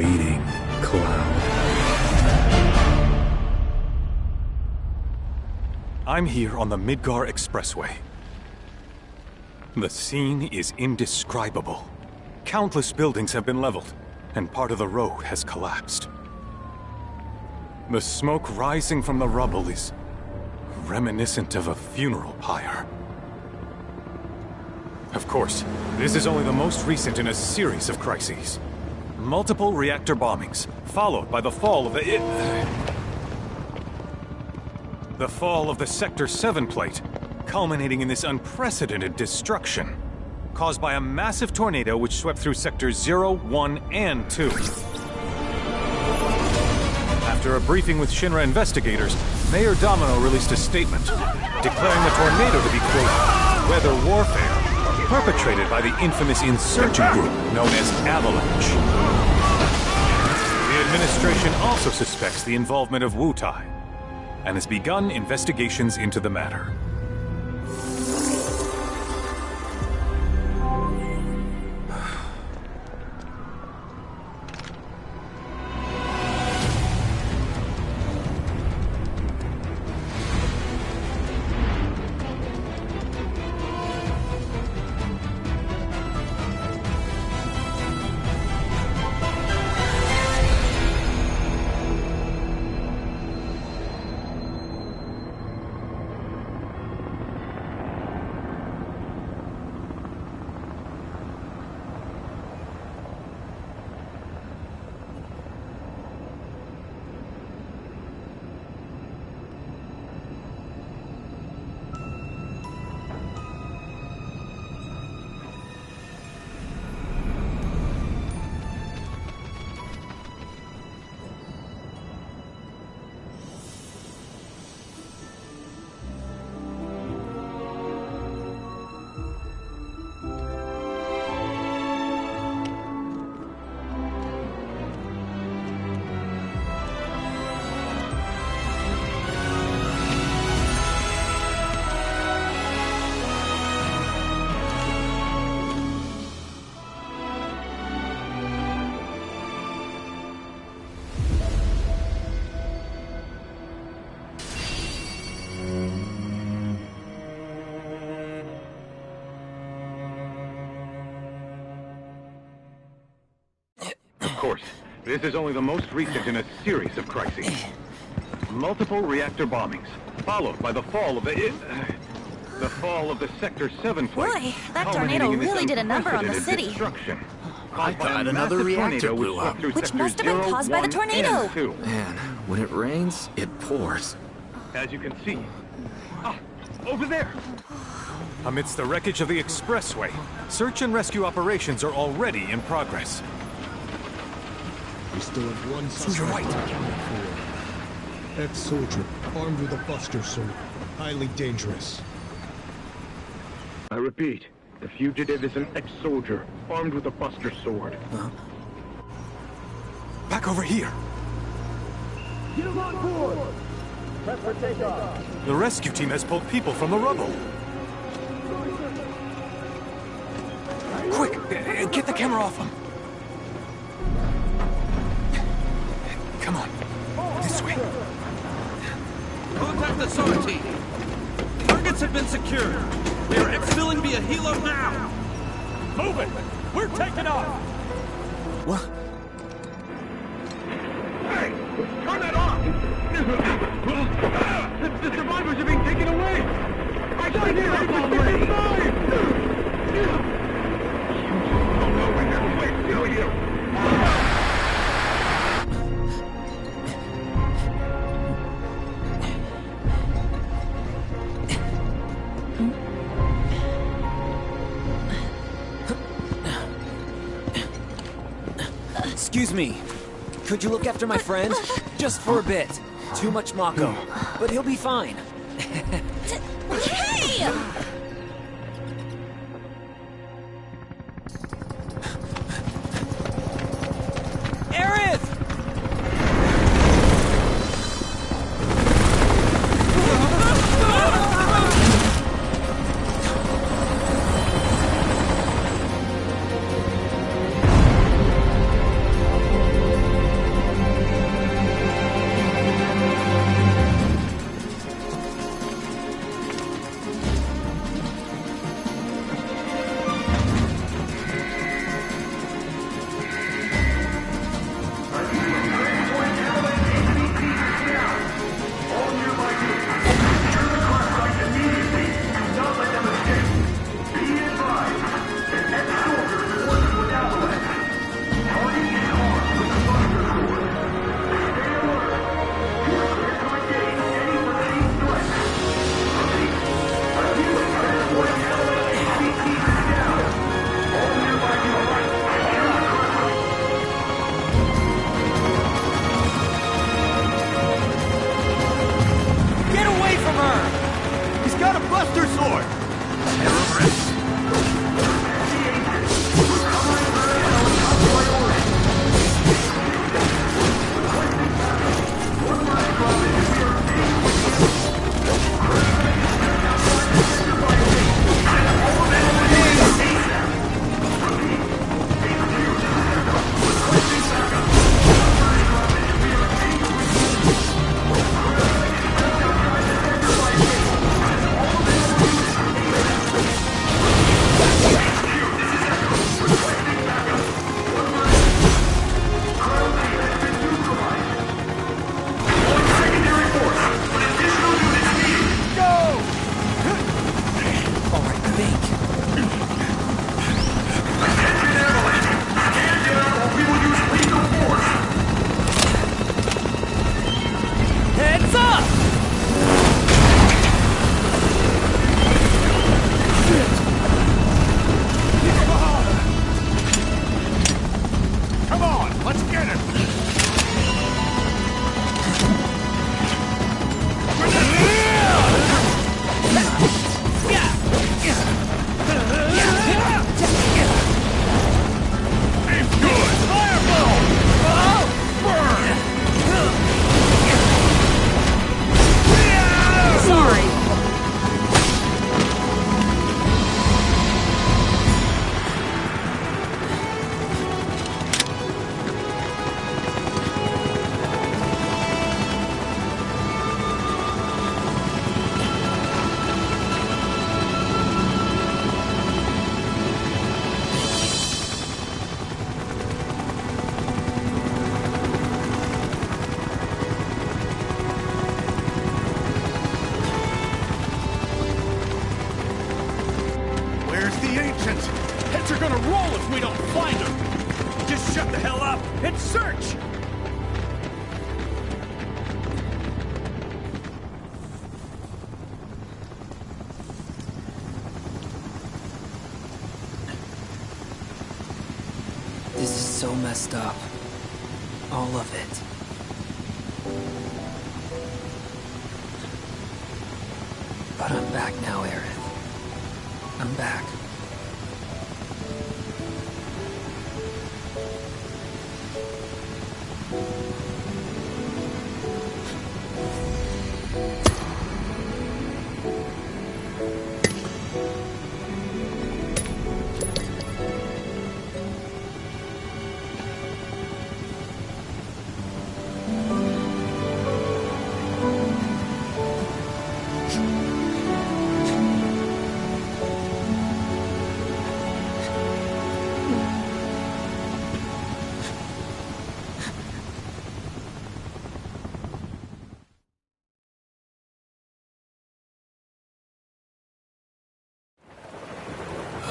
waiting cloud. I'm here on the Midgar Expressway. The scene is indescribable. Countless buildings have been leveled, and part of the road has collapsed. The smoke rising from the rubble is reminiscent of a funeral pyre. Of course, this is only the most recent in a series of crises. Multiple reactor bombings, followed by the fall of the Sector 7 plate, culminating in this unprecedented destruction, caused by a massive tornado which swept through Sectors 0, 1, and 2. After a briefing with Shinra investigators, Mayor Domino released a statement, declaring the tornado to be, quote, weather warfare, perpetrated by the infamous insurgent group known as Avalanche. The administration also suspects the involvement of Wutai, and has begun investigations into the matter. Of course, this is only the most recent in a series of crises. Multiple reactor bombings, followed by the fall of the Sector 7 plate. Boy, that tornado really did a number on the city. I thought another reactor blew up. Which must have been caused by the tornado. Man, when it rains, it pours. As you can see. Over there! Amidst the wreckage of the expressway, search and rescue operations are already in progress. We still have one suspect. To your right. Ex-soldier, armed with a buster sword. Highly dangerous. I repeat, the fugitive is an ex-soldier, armed with a buster sword. Huh? Back over here! Get him on board! Prep for takeoff! The rescue team has pulled people from the rubble. Quick! Get the camera off them! Come on. This way. Contact authority. Targets have been secured. We are exfilling via helo now. Move it! We're taking off! What? Hey! Turn that off! The survivors are being taken away! I got here! I got already! You don't know when they're quick, do you? Excuse me. Could you look after my friend? Just for a bit. Too much Mako. But he'll be fine. Hey! Aerith! don't find her, just shut the hell up and search! This is so messed up. All of it. But I'm back now, Aerith. I'm back.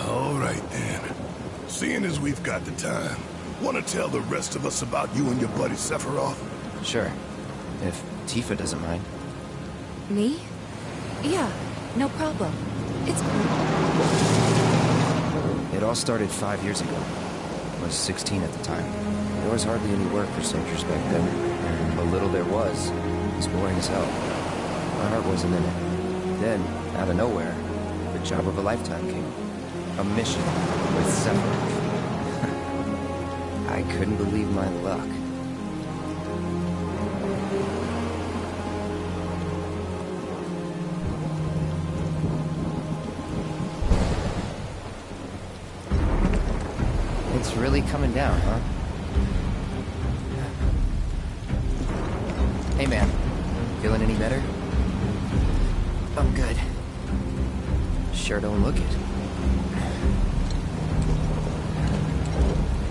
All right then. Seeing as we've got the time, want to tell the rest of us about you and your buddy Sephiroth? Sure. If Tifa doesn't mind. Me? Yeah, no problem. It's It all started 5 years ago. I was 16 at the time. There was hardly any work for soldiers back then, and the little there was boring as hell. My heart wasn't in it. Then, out of nowhere, the job of a lifetime came. A mission with Sephiroth. I couldn't believe my luck. It's really coming down, huh? Hey, man. Feeling any better? I'm good. Sure don't look it.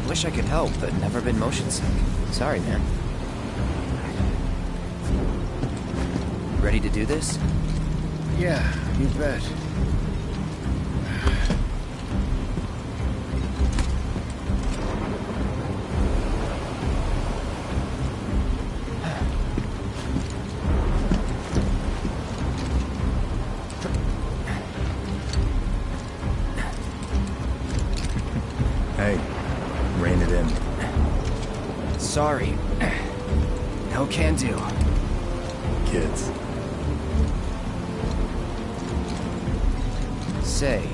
Wish I could help, but never been motion sick. Sorry, man. Ready to do this? Yeah, you bet. Hey, rein it in. Sorry. No can do. Kids. Say,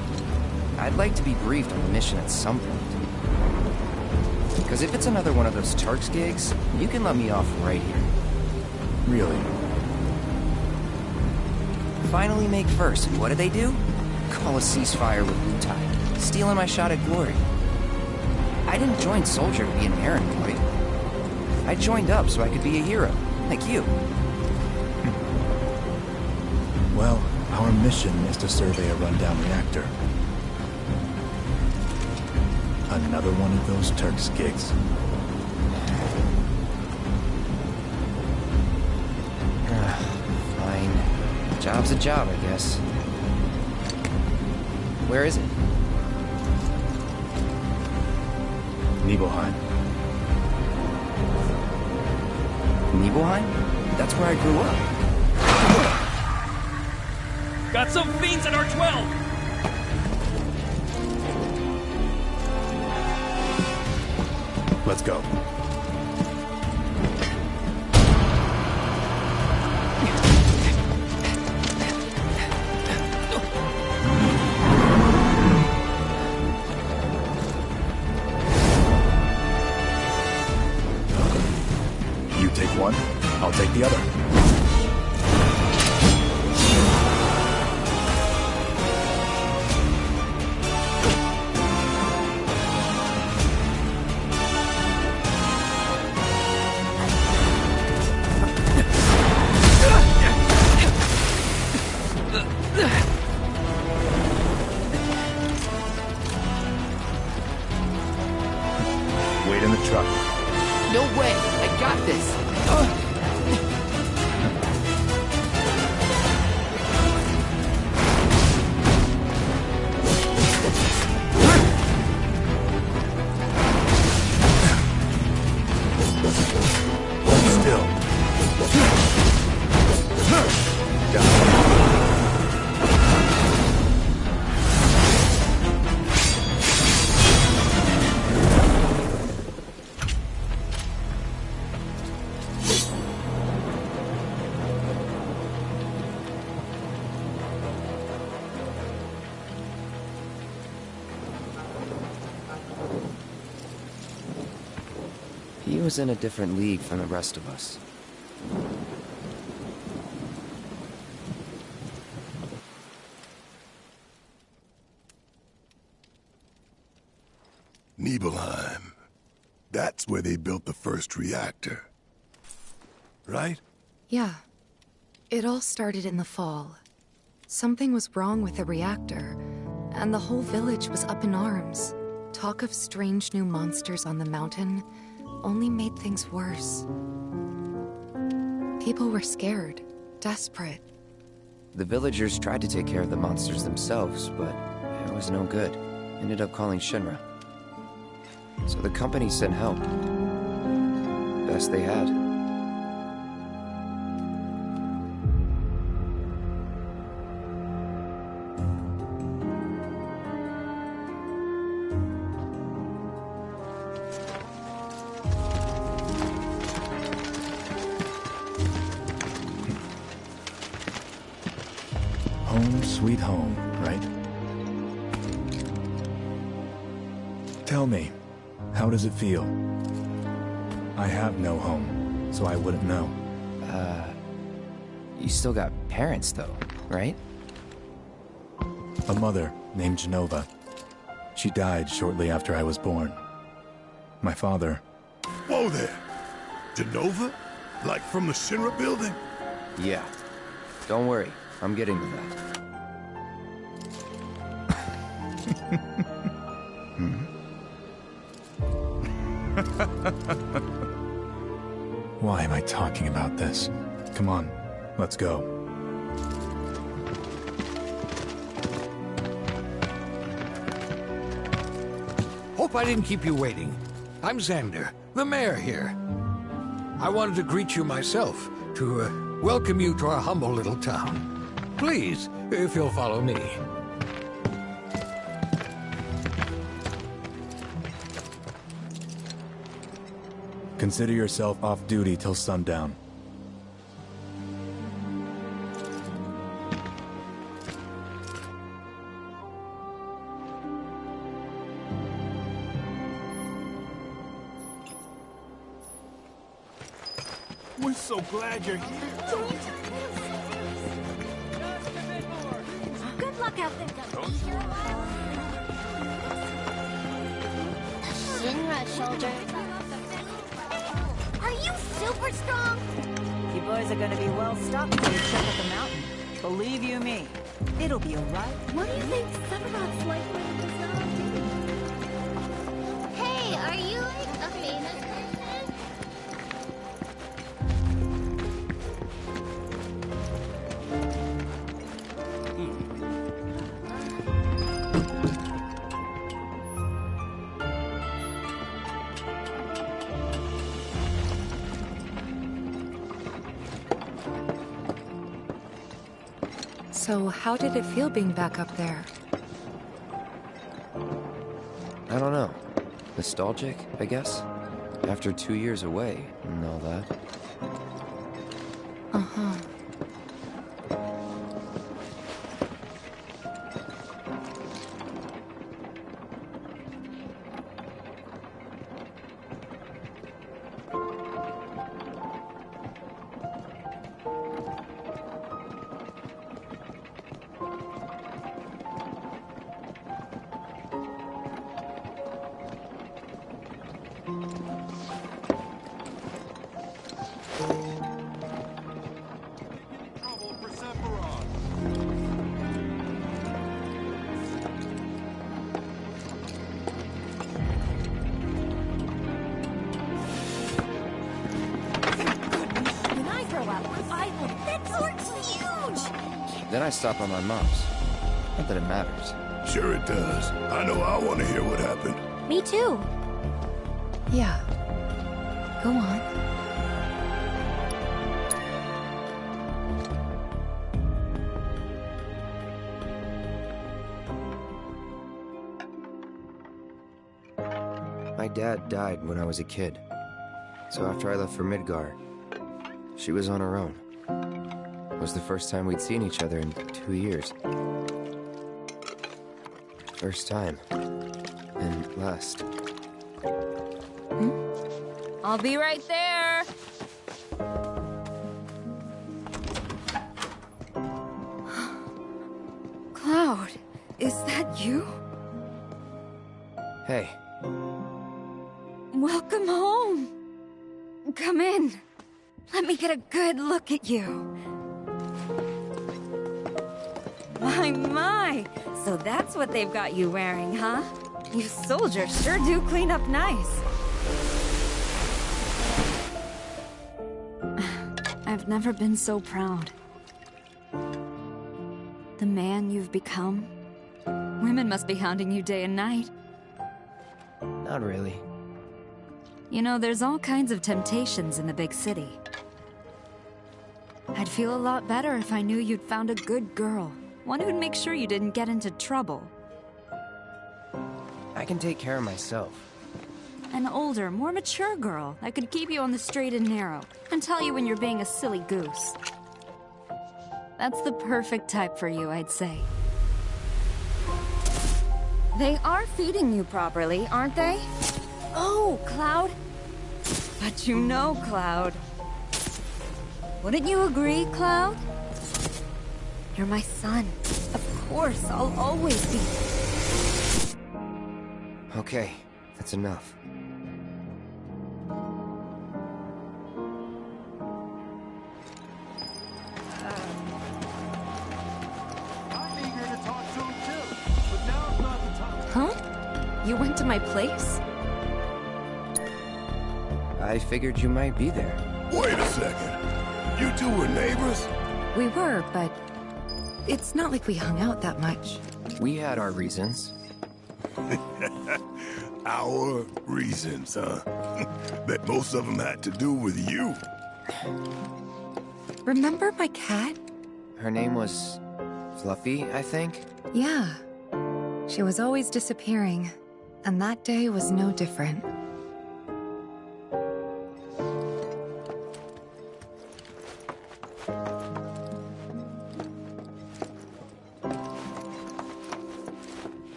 I'd like to be briefed on the mission at some point. Because if it's another one of those Turks gigs, you can let me off right here. Really? Finally make first, and what do? Call a ceasefire with Wutai, stealing my shot at glory. I didn't join Soldier to be an errand boy. I joined up so I could be a hero, like you. Well, our mission is to survey a rundown reactor. Another one of those Turks gigs. Fine. Job's a job, I guess. Where is it? Nibelheim. Nibelheim? That's where I grew up. Got some fiends at R12! Let's go. You take one, I'll take the other. Wait in the truck. No way! I got this! Hold still. Got it. He was in a different league from the rest of us. Nibelheim. That's where they built the first reactor. Right? Yeah. It all started in the fall. Something was wrong with the reactor, and the whole village was up in arms. Talk of strange new monsters on the mountain only made things worse. People were scared, desperate. The villagers tried to take care of the monsters themselves, but it was no good. Ended up calling Shinra. So the company sent help. Best they had. Home sweet home, right? Tell me, how does it feel? I have no home, so I wouldn't know. You still got parents though, right? A mother named Genova. She died shortly after I was born. My father... Whoa there! Genova? Like from the Shinra building? Yeah. Don't worry, I'm getting to that. Why am I talking about this? Come on, let's go. Hope I didn't keep you waiting. I'm Xander, the mayor here. I wanted to greet you myself, to welcome you to our humble little town. Please, if you'll follow me. Consider yourself off duty till sundown. We're so glad you're here. Good luck out there. Shinra soldier. Are you super strong? You boys are gonna be well stocked when you check out the mountain. Believe you me, it'll be alright. What do you think Sephiroth's like when he's Hey, are you like a famous person? So how did it feel being back up there? I don't know. Nostalgic, I guess? After 2 years away and all that. Uh-huh. Then I stop on my mom's. Not that it matters. Sure it does. I know I want to hear what happened. Me too. Yeah. Go on. dad died when I was a kid. So after I left for Midgar, she was on her own. It was the first time we'd seen each other in 2 years. First time. And last. I'll be right there. Cloud, is that you? Hey. Welcome home. Come in. Let me get a good look at you. My. So that's what they've got you wearing, huh? You soldiers sure do clean up nice. I've never been so proud. The man you've become. Women must be hounding you day and night. Not really. You know, there's all kinds of temptations in the big city. I'd feel a lot better if I knew you'd found a good girl. One who'd make sure you didn't get into trouble. I can take care of myself. An older, more mature girl that could keep you on the straight and narrow and tell you when you're being a silly goose. That's the perfect type for you, I'd say. They are feeding you properly, aren't they? Oh, Cloud. But you know, Cloud. Wouldn't you agree, Cloud? You're my son. Of course, I'll always be. Okay, that's enough. I'm eager to talk to him too, but now's not the time. Huh? You went to my place? I figured you might be there. Wait a second. You two were neighbors? We were, but it's not like we hung out that much. We had our reasons. Our reasons, huh? Bet most of them had to do with you. Remember my cat? Her name was Fluffy, I think? Yeah. She was always disappearing, and that day was no different.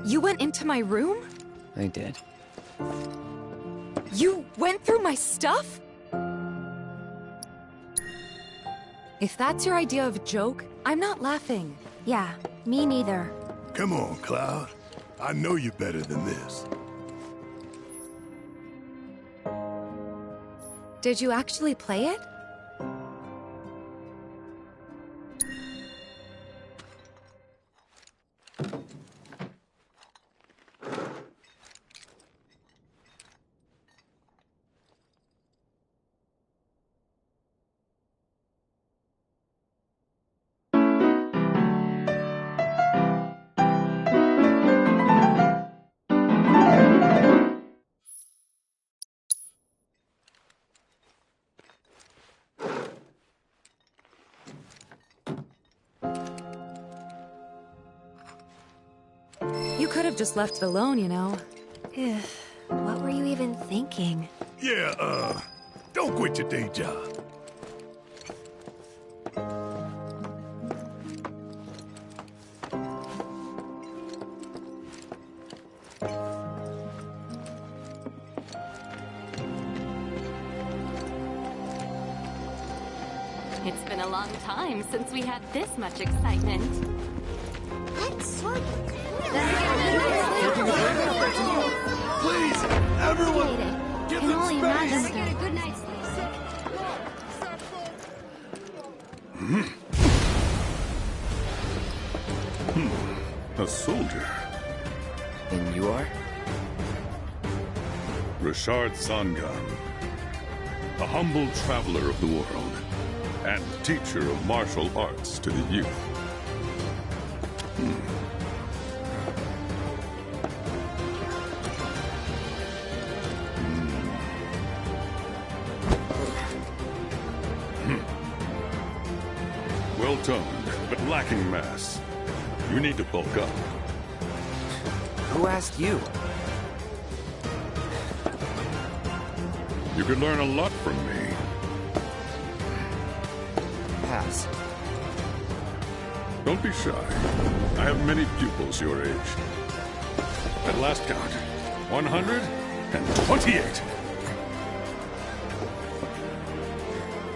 You went into my room? I did. You went through my stuff? If that's your idea of a joke, I'm not laughing. Yeah, me neither. Come on, Cloud. I know you're better than this. Did you actually play it? You could have just left it alone, you know. What were you even thinking? Yeah, don't quit your day job. It's been a long time since we had this much excitement. Please, everyone, give them space! Get a good night's sleep. A soldier. And you are? Richard Sangan. A humble traveler of the world. and teacher of martial arts to the youth. Well-toned, but lacking mass. You need to bulk up. Who asked you? You could learn a lot from me. Pass. Don't be shy. I have many pupils your age. At last count, 128.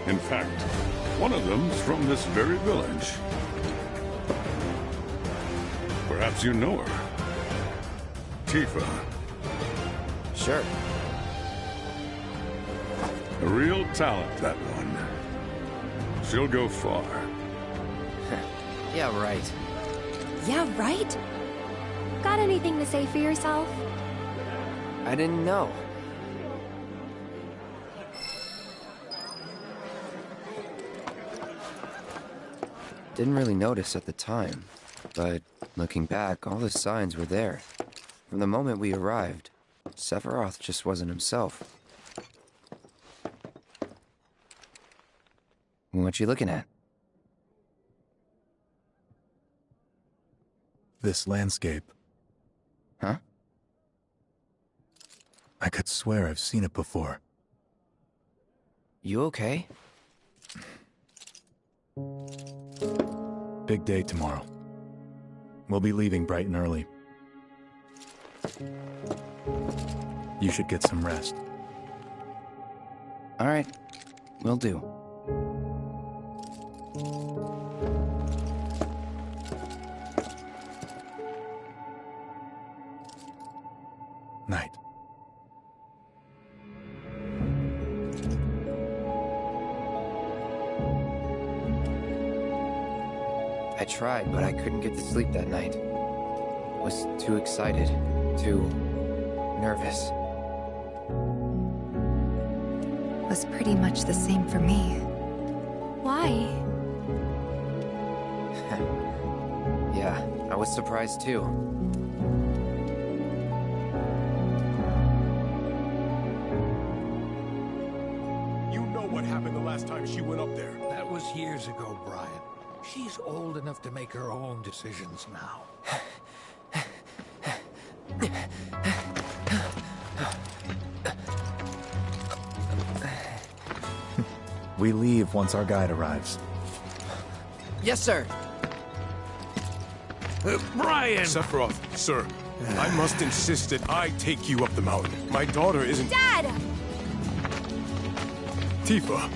In fact, one of them's from this very village. Perhaps you know her. Tifa. Sure. A real talent, that one. She'll go far. Yeah, right. Yeah, right? Got anything to say for yourself? I didn't know. Didn't really notice at the time, but looking back, all the signs were there. From the moment we arrived, Sephiroth just wasn't himself. What you looking at? This landscape. Huh? I could swear I've seen it before. You okay? Big day tomorrow. We'll be leaving bright and early. You should get some rest. All right. Will do. Night. I tried, but I couldn't get to sleep that night. Was too excited, too nervous. Was pretty much the same for me. Why? Yeah, I was surprised too. You know what happened the last time she went up there. That was years ago, Brian. She's old enough to make her own decisions now. We leave once our guide arrives. Yes, sir. Brian! Sephiroth, sir. I must insist that I take you up the mountain. My daughter isn't... Dad! Tifa.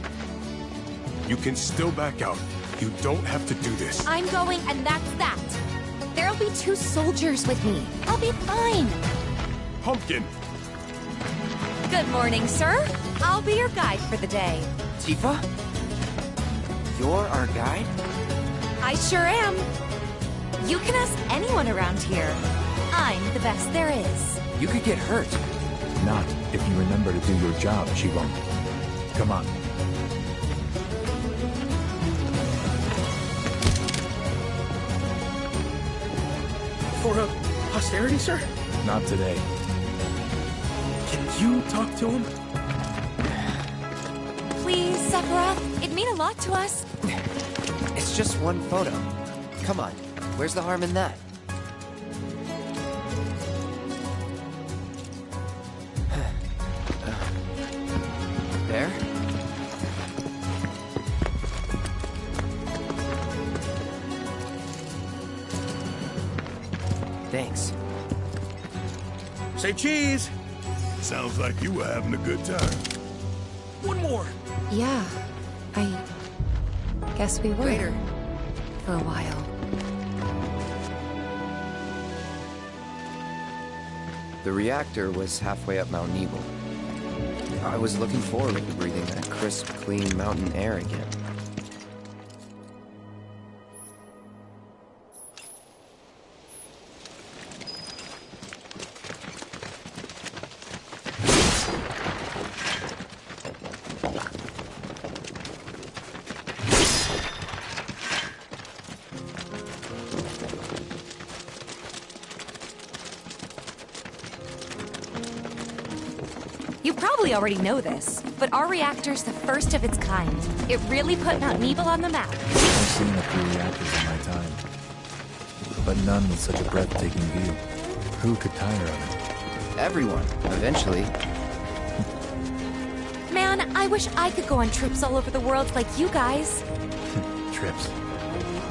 You can still back out. You don't have to do this. I'm going, and that's that. There'll be 2 soldiers with me. I'll be fine. Pumpkin! Good morning, sir. I'll be your guide for the day. Tifa? You're our guide? I sure am. You can ask anyone around here. I'm the best there is. You could get hurt. Not if you remember to do your job, she won't. Come on. For posterity, sir? Not today. Can you talk to him? Please, Sephiroth. It'd mean a lot to us. It's just one photo. Come on. Where's the harm in that? There? Thanks. Say cheese! Sounds like you were having a good time. One more! Yeah, I guess we were. Later. For a while. The reactor was halfway up Mount Nebel. I was looking forward to breathing that crisp, clean mountain air again. probably already know this, but our reactor's the first of its kind. It really put Mount Nebel on the map. I've seen a few reactors in my time, but none with such a breathtaking view. Who could tire of it? Everyone, eventually. Man, I wish I could go on trips all over the world like you guys. Trips.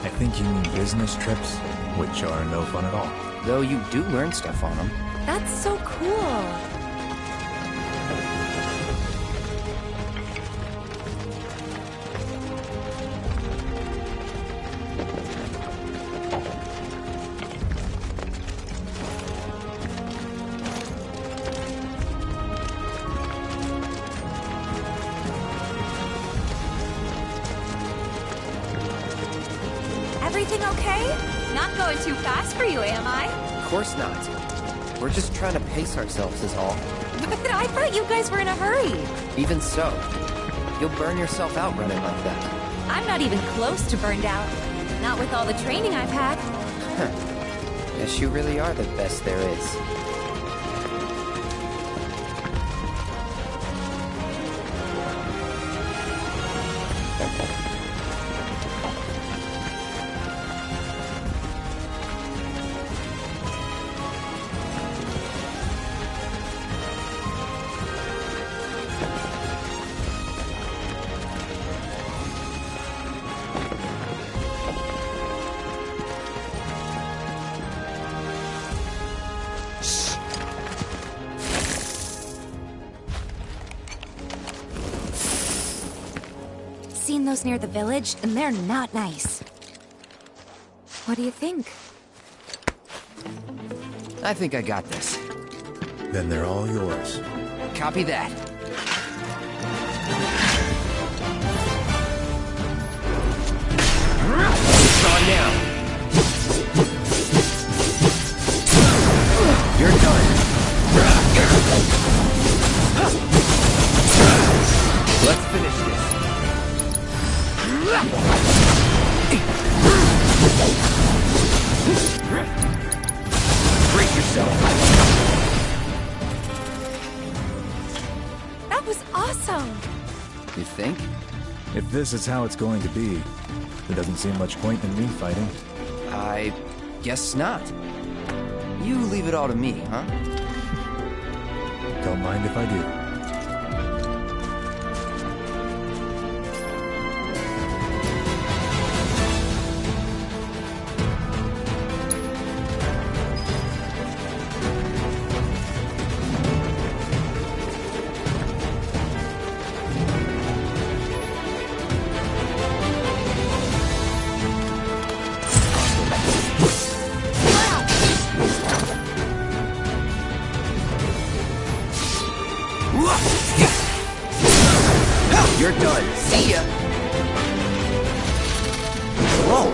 I think you mean business trips, which are no fun at all. Though you do learn stuff on them. That's so cool. Everything okay? Not going too fast for you, am I? Of course not. We're just trying to pace ourselves is all. But I thought you guys were in a hurry. Even so, you'll burn yourself out running like that. I'm not even close to burned out. Not with all the training I've had. Guess you really are the best there is. Seen those near the village, and they're not nice. What do you think? I think I got this. Then they're all yours. Copy that. It's on now. You're done. Let's finish this. Brace yourself. That was awesome! You think? If this is how it's going to be, there doesn't seem much point in me fighting. I guess not. You leave it all to me, huh? Don't mind if I do. You're done. See ya. Whoa.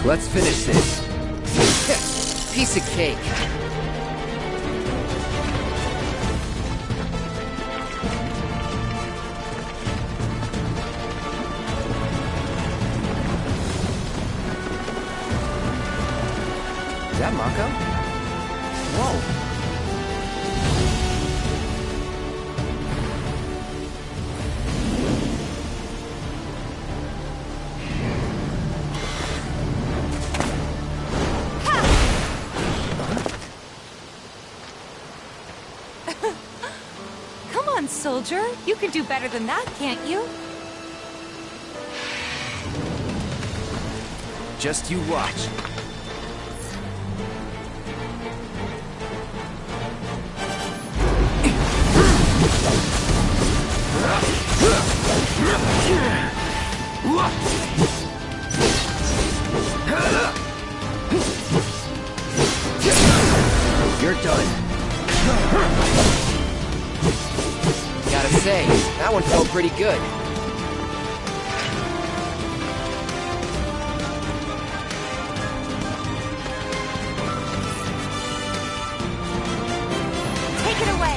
Let's finish this. Piece of cake. Is that Mako? Whoa. Come on, soldier. You can do better than that, can't you? Just you watch. You're done. Gotta say, that one felt pretty good. Take it away!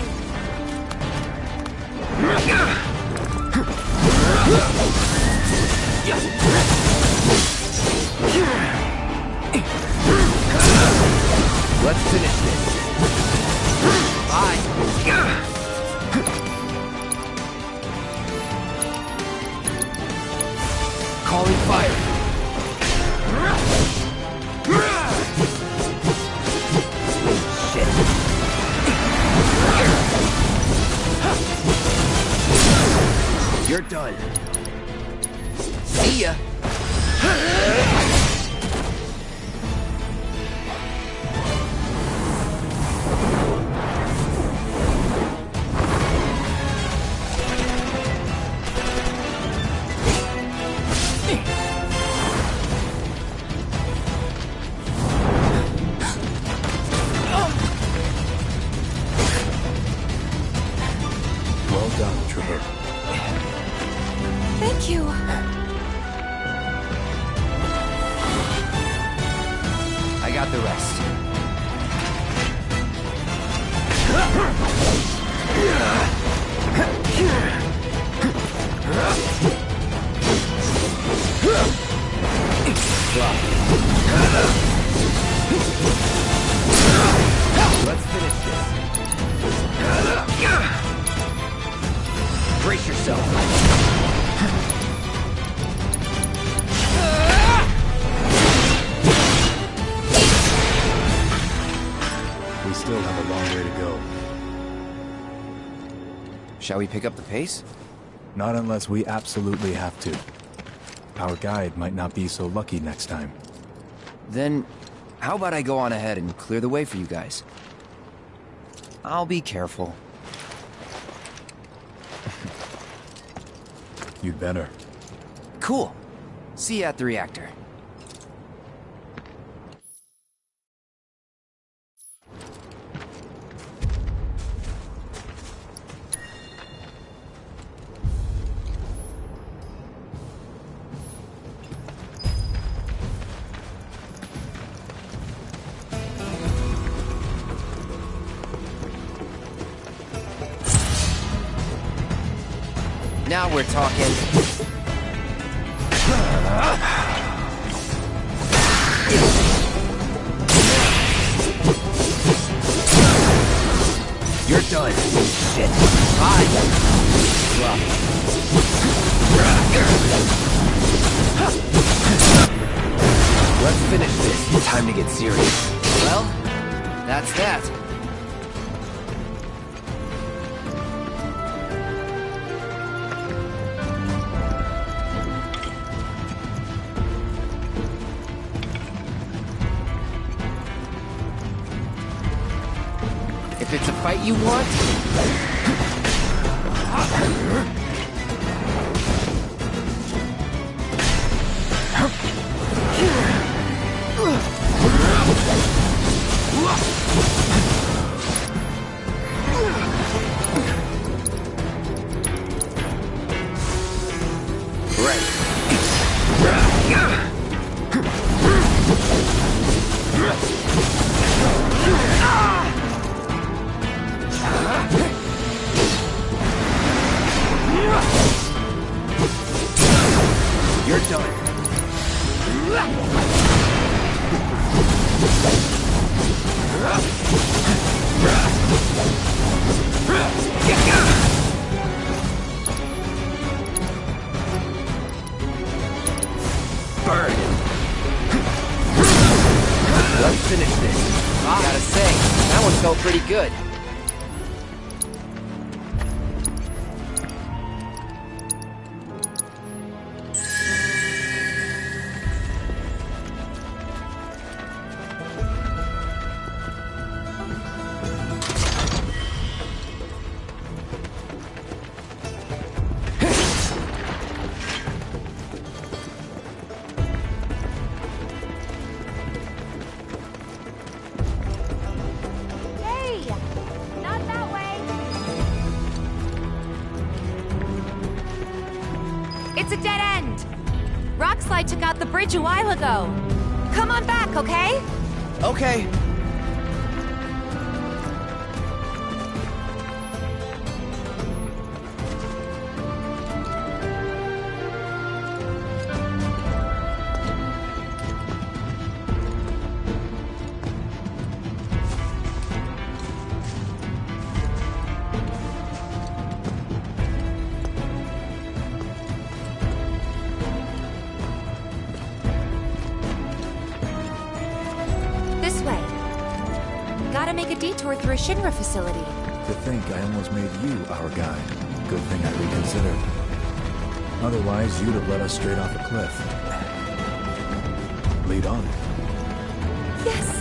Calling fire. Shit. You're done. See ya. Well done, Trooper. Thank you. I got the rest. Let's finish this. Brace yourself. We still have a long way to go. Shall we pick up the pace? Not unless we absolutely have to. Our guide might not be so lucky next time. Then, how about I go on ahead and clear the way for you guys? I'll be careful. You'd better. Cool. See you at the reactor. Now we're talking. You're done. Shit. Bye. Let's finish this. Time to get serious. Well, that's that. If it's a fight you want... You're done. Burn. Let's finish this. Gotta say, that one felt pretty good. It's a dead end! Rockslide took out the bridge a while ago. Come on back, okay? Okay. make a detour through a Shinra facility. To think I almost made you our guide. Good thing I reconsidered. Otherwise, you'd have led us straight off a cliff. Lead on. Yes.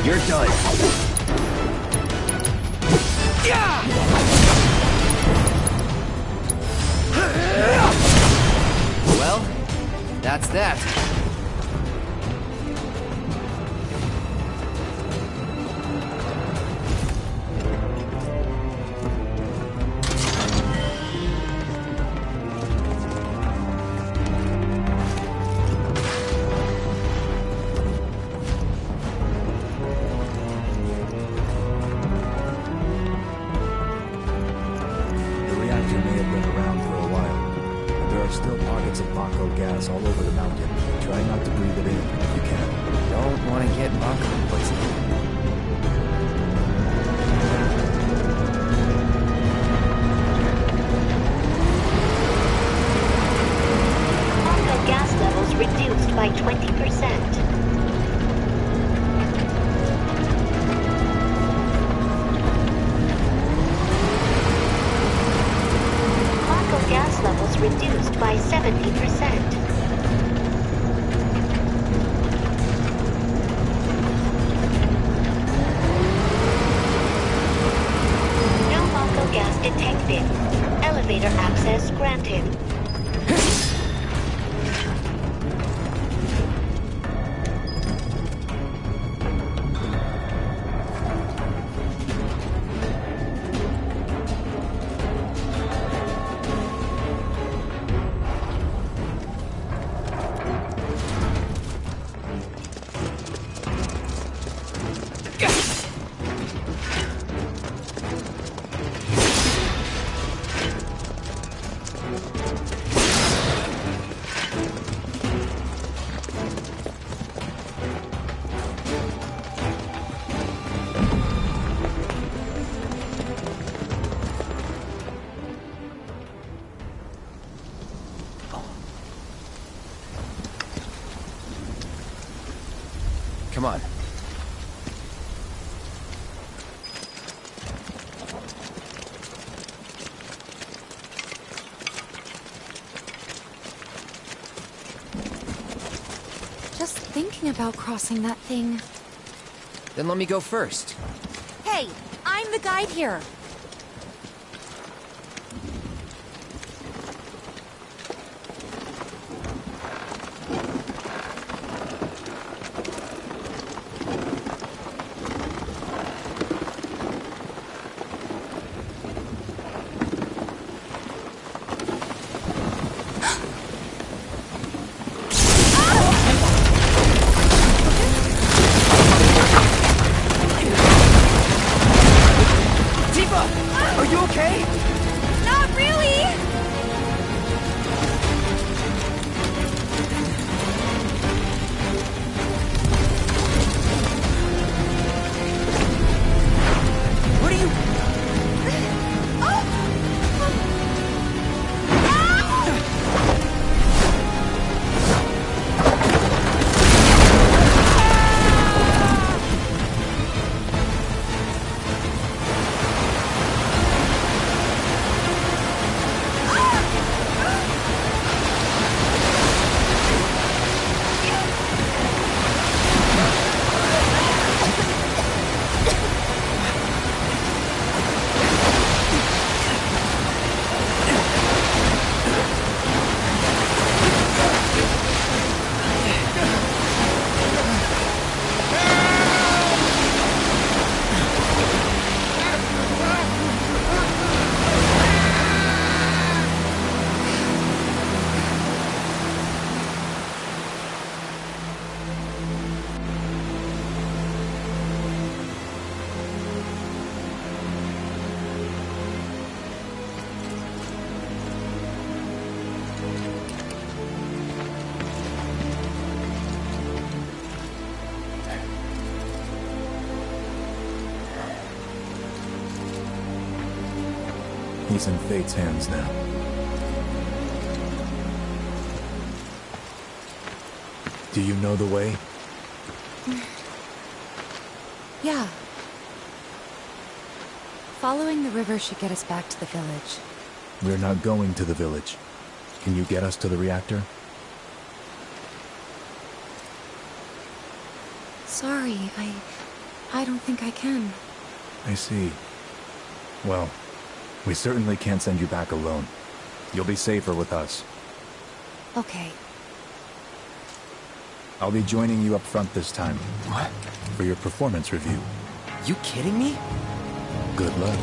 You're done. Well, that's that. All over the mountain. Try not to breathe it in if you can. Don't want to get Mako poisoned. Mako gas levels reduced by 20%. Mako gas levels reduced by 70%. Gas detected. Elevator access granted. Come on. Just thinking about crossing that thing. Then let me go first. Hey, I'm the guide here. He's in Fate's hands now. Do you know the way? Yeah. Following the river should get us back to the village. We're not going to the village. Can you get us to the reactor? Sorry, I don't think I can. I see. Well, we certainly can't send you back alone. You'll be safer with us. Okay. I'll be joining you up front this time. What? For your performance review. You kidding me? Good luck.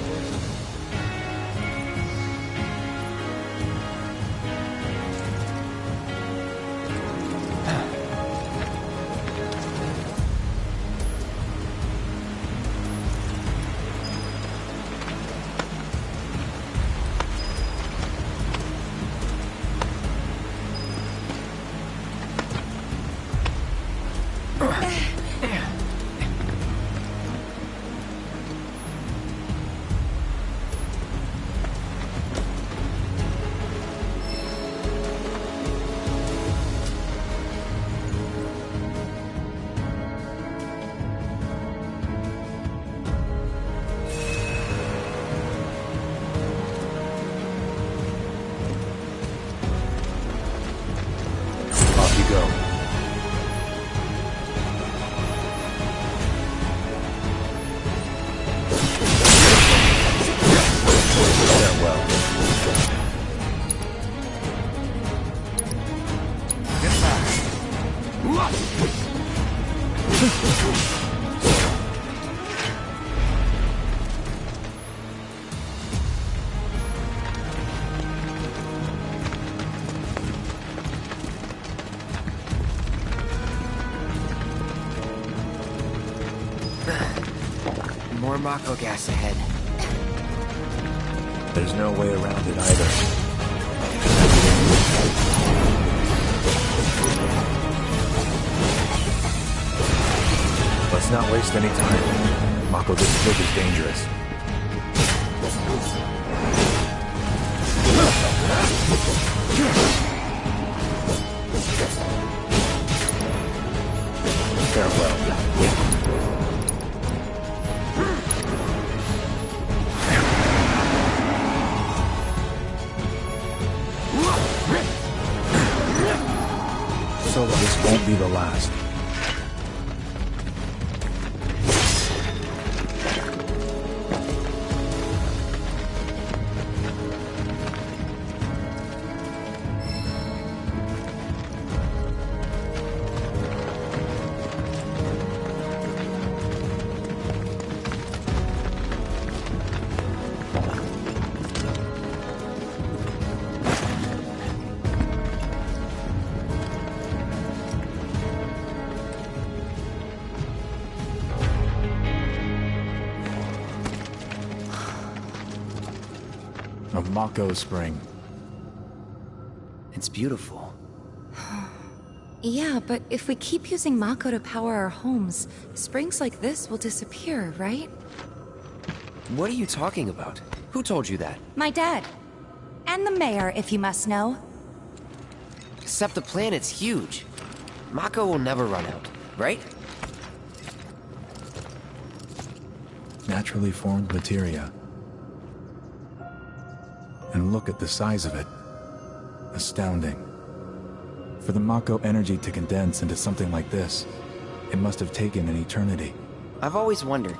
More Mako gas ahead. There's no way around it either. Let's not waste any time. Mako this big is dangerous. Farewell. So this won't be the last. Of Mako Spring. It's beautiful. Yeah, but if we keep using Mako to power our homes, springs like this will disappear, right? What are you talking about? Who told you that? My dad. And the mayor, if you must know. Except the planet's huge. Mako will never run out, right? Naturally formed materia. And look at the size of it. Astounding. For the Mako energy to condense into something like this, it must have taken an eternity. I've always wondered,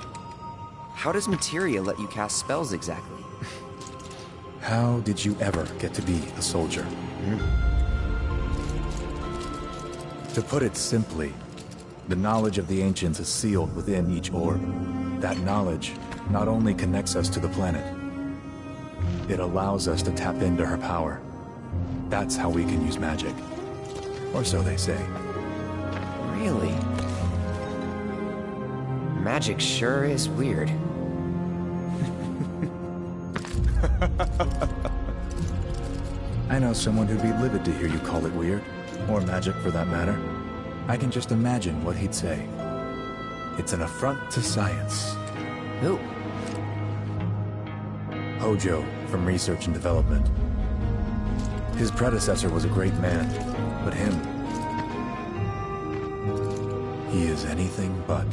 how does materia let you cast spells exactly? How did you ever get to be a soldier? To put it simply, the knowledge of the ancients is sealed within each orb. That knowledge not only connects us to the planet, it allows us to tap into her power. That's how we can use magic. Or so they say. Really? Magic sure is weird. I know someone who'd be livid to hear you call it weird, or magic for that matter. I can just imagine what he'd say. It's an affront to science. Who? Hojo from research and development. His predecessor was a great man, but him... he is anything but.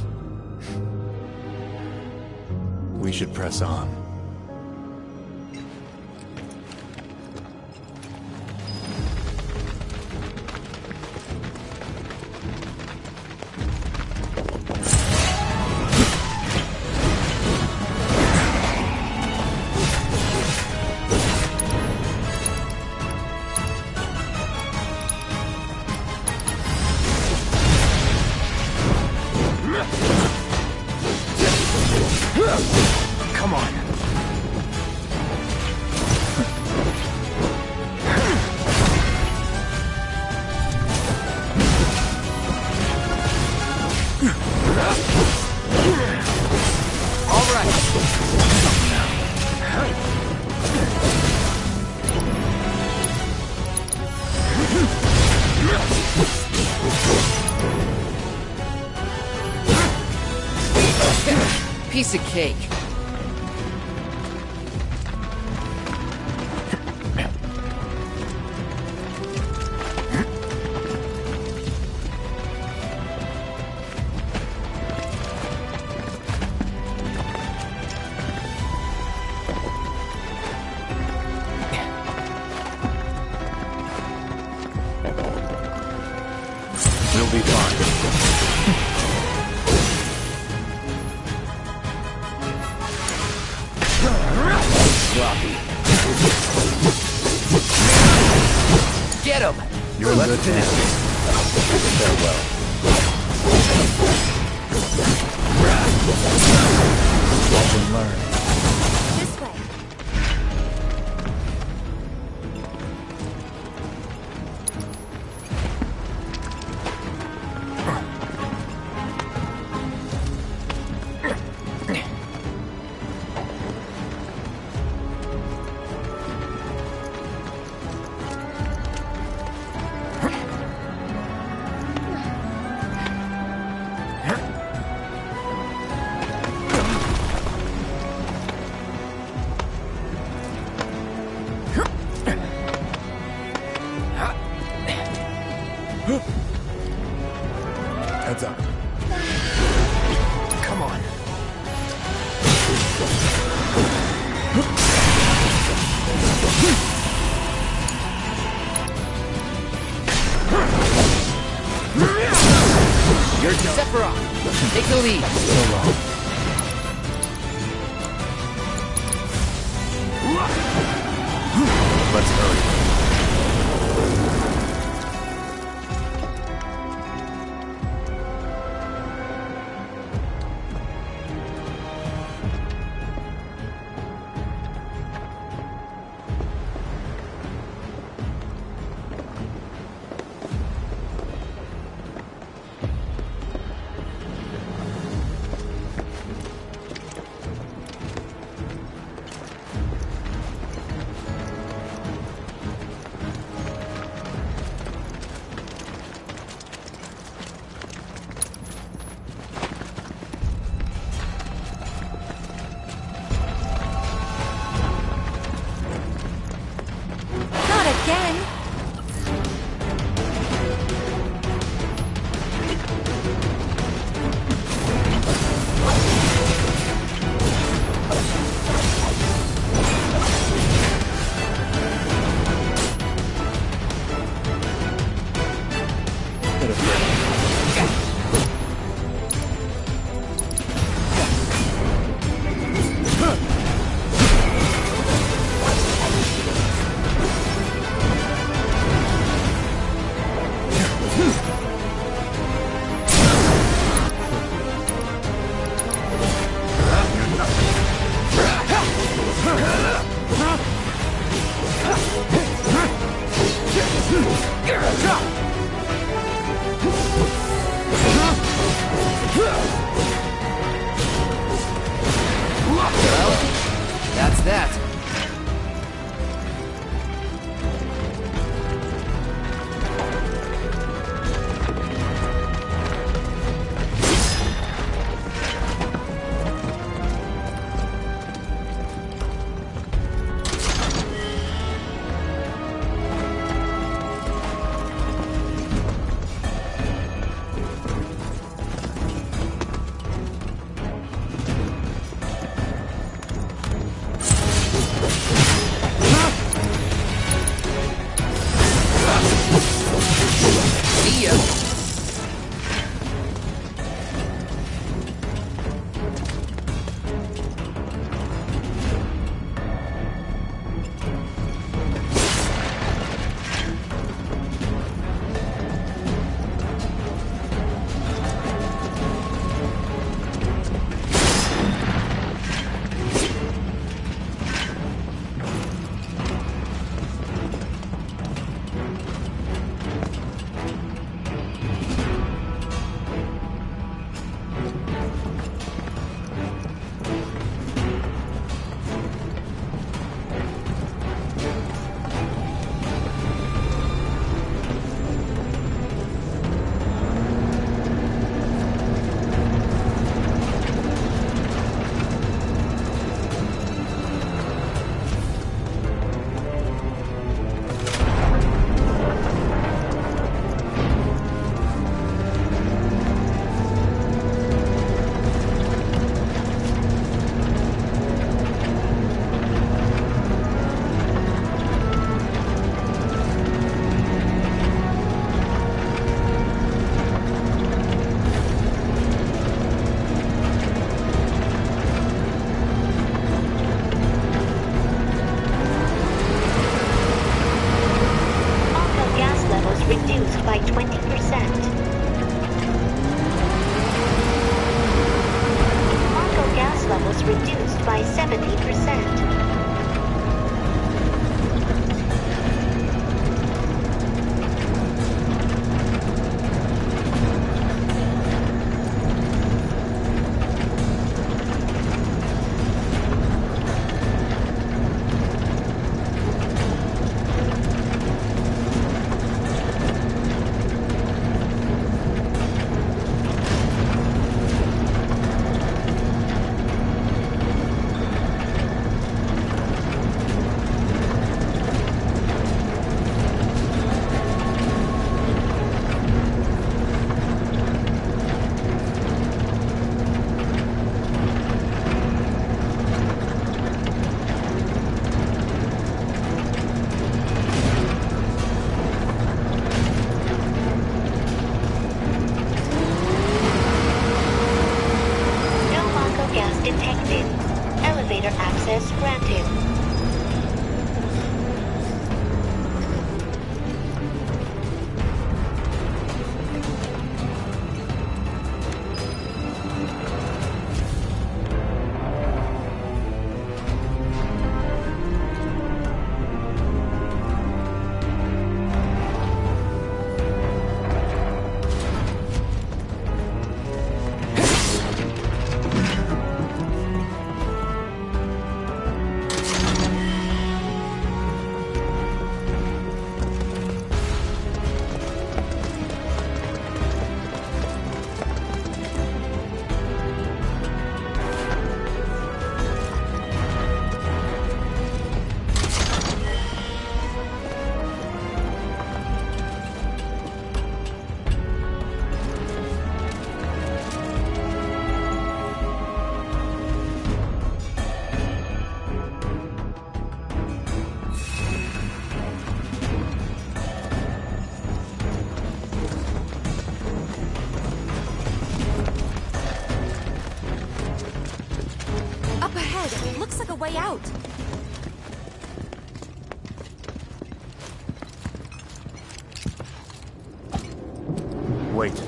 We should press on. Come on. All right. Piece of cake. We'll be fine. Sloppy. Get him! You're in good hands. Farewell. Watch and learn. This way. Heads up. Come on. You're Sephiroth. Take the lead. So long. Let's hurry. Again? That's that. reduced by 70%. Detected. Elevator access granted. Looks like a way out. Wait.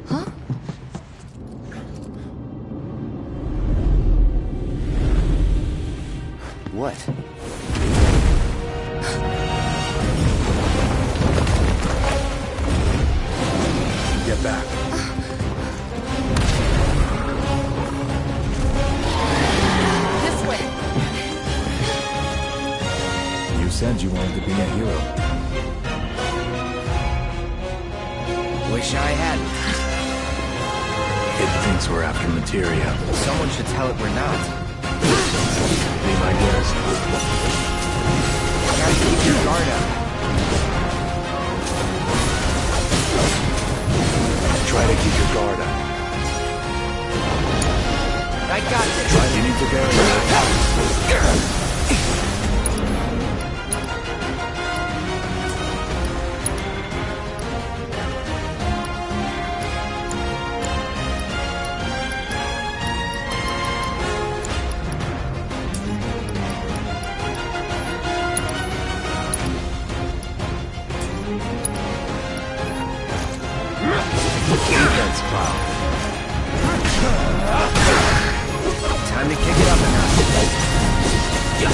Huh? What? Get back. You said you wanted to be a hero. Wish I hadn't. It thinks we're after materia. Someone should tell it we're not. Be my guest. Gotta keep your guard up. Try to keep your guard up. I got this. You need to carry it. Defense pile. Time to kick it up a notch.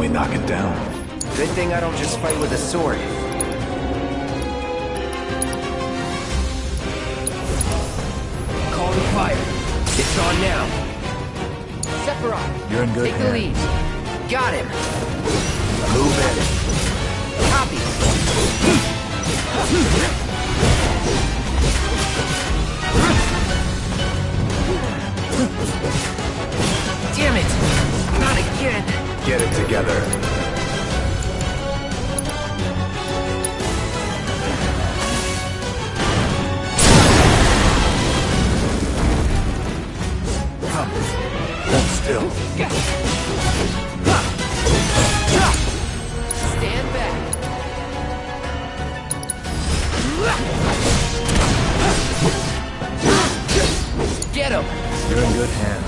we knock it down. Good thing I don't just fight with a sword. Calling fire. It's on now. Sephiroth, You're in good take the lead. hands. Got him! Move in. Copy! Damn it! Not again! Get it together. Come. Hold still. Stand back. Get him! You're in good hands.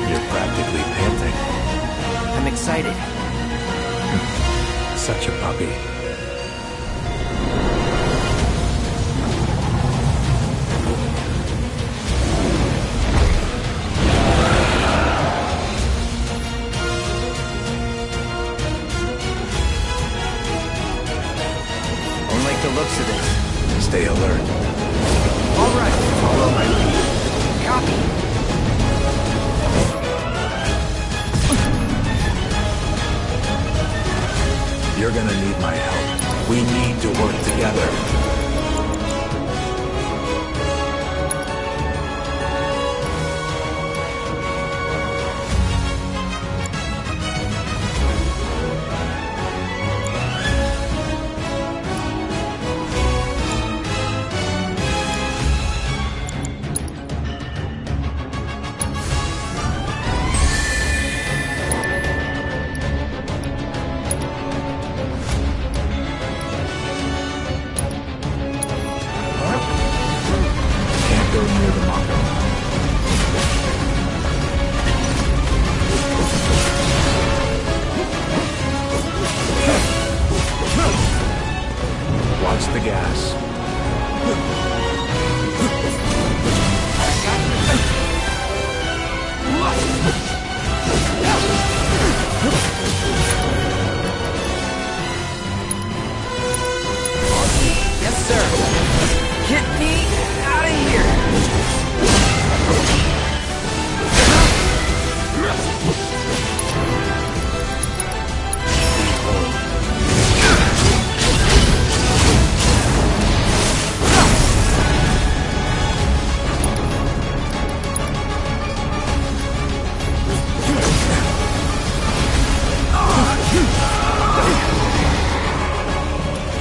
You're practically panting. I'm excited. Such a puppy. Don't like the looks of this. Stay alert. All right, follow my lead. Copy. You're gonna need my help. We need to work together. Can't go near the Mako. Watch the gas. Yes, sir. Get me out of here.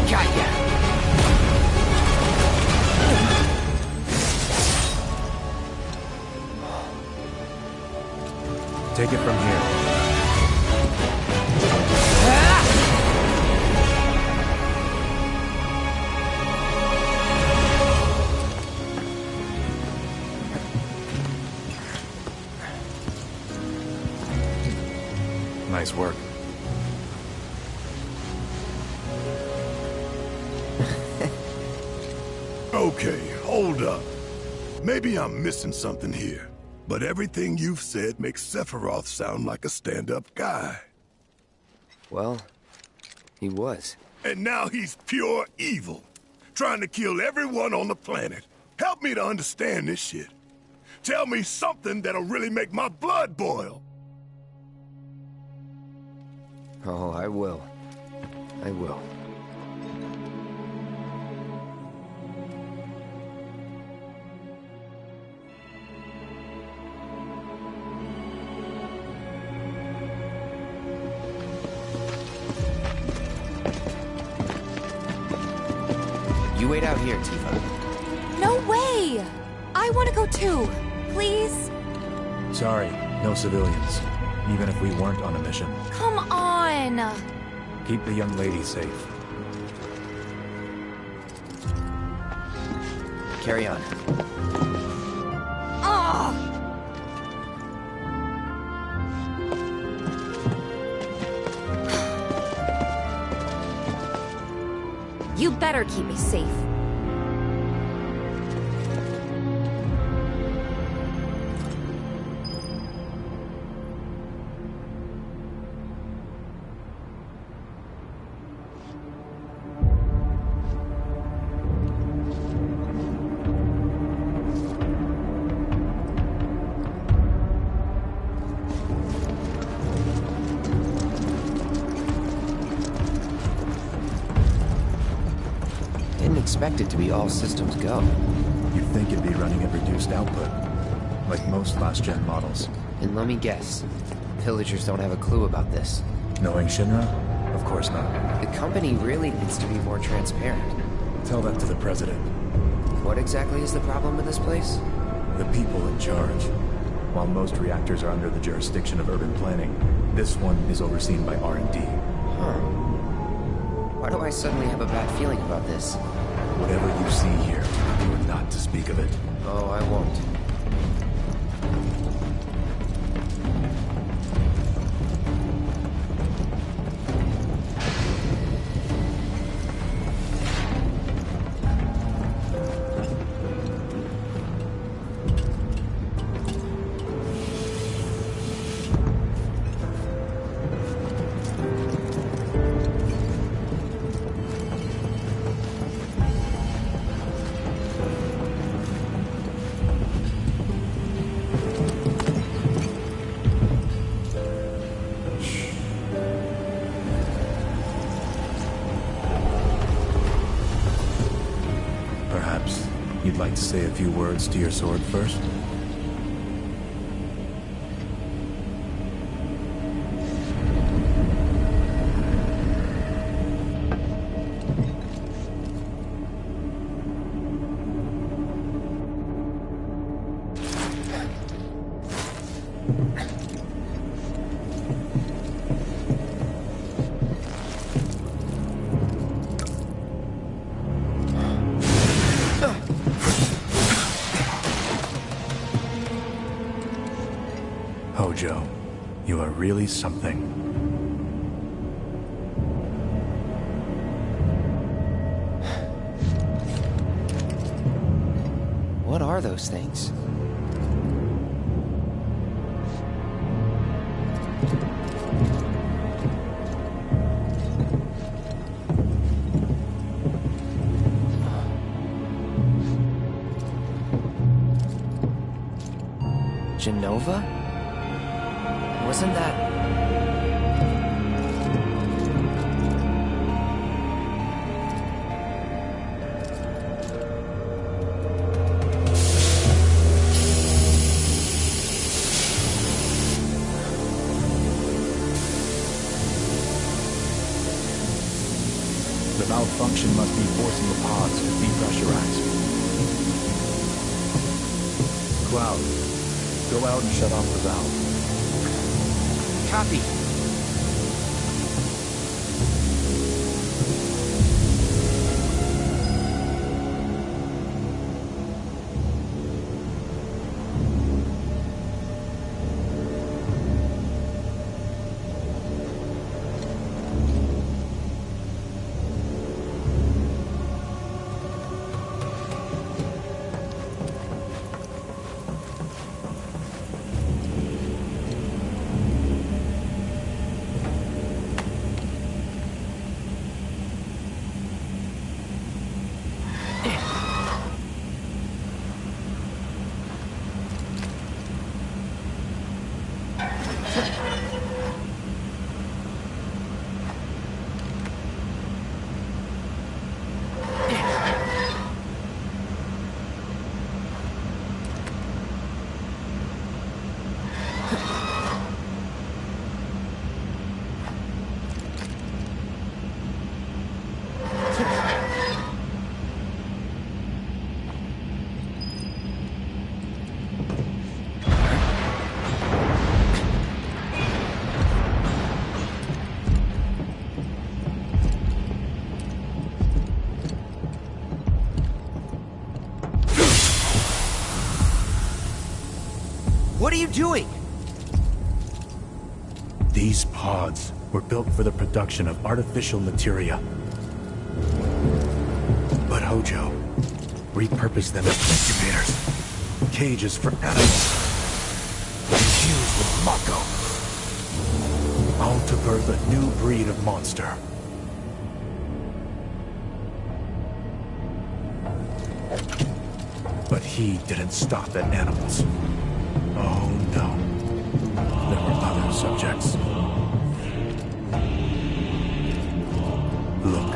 Got ya. Take it from here. Nice work. Okay, hold up. Maybe I'm missing something here, but everything you've said makes Sephiroth sound like a stand-up guy. Well, he was. And now he's pure evil, trying to kill everyone on the planet. Help me to understand this shit. Tell me something that'll really make my blood boil. Oh, I will. I will. You wait out here, Tifa. No way! I want to go too. Please? Sorry, no civilians. Even if we weren't on a mission. Come on! Keep the young lady safe. Carry on. You better keep me safe. Expect it to be all systems go. You'd think it'd be running at reduced output, like most last-gen models. And let me guess, villagers don't have a clue about this. Knowing Shinra? Of course not. The company really needs to be more transparent. Tell that to the president. What exactly is the problem with this place? The people in charge. While most reactors are under the jurisdiction of urban planning, this one is overseen by R&D. Huh. Why do I suddenly have a bad feeling about this? Whatever you see here, you are not to speak of it. Oh, I won't. You'd like to say a few words to your sword first? Hojo, you are really something. What are those things? Genova? Wasn't that... The malfunction must be forcing the pods to depressurize. Cloud, go out and shut off the valve. Copy. What are you doing? These pods were built for the production of artificial materia. But Hojo repurposed them as incubators, cages for animals, infused with Mako, all to birth a new breed of monster. But he didn't stop at animals. Oh no. There were other subjects. Look.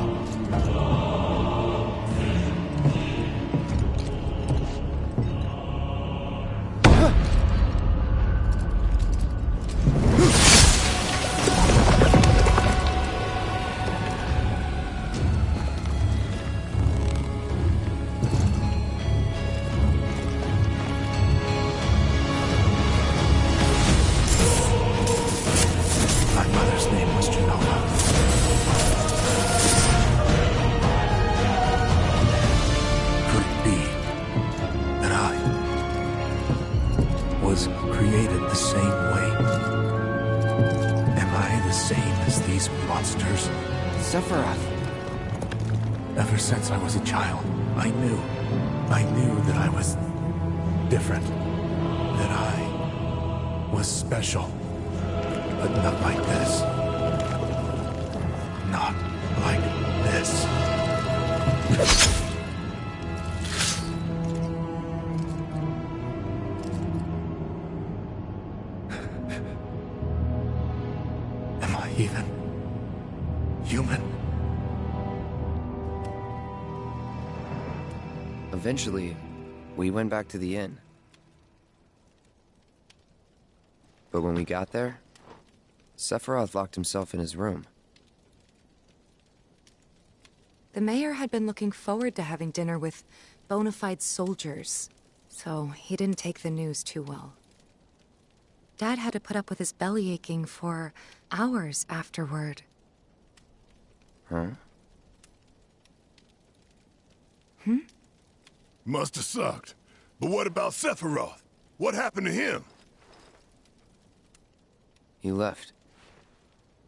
Ever since I was a child, I knew that I was different, that I was special, but not like this. Not like this. Am I even human? Eventually, we went back to the inn. But when we got there, Sephiroth locked himself in his room. The mayor had been looking forward to having dinner with bona fide soldiers, so he didn't take the news too well. Dad had to put up with his belly aching for hours afterward. Huh? Must have sucked. But what about Sephiroth? What happened to him? He left.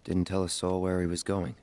Didn't tell a soul where he was going.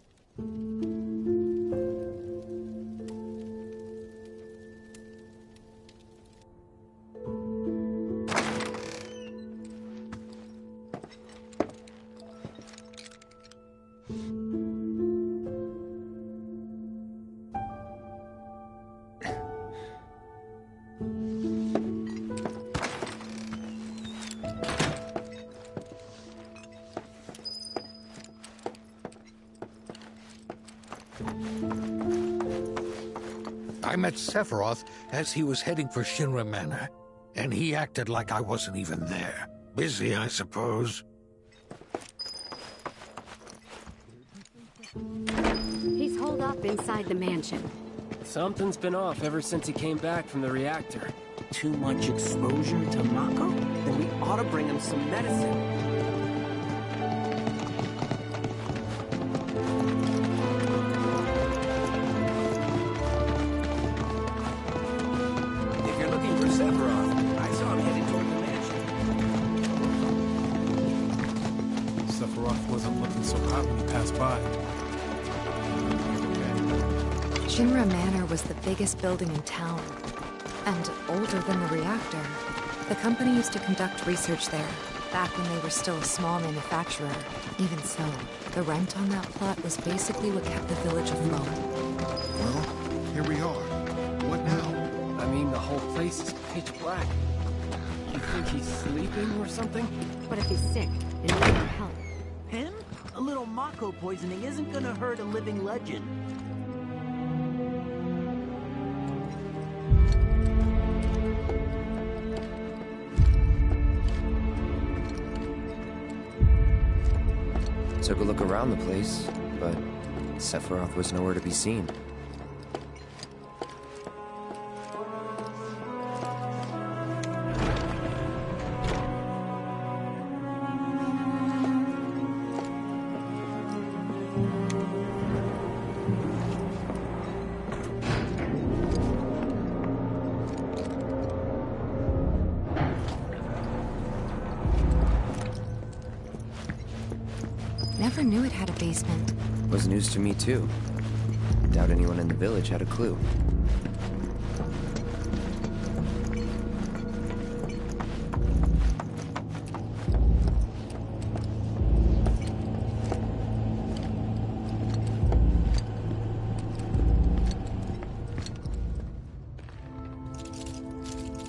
I met Sephiroth as he was heading for Shinra Manor, and he acted like I wasn't even there. Busy, I suppose. He's holed up inside the mansion. Something's been off ever since he came back from the reactor. Too much exposure to Mako? Then we ought to bring him some medicine. Shinra Manor was the biggest building in town, and older than the reactor. The company used to conduct research there, back when they were still a small manufacturer. Even so, the rent on that plot was basically what kept the village afloat. Well, here we are. What now? I mean, the whole place is pitch black. You think he's sleeping or something? What if he's sick and needs our help? Him? A little Mako poisoning isn't gonna hurt a living legend. Took a look around the place, but Sephiroth was nowhere to be seen. Never knew it had a basement. Was news to me too. Doubt anyone in the village had a clue.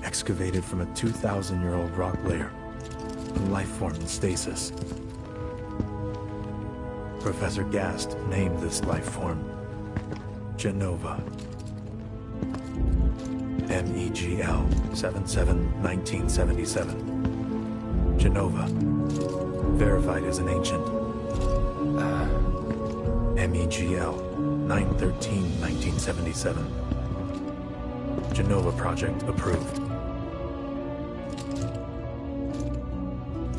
Excavated from a 2,000-year-old rock layer, a life form in stasis. Professor Gast named this life form Genova. MEGL 77-1977. Genova. Verified as an ancient. MEGL 9/13/1977. Genova project approved.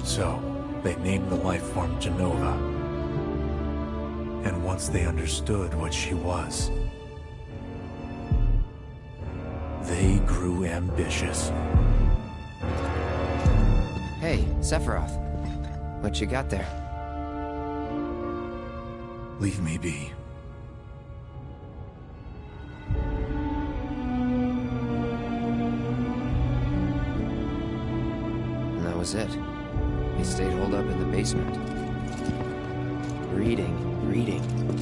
So, they named the life form Genova. And once they understood what she was, they grew ambitious. Hey, Sephiroth. What you got there? Leave me be. And that was it. He stayed holed up in the basement. Reading,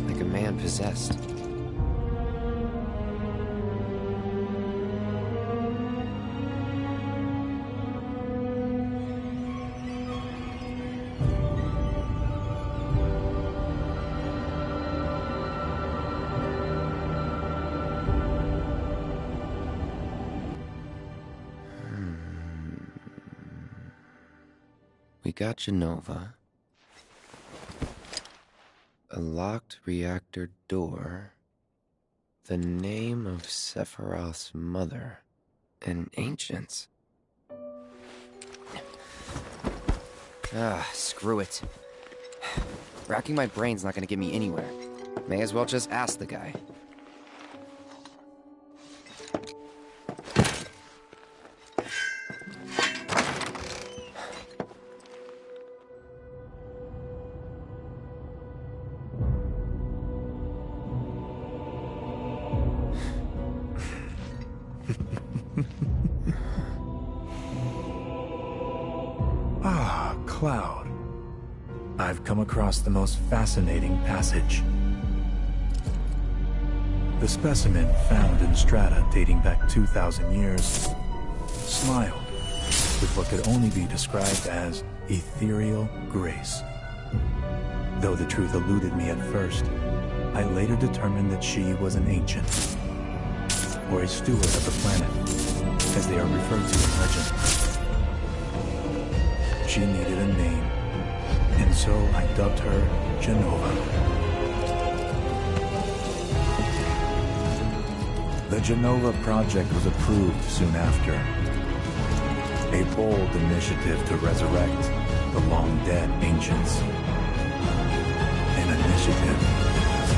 like a man possessed. We got Genova. A locked reactor door. The name of Sephiroth's mother. And ancients. Screw it. Racking my brain's not gonna get me anywhere. May as well just ask the guy. Cloud. I've come across the most fascinating passage. The specimen found in strata dating back 2,000 years smiled with what could only be described as ethereal grace. Though the truth eluded me at first, I later determined that she was an ancient, or a steward of the planet, as they are referred to in legend. She needed a name, and so I dubbed her Genova. The Genova project was approved soon after. A bold initiative to resurrect the long-dead ancients. An initiative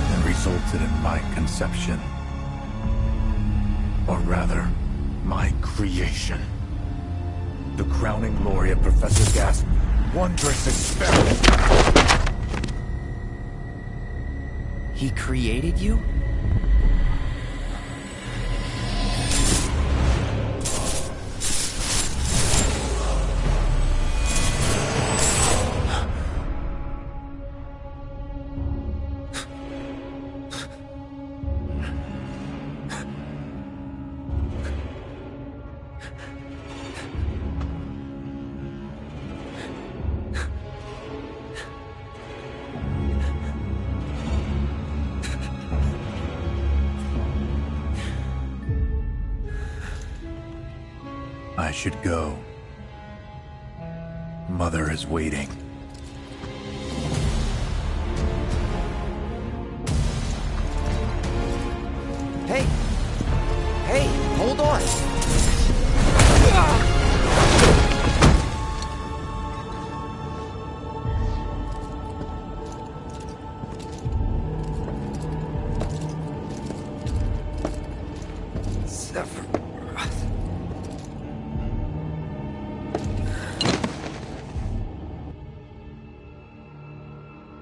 that resulted in my conception. Or rather, my creation. The crowning glory of Professor Gast's wondrous experiment. He created you? I should go. Mother is waiting. Hey! Hey, hold on!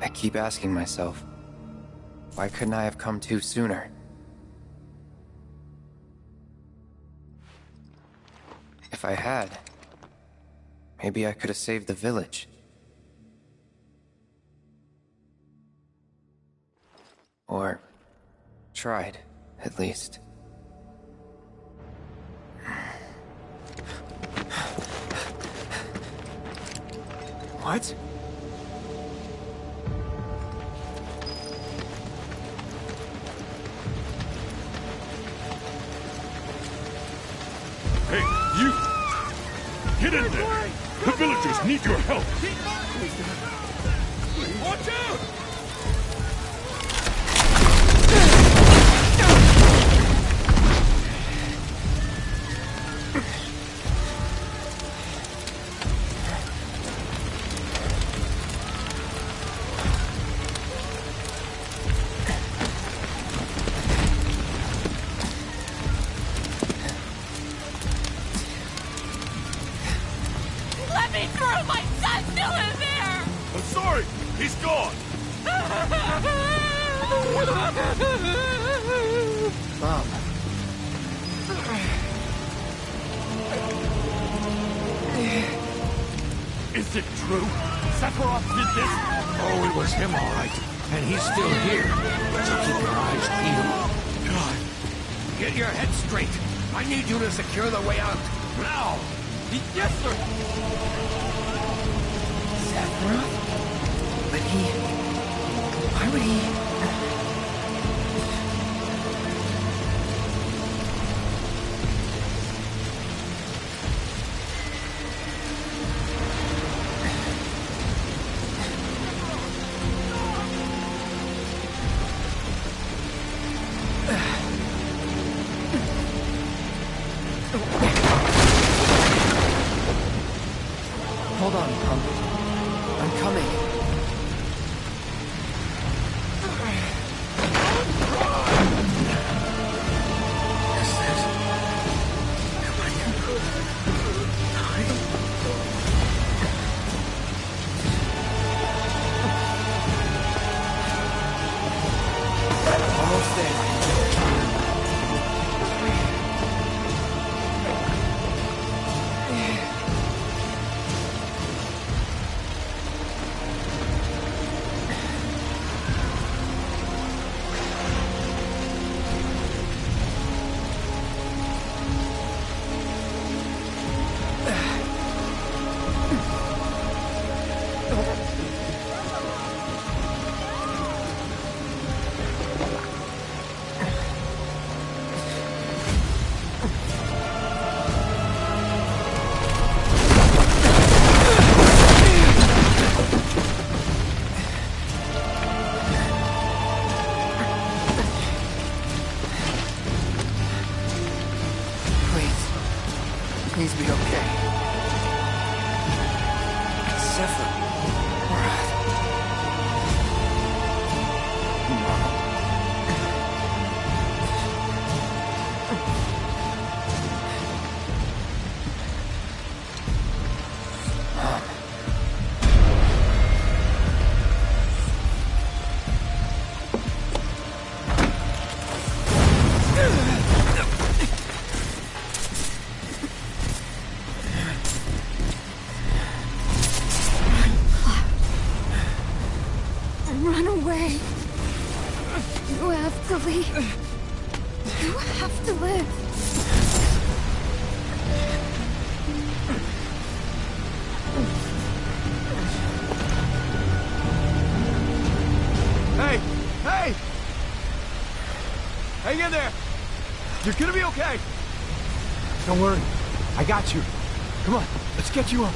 I keep asking myself, why couldn't I have come to sooner? If I had, maybe I could have saved the village. Or tried, at least. What? Hey, you! Get in there! The villagers need your help! Watch out! Let me through! My son still in there! I'm sorry! He's gone! Mom. Is it true? Sephiroth did this? Oh, it was him, all right. And he's still here. So keep your eyes peeled. God. Get your head straight. I need you to secure the way out. Now! Yes, sir! Sephiroth? But he... Why would he... Hold on, Pump. I'm coming. Is this... Am I gonna die? Almost there. Please be okay. Sephiroth. Run away. You have to leave. You have to live. Hey! Hey! Hang in there! You're gonna be okay! Don't worry. I got you. Come on, let's get you up.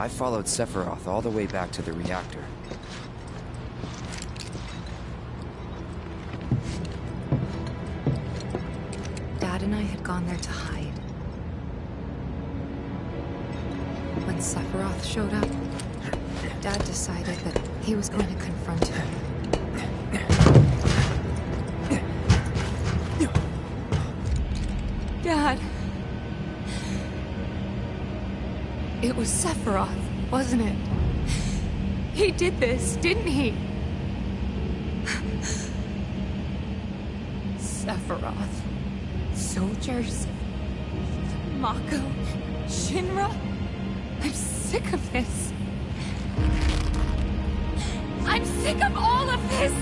I followed Sephiroth all the way back to the reactor. Dad and I had gone there to hide. When Sephiroth showed up, Dad decided that he was going to confront him. Dad! It was Sephiroth, wasn't it? He did this, didn't he? Sephiroth. Soldiers. Mako. Shinra. I'm sick of this. I'm sick of all of this!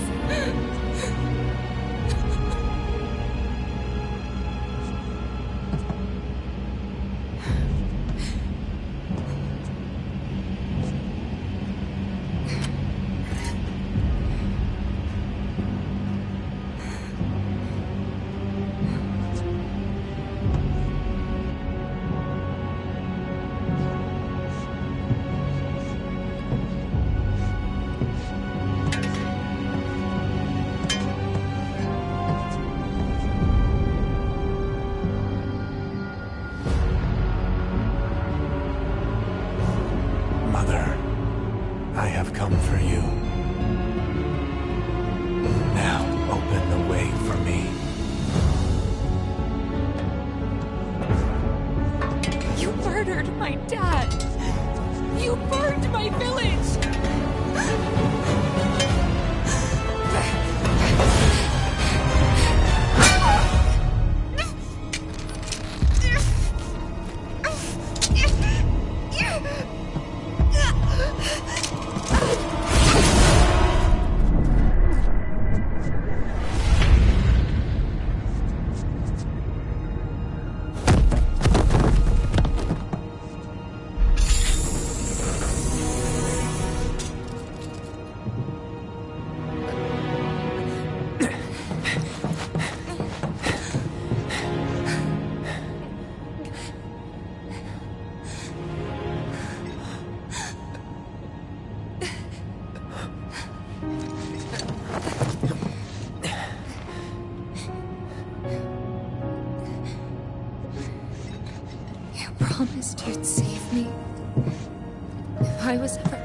I have come for you. Now open the way for me. You murdered my dad! You burned my village! Promised you'd save me if I was ever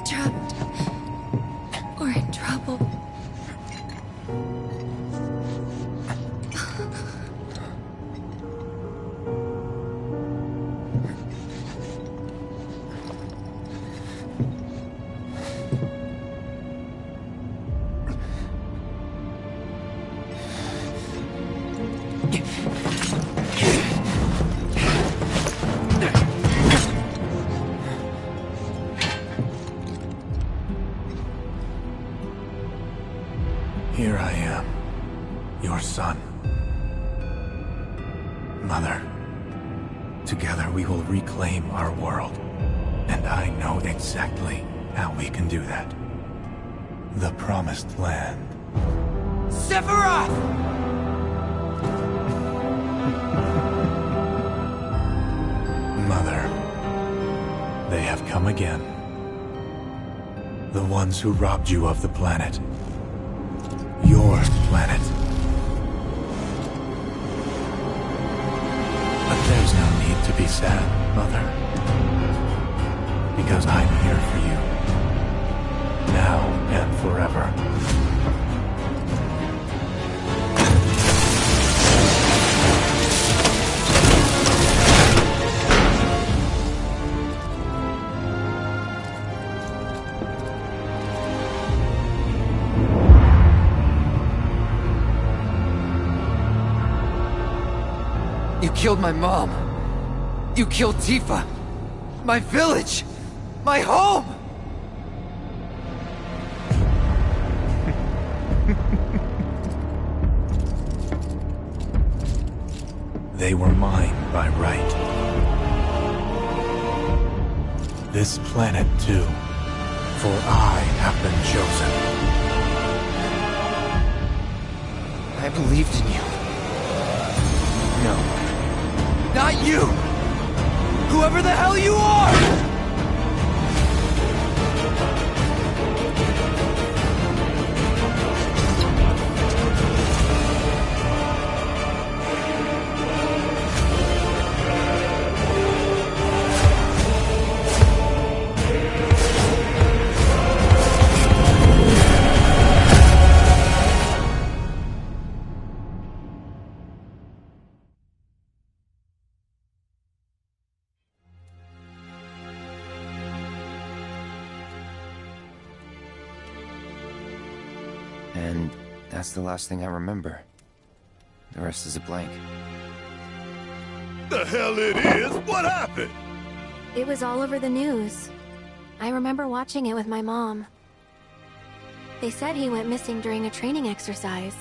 trapped or in trouble. Here I am, your son. Mother, together we will reclaim our world. And I know exactly how we can do that. The Promised Land. Sephiroth! Mother, they have come again. The ones who robbed you of the planet. Your planet. But there's no need to be sad, Mother. Because I'm here for you. Now and forever. You killed my mom. You killed Tifa. My village. My home. They were mine by right. This planet too, for I have been chosen. I believed in you. No. Not you! Whoever the hell you are! And that's the last thing I remember. The rest is a blank. The hell it is? What happened? It was all over the news. I remember watching it with my mom. They said he went missing during a training exercise.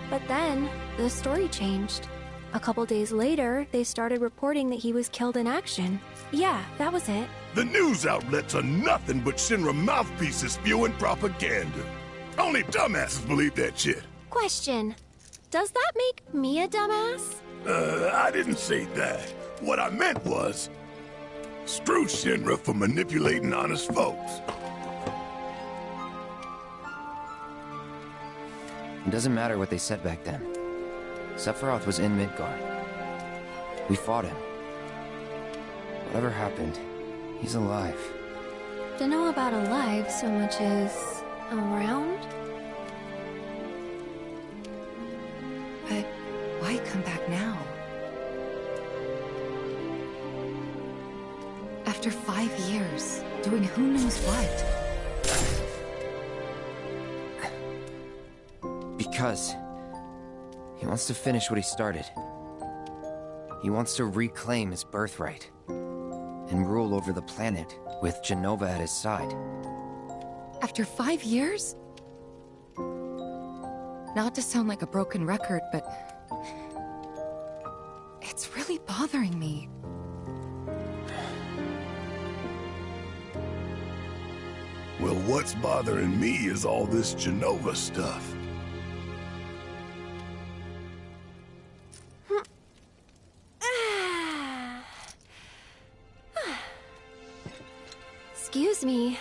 But then, the story changed. A couple days later, they started reporting that he was killed in action. Yeah, that was it. The news outlets are nothing but Shinra mouthpieces spewing propaganda. Only dumbasses believe that shit. Question. Does that make me a dumbass? I didn't say that. What I meant was, screw Shinra for manipulating honest folks. It doesn't matter what they said back then. Sephiroth was in Midgard. We fought him. Whatever happened, he's alive. Don't know about alive so much as around? But why come back now? After 5 years, doing who knows what? Because he wants to finish what he started. He wants to reclaim his birthright and rule over the planet with Jenova at his side. After 5 years? Not to sound like a broken record, but it's really bothering me. Well, what's bothering me is all this Jenova stuff. Excuse me.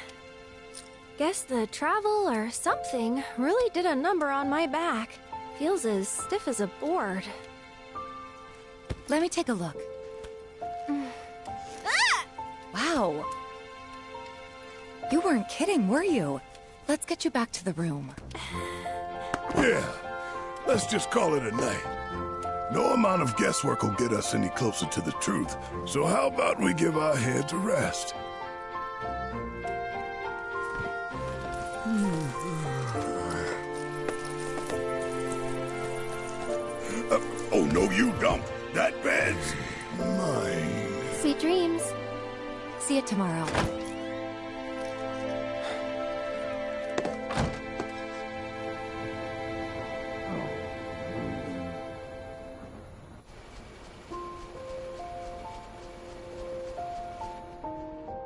Guess the travel or something really did a number on my back. Feels as stiff as a board. Let me take a look. Wow. You weren't kidding, were you? Let's get you back to the room. Yeah, let's just call it a night. No amount of guesswork will get us any closer to the truth, so how about we give our heads a rest? Oh, no, you don't. That bed's mine. Sweet dreams. See you tomorrow.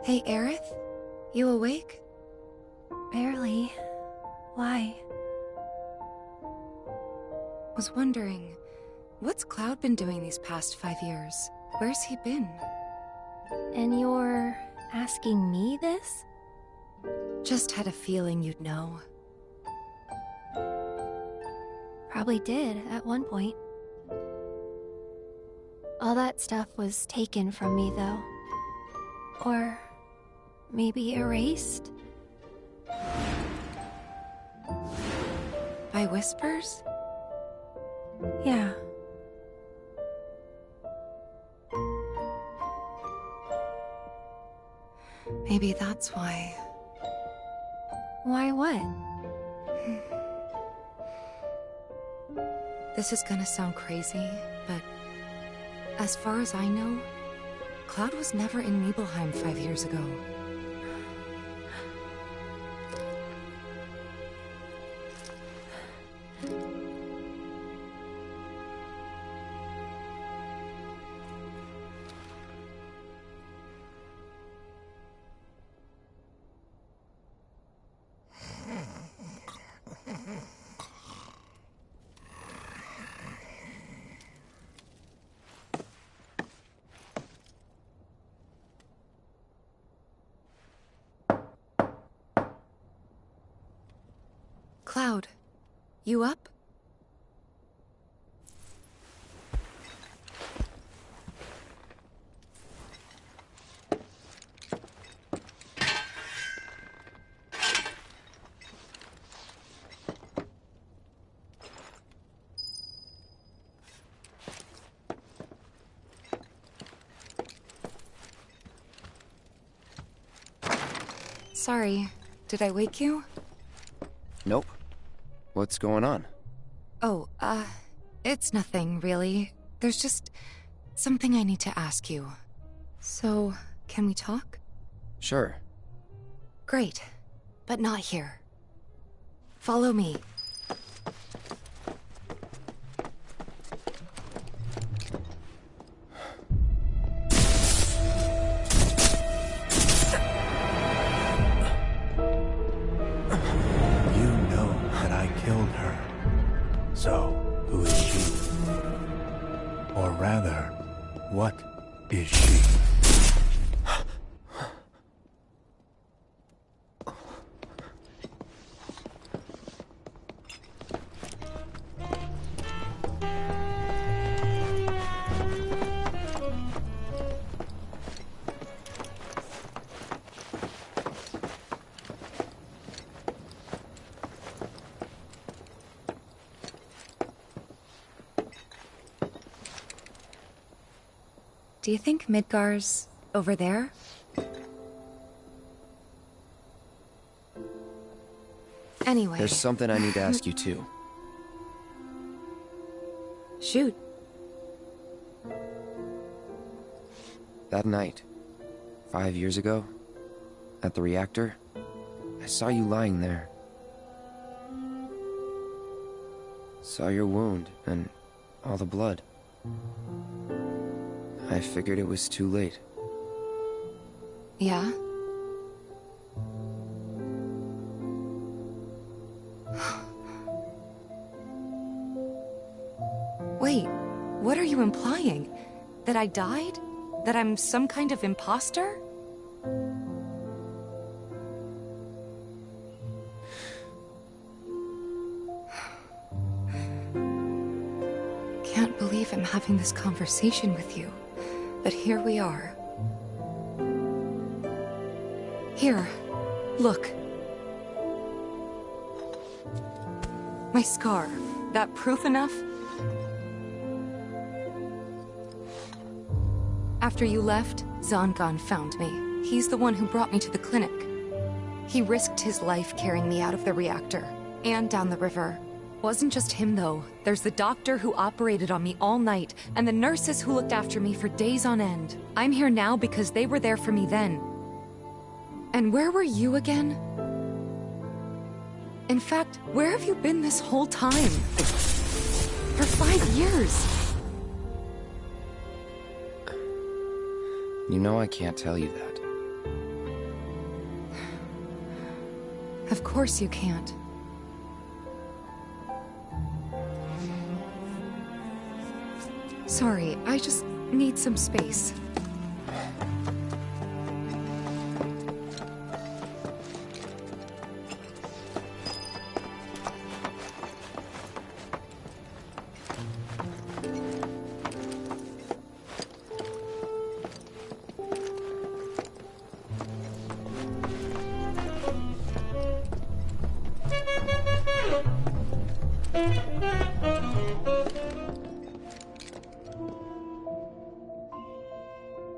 Hey, Aerith? You awake? Barely. Why? Was wondering, what's Cloud been doing these past 5 years? Where's he been? And you're asking me this? Just had a feeling you'd know. Probably did, at one point. All that stuff was taken from me, though. Or maybe erased? By whispers? Yeah. Maybe that's why. Why what? This is gonna sound crazy, but as far as I know, Cloud was never in Nibelheim 5 years ago. Cloud, you up? Sorry, did I wake you? Nope. What's going on? Oh, it's nothing, really. There's just something I need to ask you. So, can we talk? Sure. Great, but not here. Follow me. So, who is she? Or rather, what is she? Do you think Midgar's over there? Anyway. There's something I need to ask you too. Shoot. That night, 5 years ago, at the reactor, I saw you lying there. Saw your wound and all the blood. I figured it was too late. Yeah? Wait, what are you implying? That I died? That I'm some kind of imposter? Can't believe I'm having this conversation with you. But here we are. Here, look. My scar. That proof enough? After you left, Zangan found me. He's the one who brought me to the clinic. He risked his life carrying me out of the reactor, and down the river. Wasn't just him, though. There's the doctor who operated on me all night, and the nurses who looked after me for days on end. I'm here now because they were there for me then. And where were you again? In fact, where have you been this whole time? For 5 years. You know I can't tell you that. Of course you can't. Sorry, I just need some space.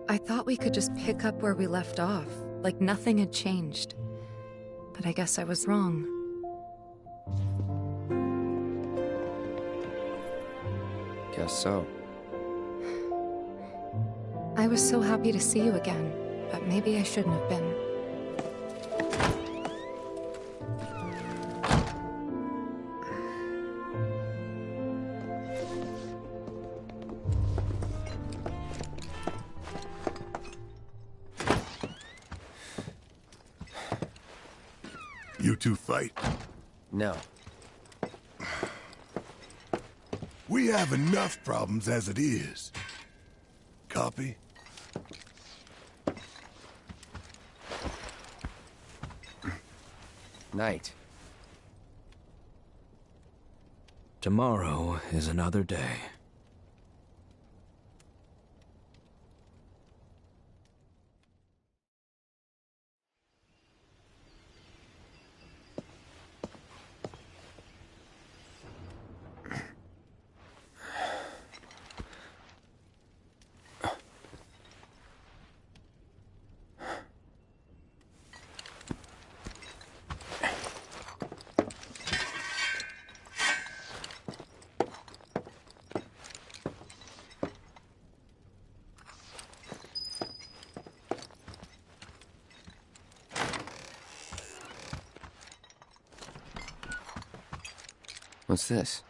I thought we could just pick up where we left off, like nothing had changed. But I guess I was wrong. Guess so. I was so happy to see you again, but maybe I shouldn't have been. You two fight? No. We have enough problems as it is. Copy? Night. Tomorrow is another day. What's this?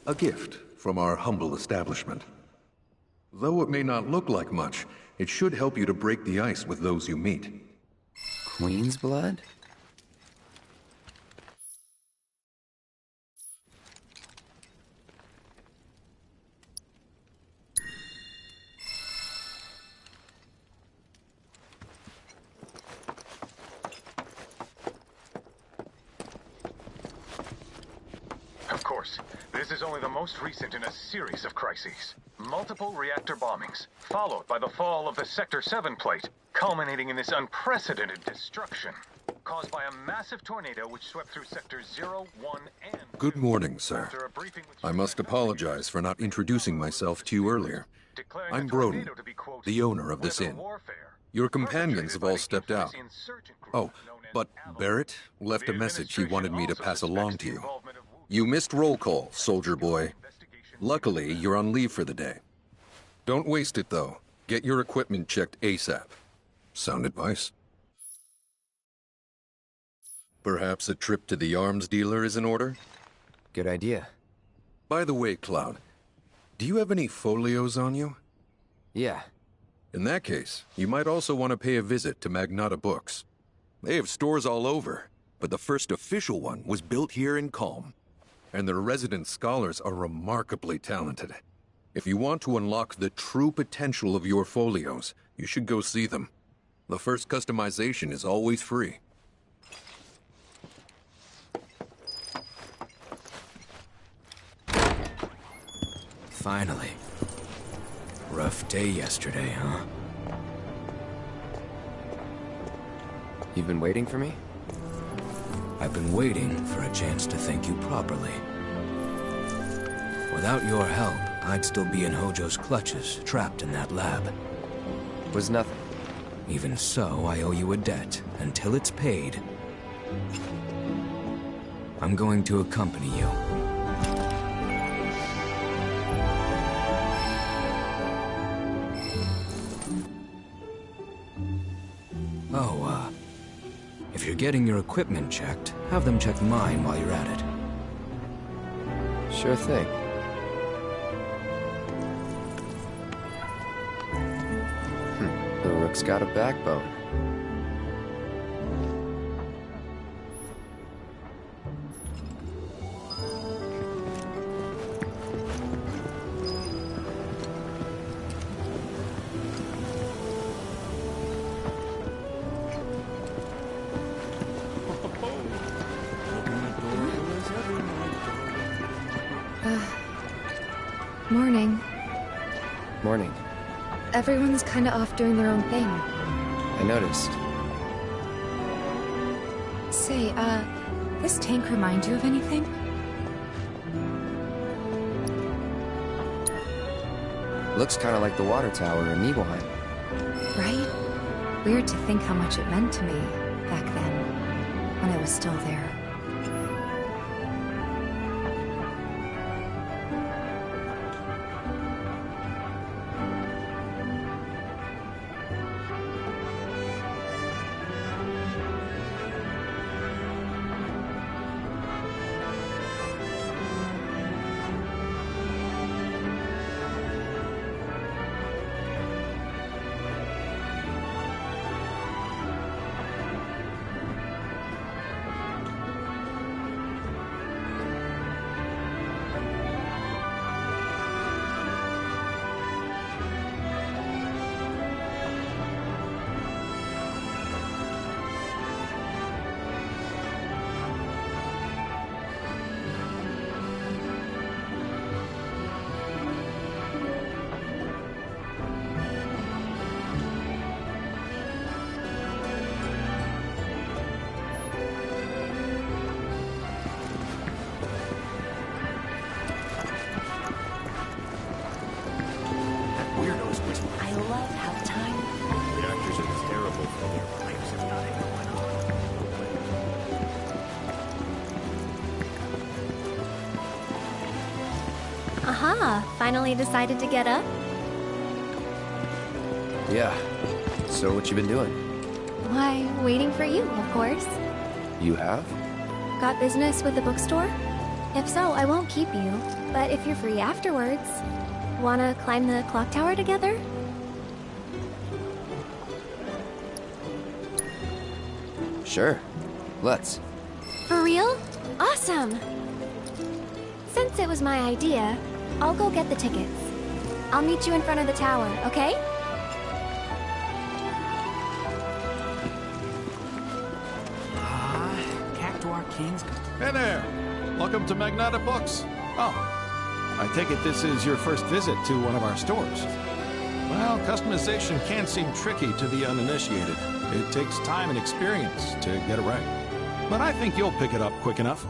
A gift from our humble establishment. Though it may not look like much, it should help you to break the ice with those you meet. Queen's blood? Of course, this is only the most recent in a series of crises. Multiple reactor bombings, followed by the fall of the Sector 7 plate, culminating in this unprecedented destruction, caused by a massive tornado which swept through Sectors 0, 1, and... Good morning, sir. I must apologize for not introducing myself to you earlier. I'm Broden, the owner of this inn. Your companions have all stepped out. Oh, but Barrett left a message he wanted me to pass along to you. You missed roll call, soldier boy. Luckily, you're on leave for the day. Don't waste it, though. Get your equipment checked ASAP. Sound advice? Perhaps a trip to the arms dealer is in order? Good idea. By the way, Cloud, do you have any folios on you? Yeah. In that case, you might also want to pay a visit to Magnata Books. They have stores all over, but the first official one was built here in Calm. And their resident scholars are remarkably talented. If you want to unlock the true potential of your folios, you should go see them. The first customization is always free. Finally. Rough day yesterday, huh? You've been waiting for me? I've been waiting for a chance to thank you properly. Without your help, I'd still be in Hojo's clutches, trapped in that lab. Was nothing. Even so, I owe you a debt. Until it's paid, I'm going to accompany you. Oh, if you're getting your equipment checked, have them check mine while you're at it. Sure thing. The rook's got a backbone. Morning. Morning. Everyone's kinda off doing their own thing. I noticed. Say, this tank remind you of anything? Looks kinda like the water tower in Nibelheim. Right? Weird to think how much it meant to me back then, when it was still there. Ah, finally decided to get up? Yeah. So what you been doing? Why, waiting for you, of course. You have? Got business with the bookstore? If so, I won't keep you. But if you're free afterwards, wanna climb the clock tower together? Sure. Let's. For real? Awesome! Since it was my idea, I'll go get the tickets. I'll meet you in front of the tower, okay? Cactuar Kings. Hey there! Welcome to Magnata Books. Oh, I take it this is your first visit to one of our stores. Well, customization can seem tricky to the uninitiated. It takes time and experience to get it right. But I think you'll pick it up quick enough.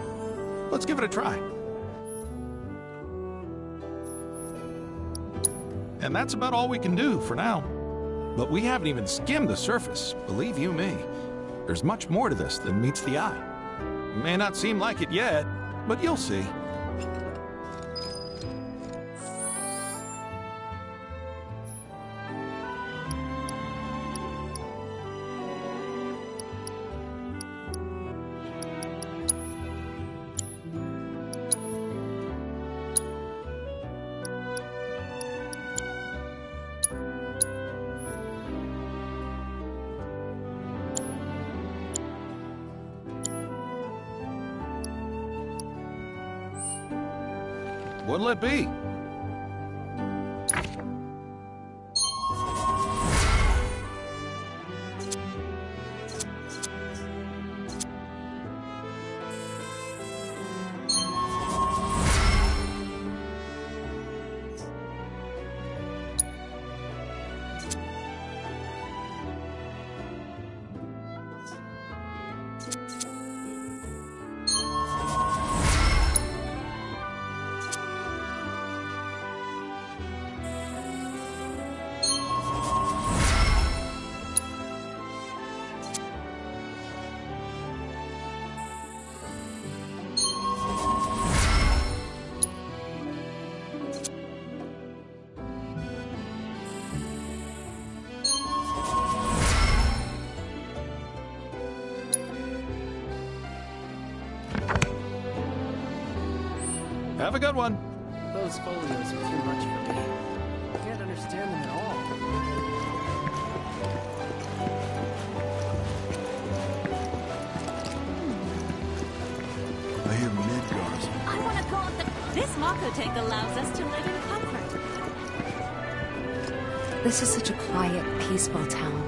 Let's give it a try. And that's about all we can do for now. But we haven't even skimmed the surface, believe you me. There's much more to this than meets the eye. May not seem like it yet, but you'll see. What'll it be? Have a good one. Those folios are too much for me. I can't understand them at all. I hear Midgar's. I want to go up the... This Mako tank allows us to live in comfort. This is such a quiet, peaceful town.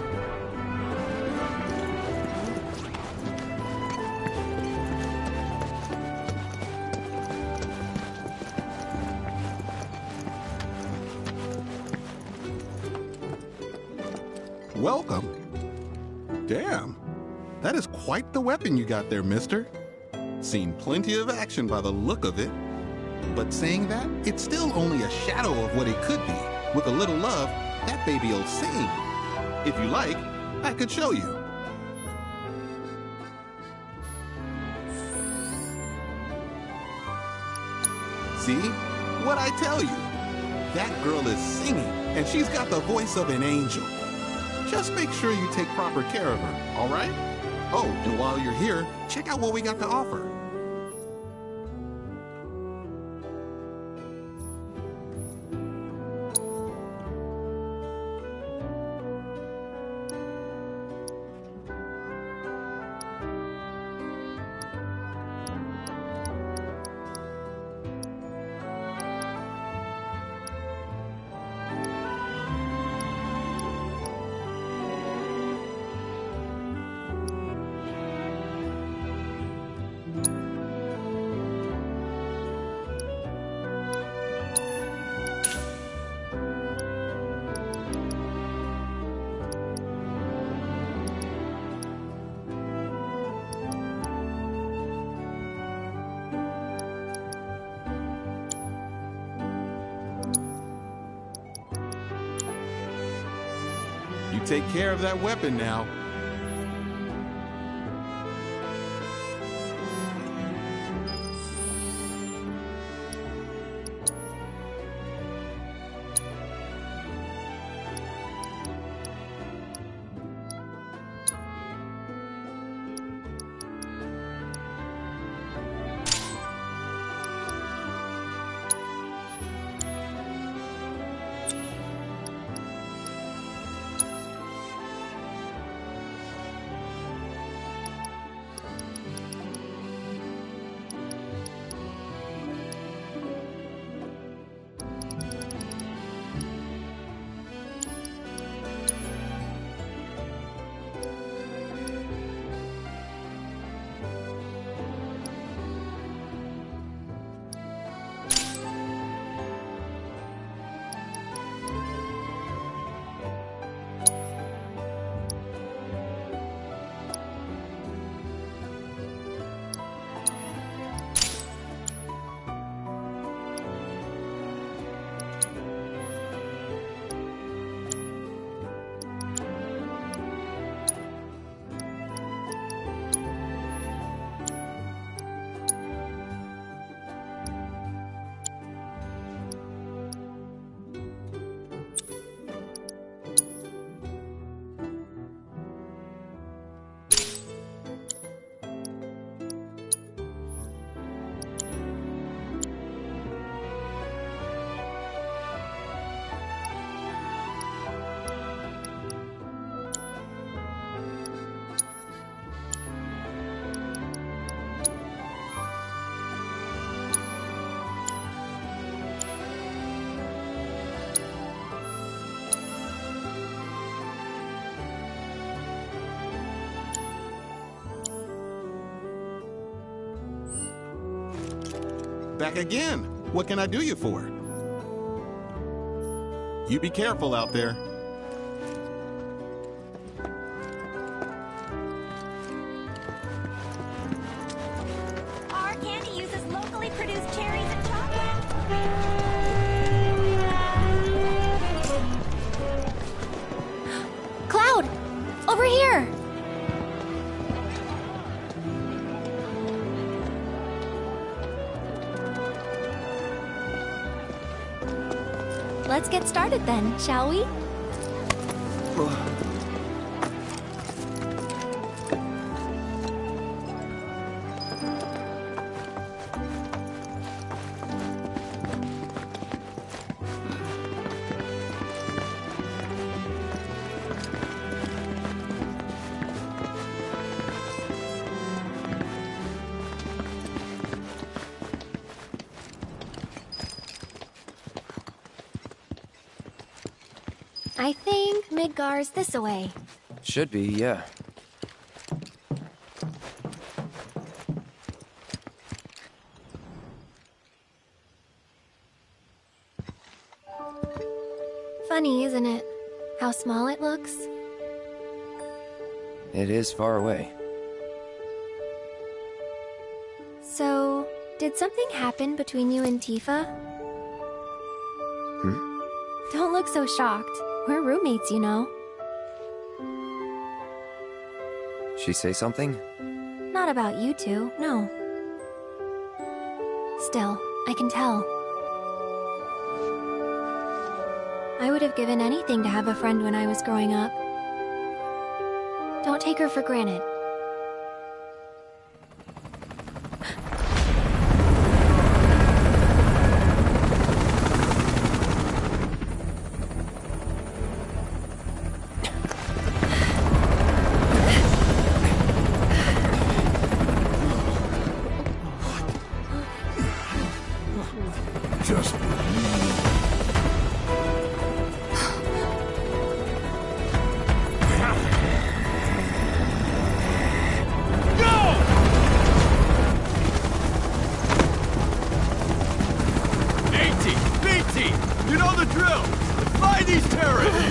Welcome. Damn. That is quite the weapon you got there, mister. Seen plenty of action by the look of it. But saying that, it's still only a shadow of what it could be. With a little love, that baby'll sing. If you like, I could show you. See? What'd I tell you? That girl is singing, and she's got the voice of an angel. Just make sure you take proper care of her, all right? Oh, and while you're here, check out what we got to offer. You take care of that weapon now. Back again. What can I do you for? You be careful out there. Our candy uses locally produced cherries and chocolate. Cloud! Over here! Let's get started then, shall we? I think Midgar's this away. Should be, yeah. Funny, isn't it? How small it looks? It is far away. So, did something happen between you and Tifa? Don't look so shocked. We're roommates, you know. She say something? Not about you two, no. Still, I can tell. I would have given anything to have a friend when I was growing up. Don't take her for granted. Just You know the drill! Find these terrorists!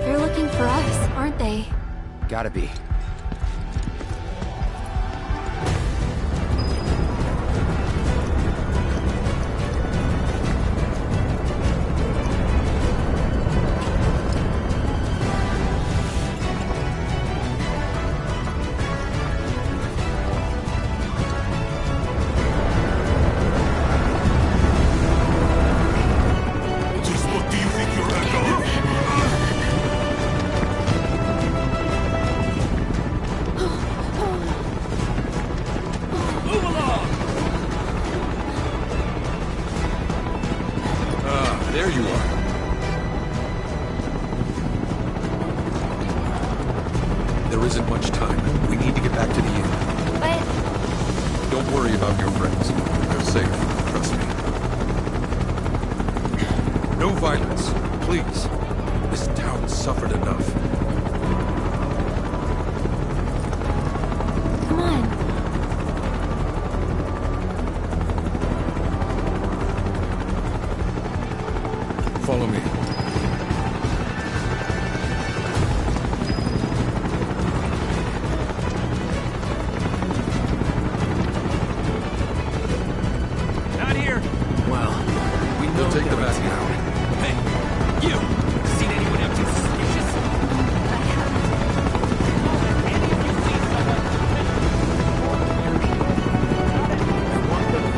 They're looking for us, aren't they? Gotta be. There you are. There isn't much time. We need to get back to the inn. But... Don't worry about your friends. They're safe. Trust me. No violence. Please. This town suffered enough. Come on. Follow me. Not here! Well, we know We'll take them they're back in now. town. Hey, you! Seen anyone else suspicious?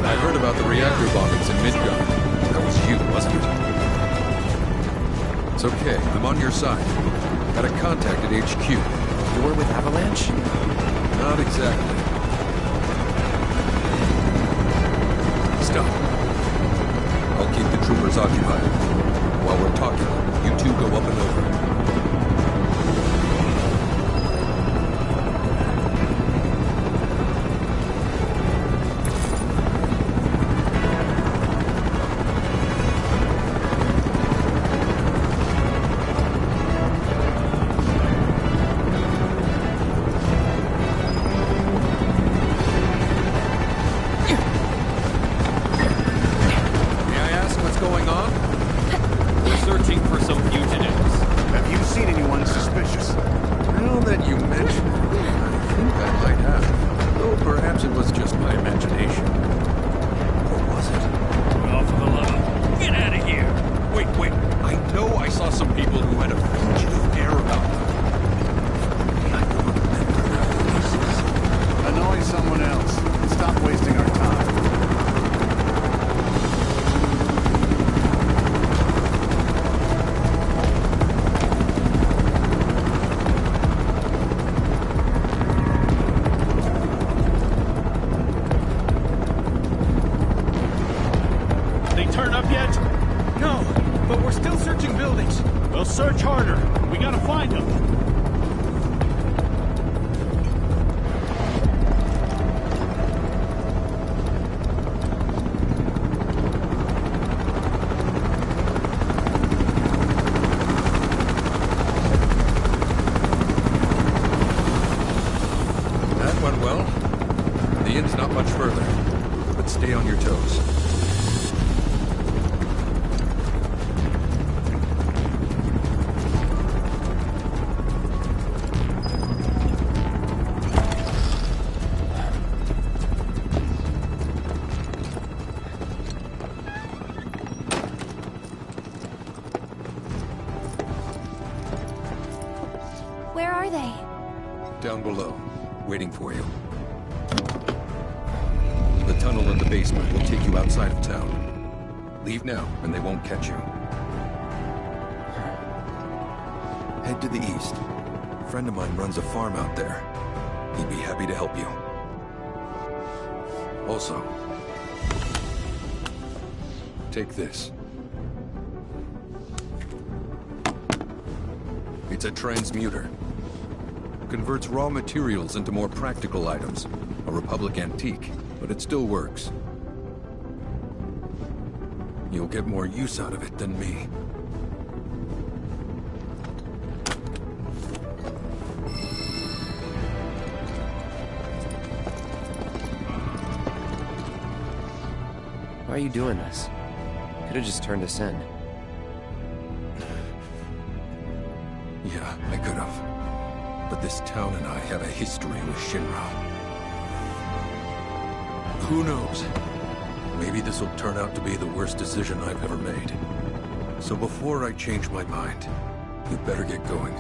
I heard about the reactor bombings in Midgard. That was you, wasn't it? It's okay. I'm on your side. Got a contact at HQ. You were with Avalanche? Not exactly. Stop. I'll keep the troopers occupied. While we're talking, you two go up and over. not much further, but stay on your toes. Where are they? Down below, waiting for you. The tunnel in the basement will take you outside of town. Leave now, and they won't catch you. Head to the east. A friend of mine runs a farm out there. He'd be happy to help you. Also, take this. It's a transmuter. Converts raw materials into more practical items. A Republic antique, but it still works. You'll get more use out of it than me. Why are you doing this? Could have just turned us in. Yeah, I could have. But this town and I have a history with Shinra. Who knows? Maybe this will turn out to be the worst decision I've ever made. So before I change my mind, you better get going.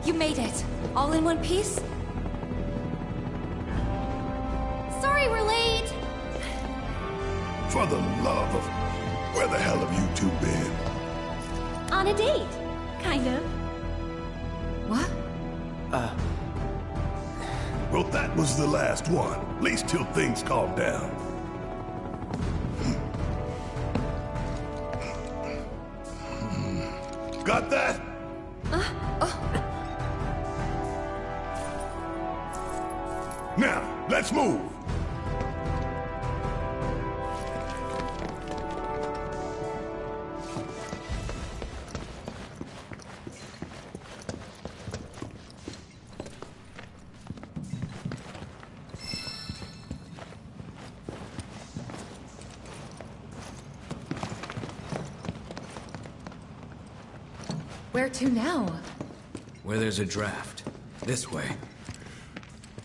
You made it. All in one piece? Sorry we're late! For the love of... Where the hell have you two been? On a date. Kind of. What? Well, that was the last one. At least till things calm down. Got that? Now, let's move! Where to now? Where there's a draft. This way.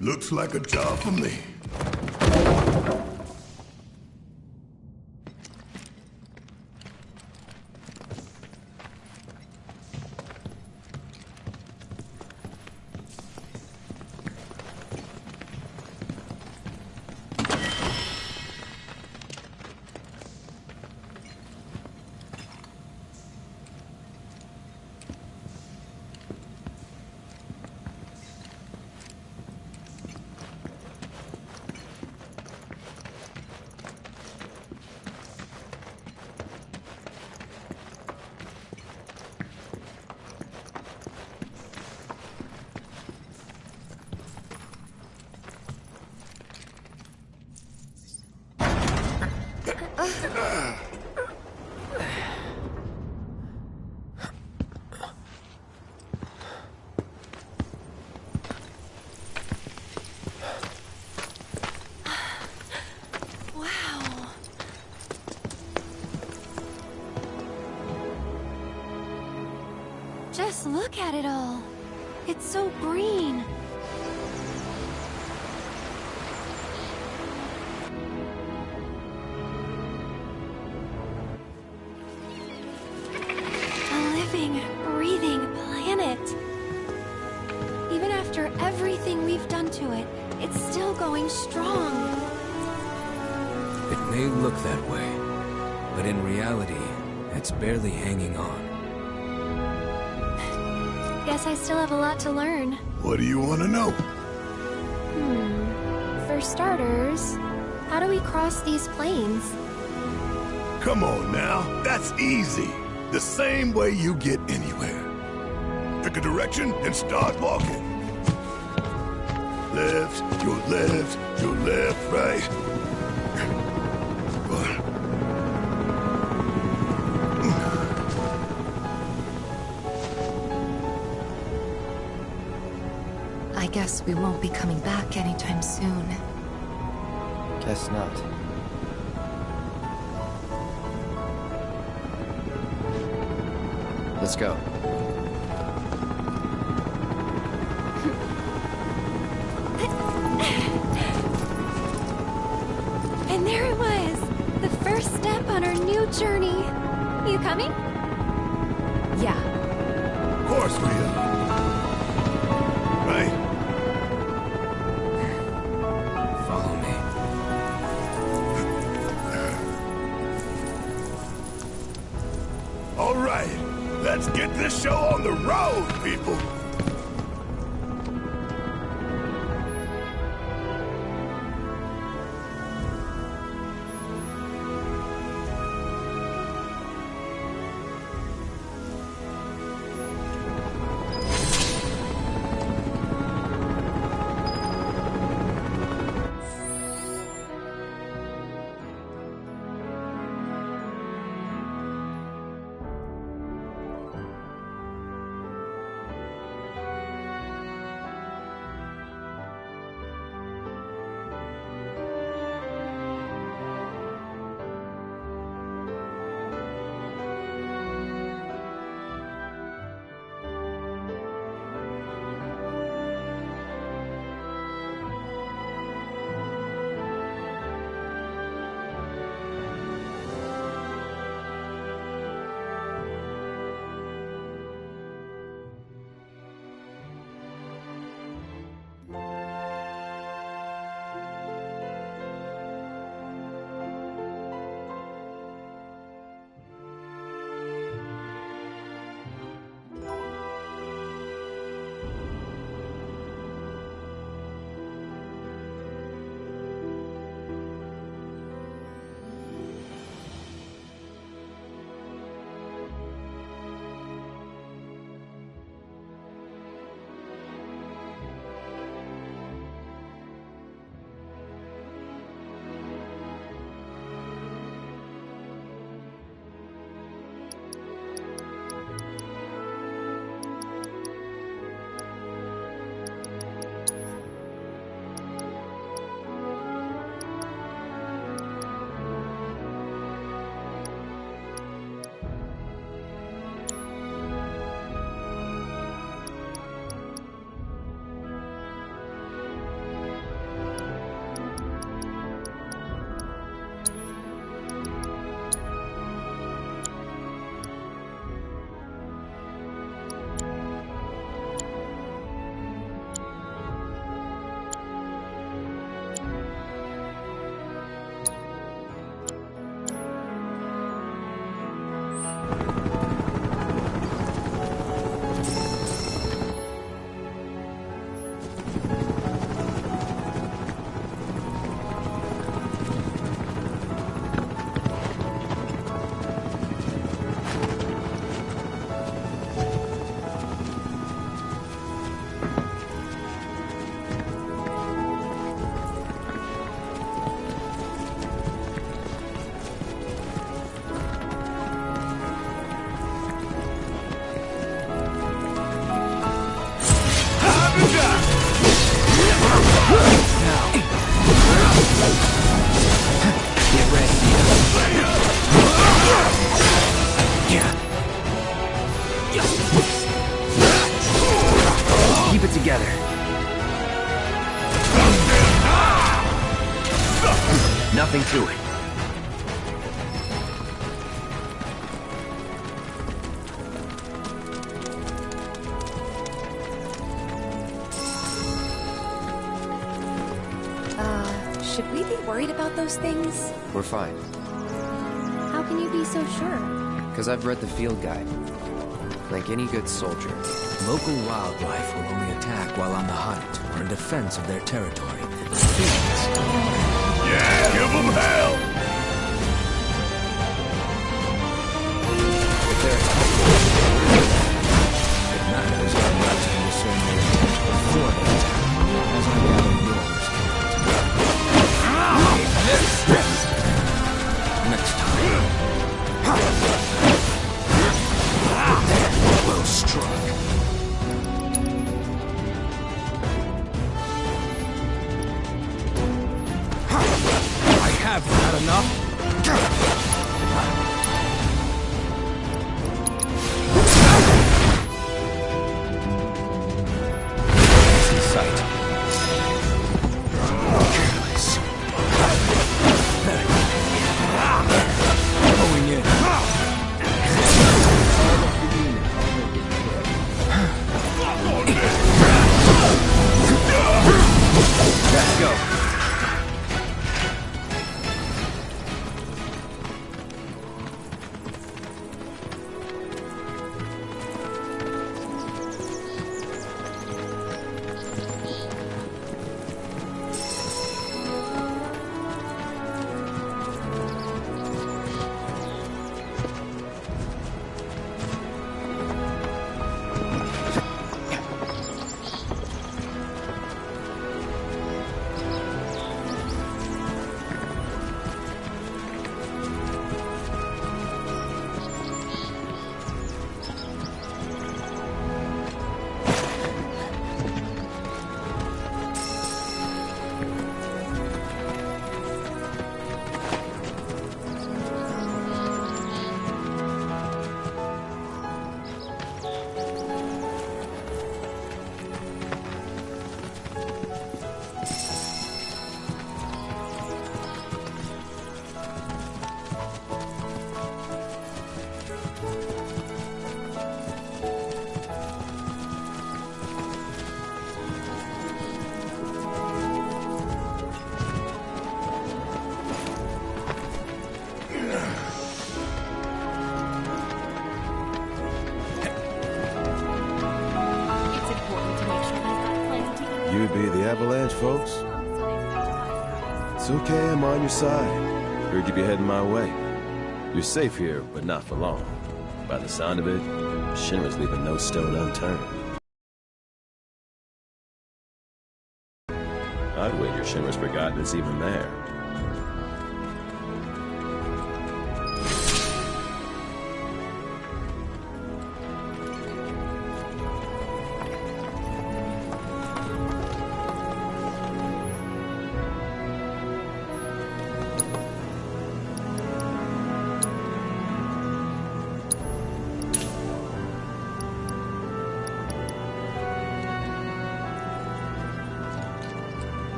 Looks like a job for me. Just look at it all. It's so green. so strong. It may look that way, but in reality, it's barely hanging on. Guess I still have a lot to learn. What do you want to know? For starters, how do we cross these plains? Come on now, that's easy. The same way you get anywhere. Pick a direction and start walking. Left, your left, right. I guess we won't be coming back anytime soon. Guess not. Let's go. And there it was! The first step on our new journey. You coming? Yeah. Of course we are. Right? Follow me. All right, let's get this show on the road, people. Keep it together. Nothing to it. Should we be worried about those things? We're fine. How can you be so sure? Because I've read the field guide. Like any good soldier. Local wildlife will only attack while on the hunt or in defense of their territory. Yeah, give them hell! If they're it matters how much can discern their intent before they attack, as I gather yours cannot. Next time. Well struck. I have had enough. In sight. Careless. Going in. Let's go. You be the Avalanche, folks? It's okay, I'm on your side. Heard you be heading my way. You're safe here, but not for long. By the sound of it, Shinra's leaving no stone unturned. I'd wager Shinra's forgotten it's even there.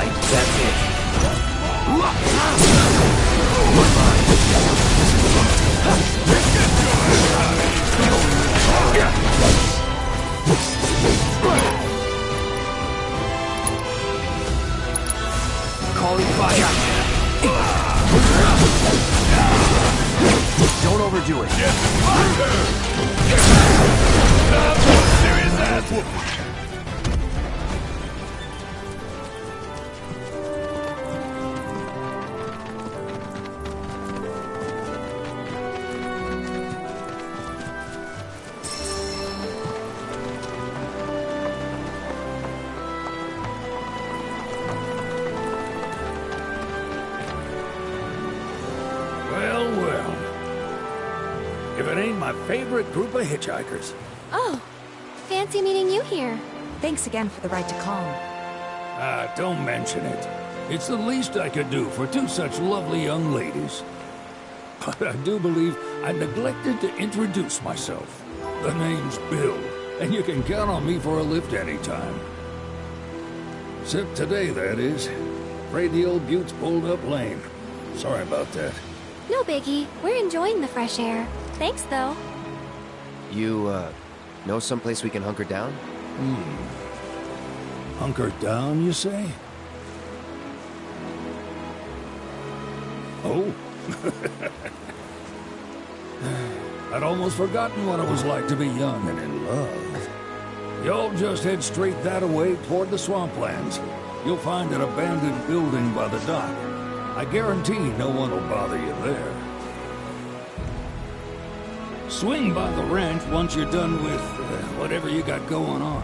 fight, that's it. Calling fire. Don't overdo it. Serious ass whooping. If it ain't my favorite group of hitchhikers. Oh, fancy meeting you here. Thanks again for the ride to Calm. Ah, don't mention it. It's the least I could do for two such lovely young ladies. But I do believe I neglected to introduce myself. The name's Bill, and you can count on me for a lift anytime. Except today, that is. Afraid the old Butte's pulled up lame. Sorry about that. No biggie. We're enjoying the fresh air. Thanks, though. You, know someplace we can hunker down? Hunker down, you say? Oh. I'd almost forgotten what it was like to be young and in love. Y'all just head straight that away toward the swamplands. You'll find an abandoned building by the dock. I guarantee no one will bother you there. Swing by the ranch once you're done with whatever you got going on.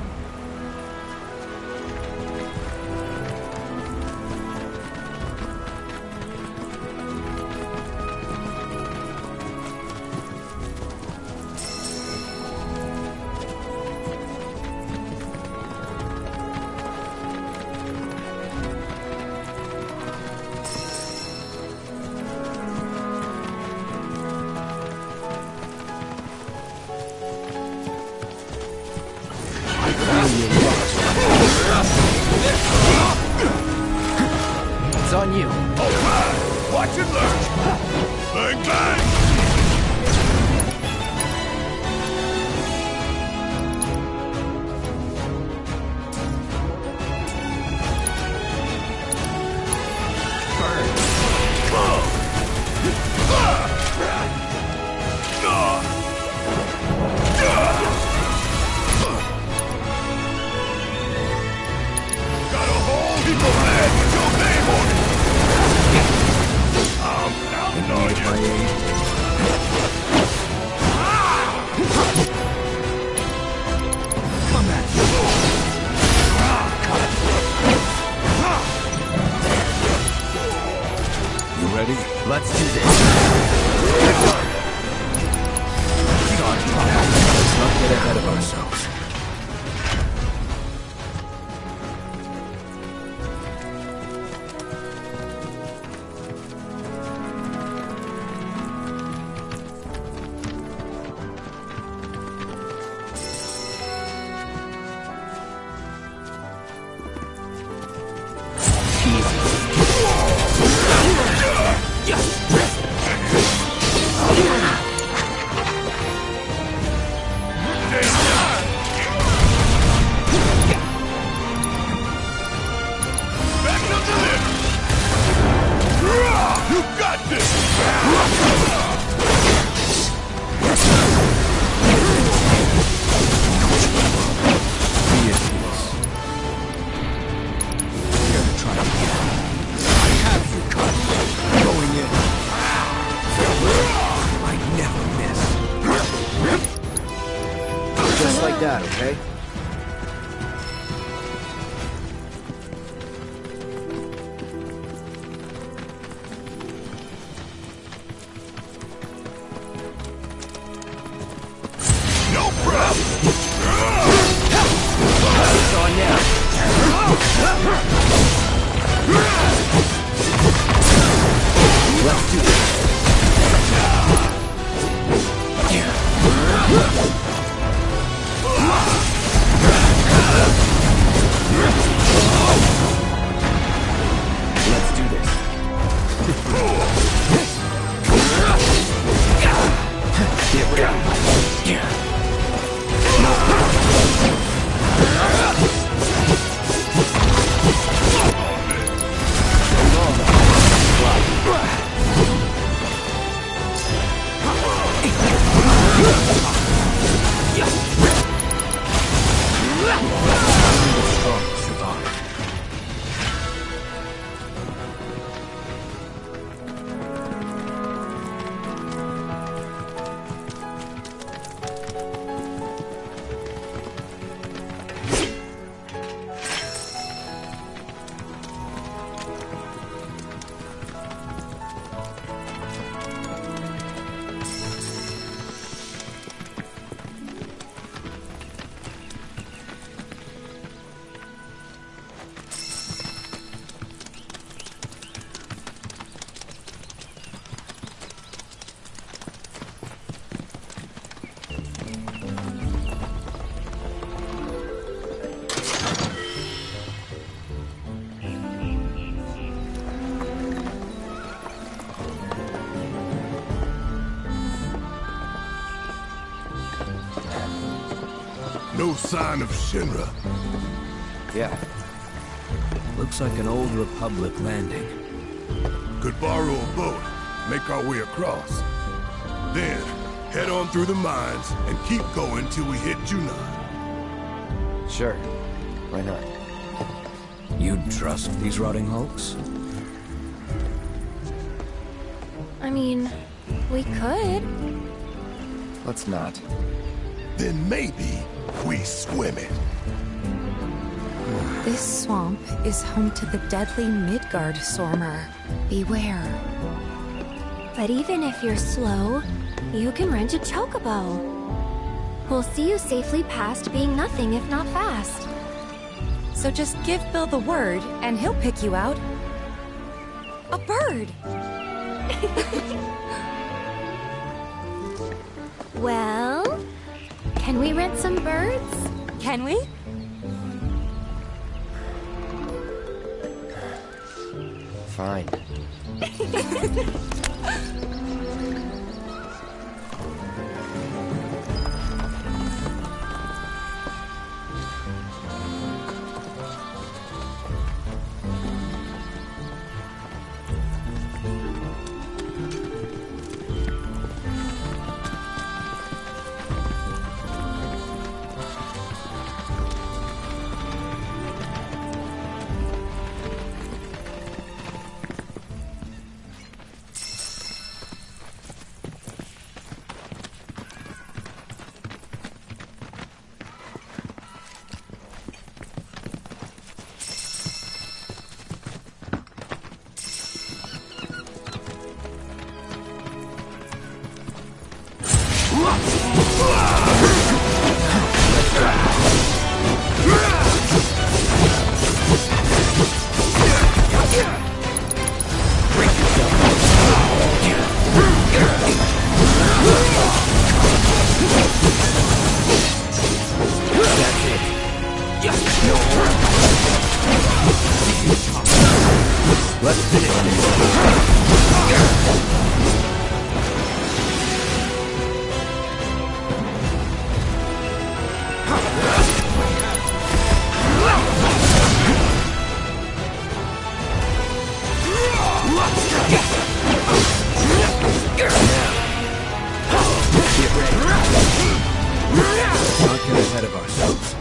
It's on you. All right, watch it lurch. Bang, bang. Let's do this. Let's not get ahead of ourselves. Just like that, okay? No problem. It's on now. Let's do this. No sign of Shinra. Yeah. Looks like an old Republic landing. Could borrow a boat, make our way across. Then, head on through the mines and keep going till we hit Junon. Sure. Why not? You'd trust these rotting hulks? I mean, we could. Let's not. Then maybe we swim it. This swamp is home to the deadly Midgard Stormer. Beware. But even if you're slow, you can rent a chocobo. We'll see you safely past being nothing if not fast. So just give Bill the word, and he'll pick you out. A bird! Well, can we rent some birds? Can we? Fine. Let's finish this. Get ready. Not get ahead of ourselves.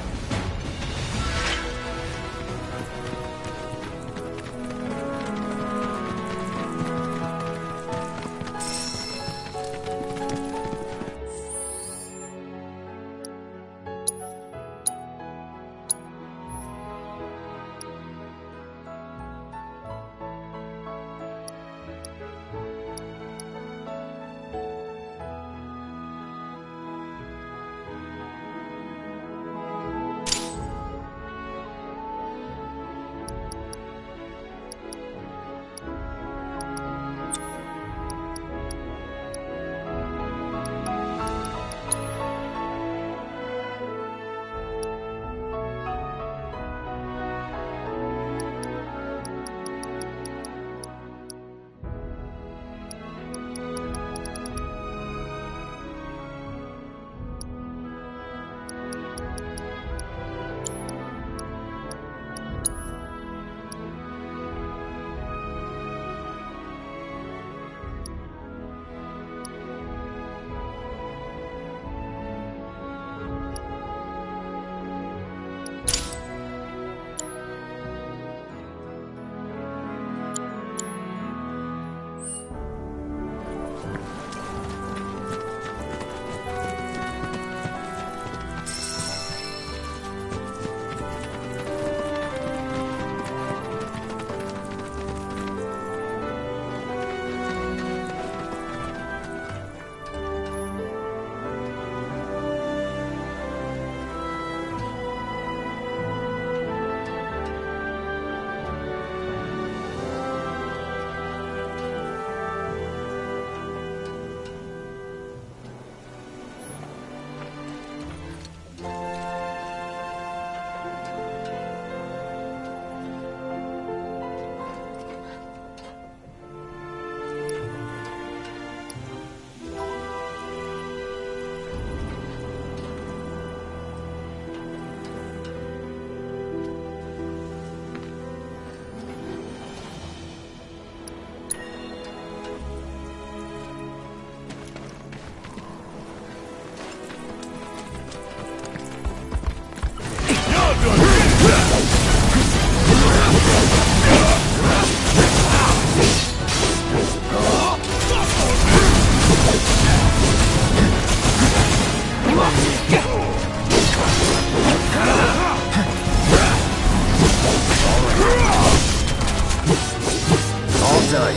done.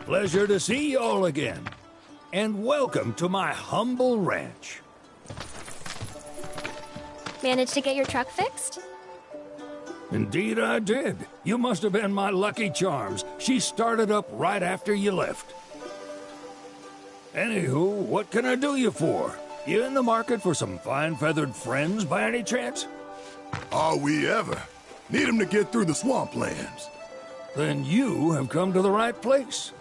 Pleasure to see y'all again. And welcome to my humble ranch. Managed to get your truck fixed? Indeed I did. You must have been my lucky charms. She started up right after you left. Anywho, what can I do you for? You in the market for some fine-feathered friends by any chance? Are we ever? Need 'em to get through the swamplands. Then you have come to the right place.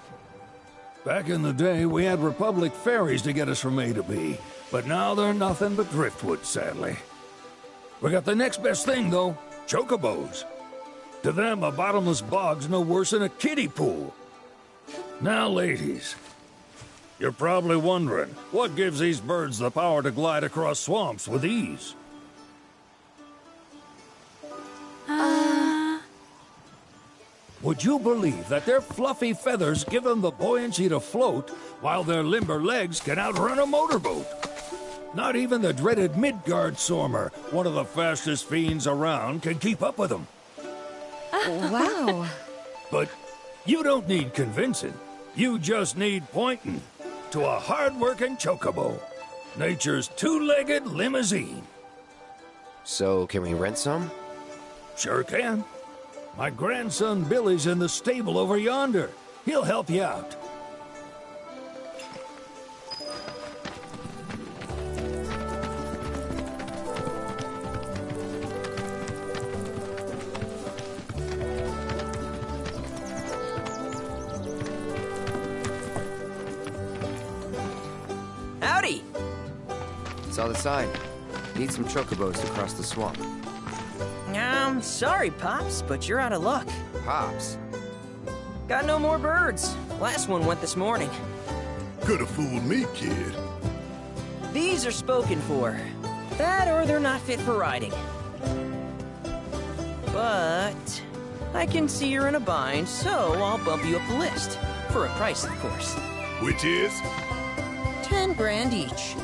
Back in the day, we had Republic ferries to get us from A to B, but now they're nothing but driftwood, sadly. We got the next best thing, though, chocobos. To them, a bottomless bog's no worse than a kiddie pool. Now, ladies, you're probably wondering, what gives these birds the power to glide across swamps with ease? Would you believe that their fluffy feathers give them the buoyancy to float, while their limber legs can outrun a motorboat? Not even the dreaded Midgard Sormer, one of the fastest fiends around, can keep up with them. Wow. But you don't need convincing. You just need pointing to a hard-working chocobo. Nature's two-legged limousine. So, can we rent some? Sure can. My grandson Billy's in the stable over yonder. He'll help you out. Howdy! Saw the sign. Need some chocobos to cross the swamp. Sorry, Pops, but you're out of luck. Pops? Got no more birds. Last one went this morning. Could have fooled me, kid. These are spoken for. That or they're not fit for riding. But I can see you're in a bind, so I'll bump you up the list. For a price, of course. Which is? 10 grand each.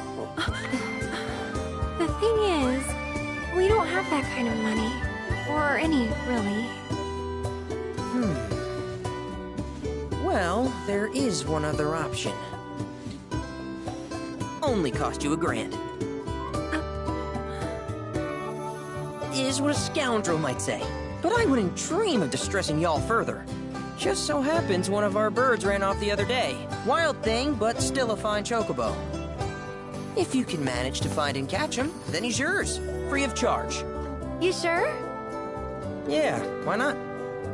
The thing is, we don't have that kind of money. Or any, really. Well, there is one other option. Only cost you $1,000. Is what a scoundrel might say. But I wouldn't dream of distressing y'all further. Just so happens one of our birds ran off the other day. Wild thing, but still a fine chocobo. If you can manage to find and catch him, then he's yours. Free of charge. You sure? Yeah, why not?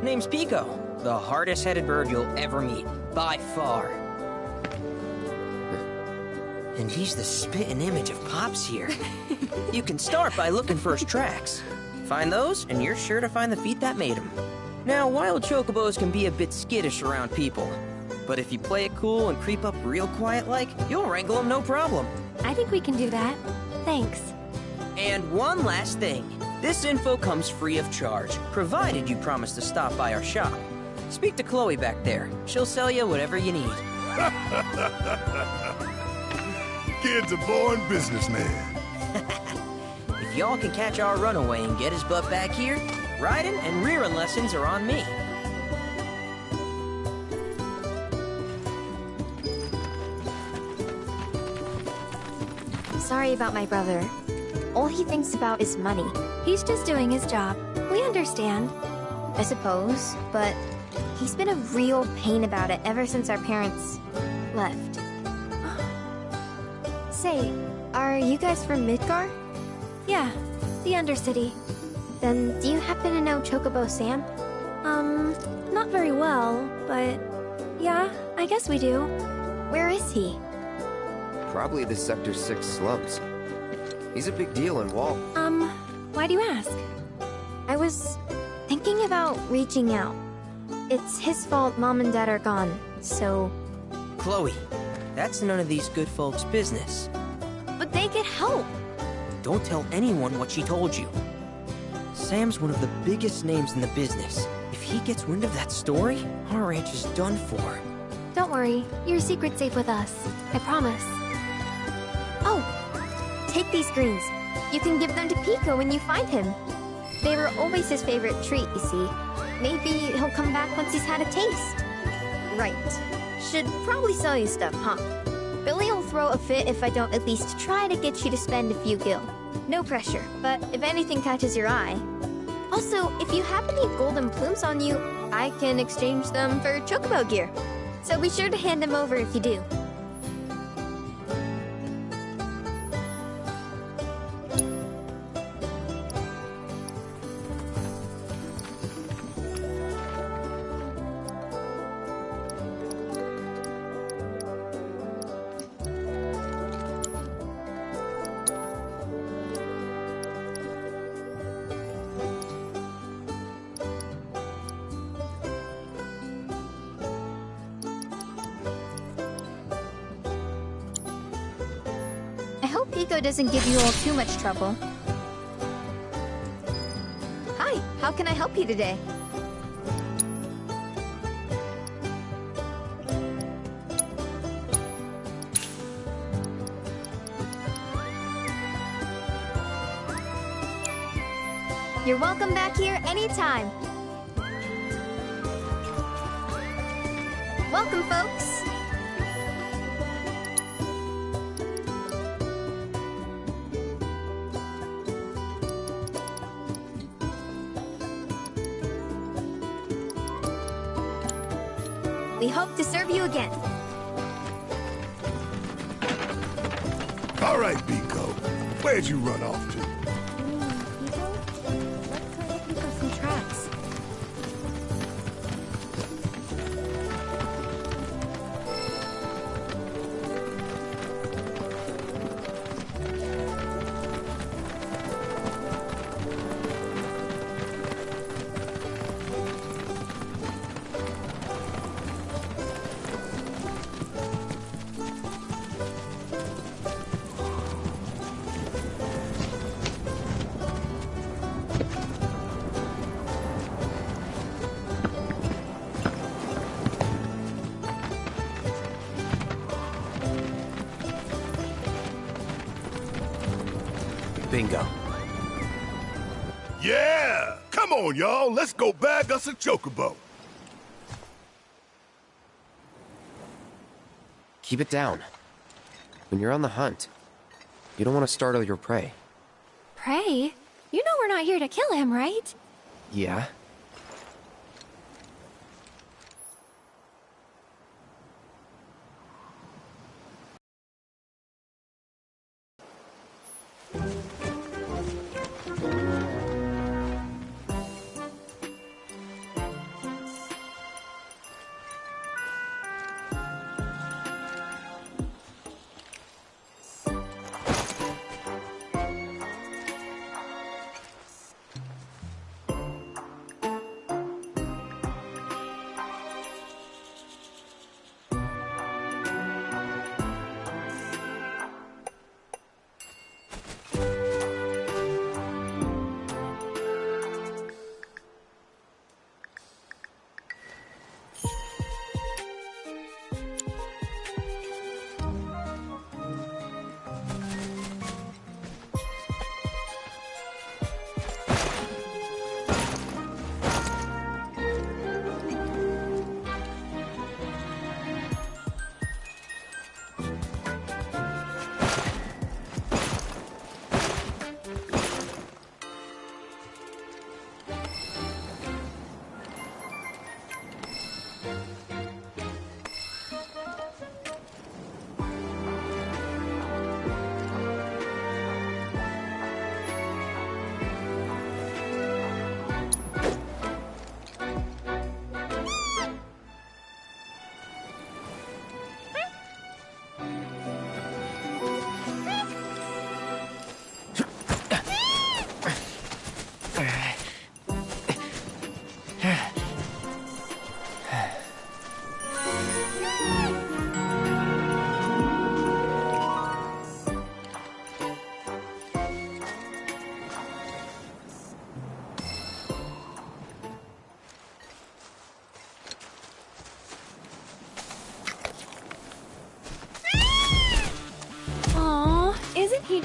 Name's Pico. The hardest-headed bird you'll ever meet. By far. And he's the spitting image of Pops here. You can start by looking for his tracks. Find those, and you're sure to find the feet that made him. Now, wild chocobos can be a bit skittish around people. But if you play it cool and creep up real quiet-like, you'll wrangle them no problem. I think we can do that. Thanks. And one last thing. This info comes free of charge, provided you promise to stop by our shop. Speak to Chloe back there. She'll sell you whatever you need. Kid's a born businessman. If y'all can catch our runaway and get his butt back here, riding and rearing lessons are on me. Sorry about my brother. All he thinks about is money. He's just doing his job. We understand, I suppose, but he's been a real pain about it ever since our parents left. Say, are you guys from Midgar? Yeah, the Undercity. Then do you happen to know Chocobo Sam? Not very well, but yeah, I guess we do. Where is he? Probably the Sector 6 slums. He's a big deal in Wall. Why do you ask? I was thinking about reaching out. It's his fault Mom and Dad are gone, so... Chloe, that's none of these good folks' business. But they get help! Don't tell anyone what she told you. Sam's one of the biggest names in the business. If he gets wind of that story, our ranch is done for. Don't worry, your secret's safe with us. I promise. Oh! Take these greens. You can give them to Pico when you find him. They were always his favorite treat, you see. Maybe he'll come back once he's had a taste. Right. Should probably sell you stuff, huh? Billy will throw a fit if I don't at least try to get you to spend a few gil. No pressure, but if anything catches your eye. Also, if you have any golden plumes on you, I can exchange them for Chocobo gear. So be sure to hand them over if you do. Pico doesn't give you all too much trouble. Hi, how can I help you today? You're welcome back here anytime. Welcome, folks. We hope to serve you again. All right, Pico. Where'd you run off to? Let's look for some tracks. Bingo. Yeah! Come on, y'all. Let's go bag us a chocobo. Keep it down. When you're on the hunt, you don't want to startle your prey. Prey? You know we're not here to kill him, right? Yeah?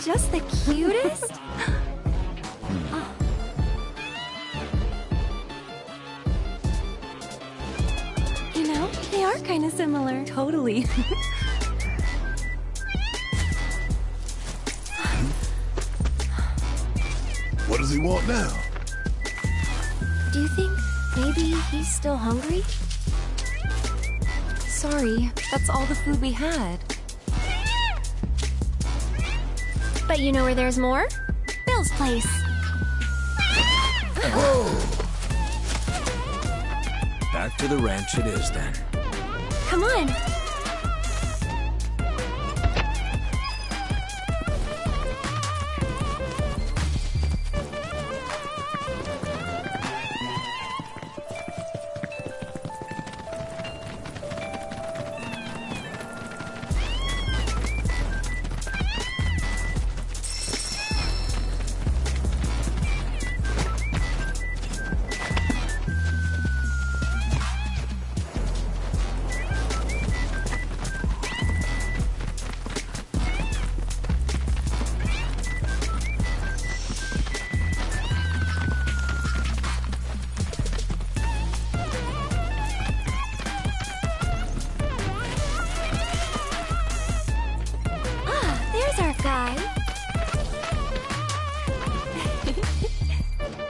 just the cutest? Oh. You know, they are kind of similar. Totally. What does he want now? Do you think maybe he's still hungry? Sorry, that's all the food we had. But you know where there's more? Bill's place. Back to the ranch it is then. Come on.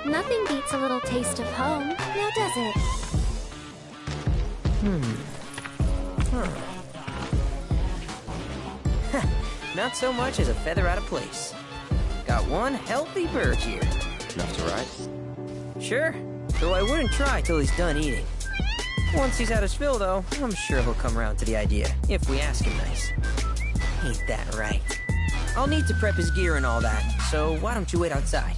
Nothing beats a little taste of home, now does it? Not so much as a feather out of place. Got one healthy bird here. Enough to ride? Sure, though I wouldn't try till he's done eating. Once he's had his fill, though, I'm sure he'll come around to the idea, if we ask him nice. Ain't that right? I'll need to prep his gear and all that, so why don't you wait outside?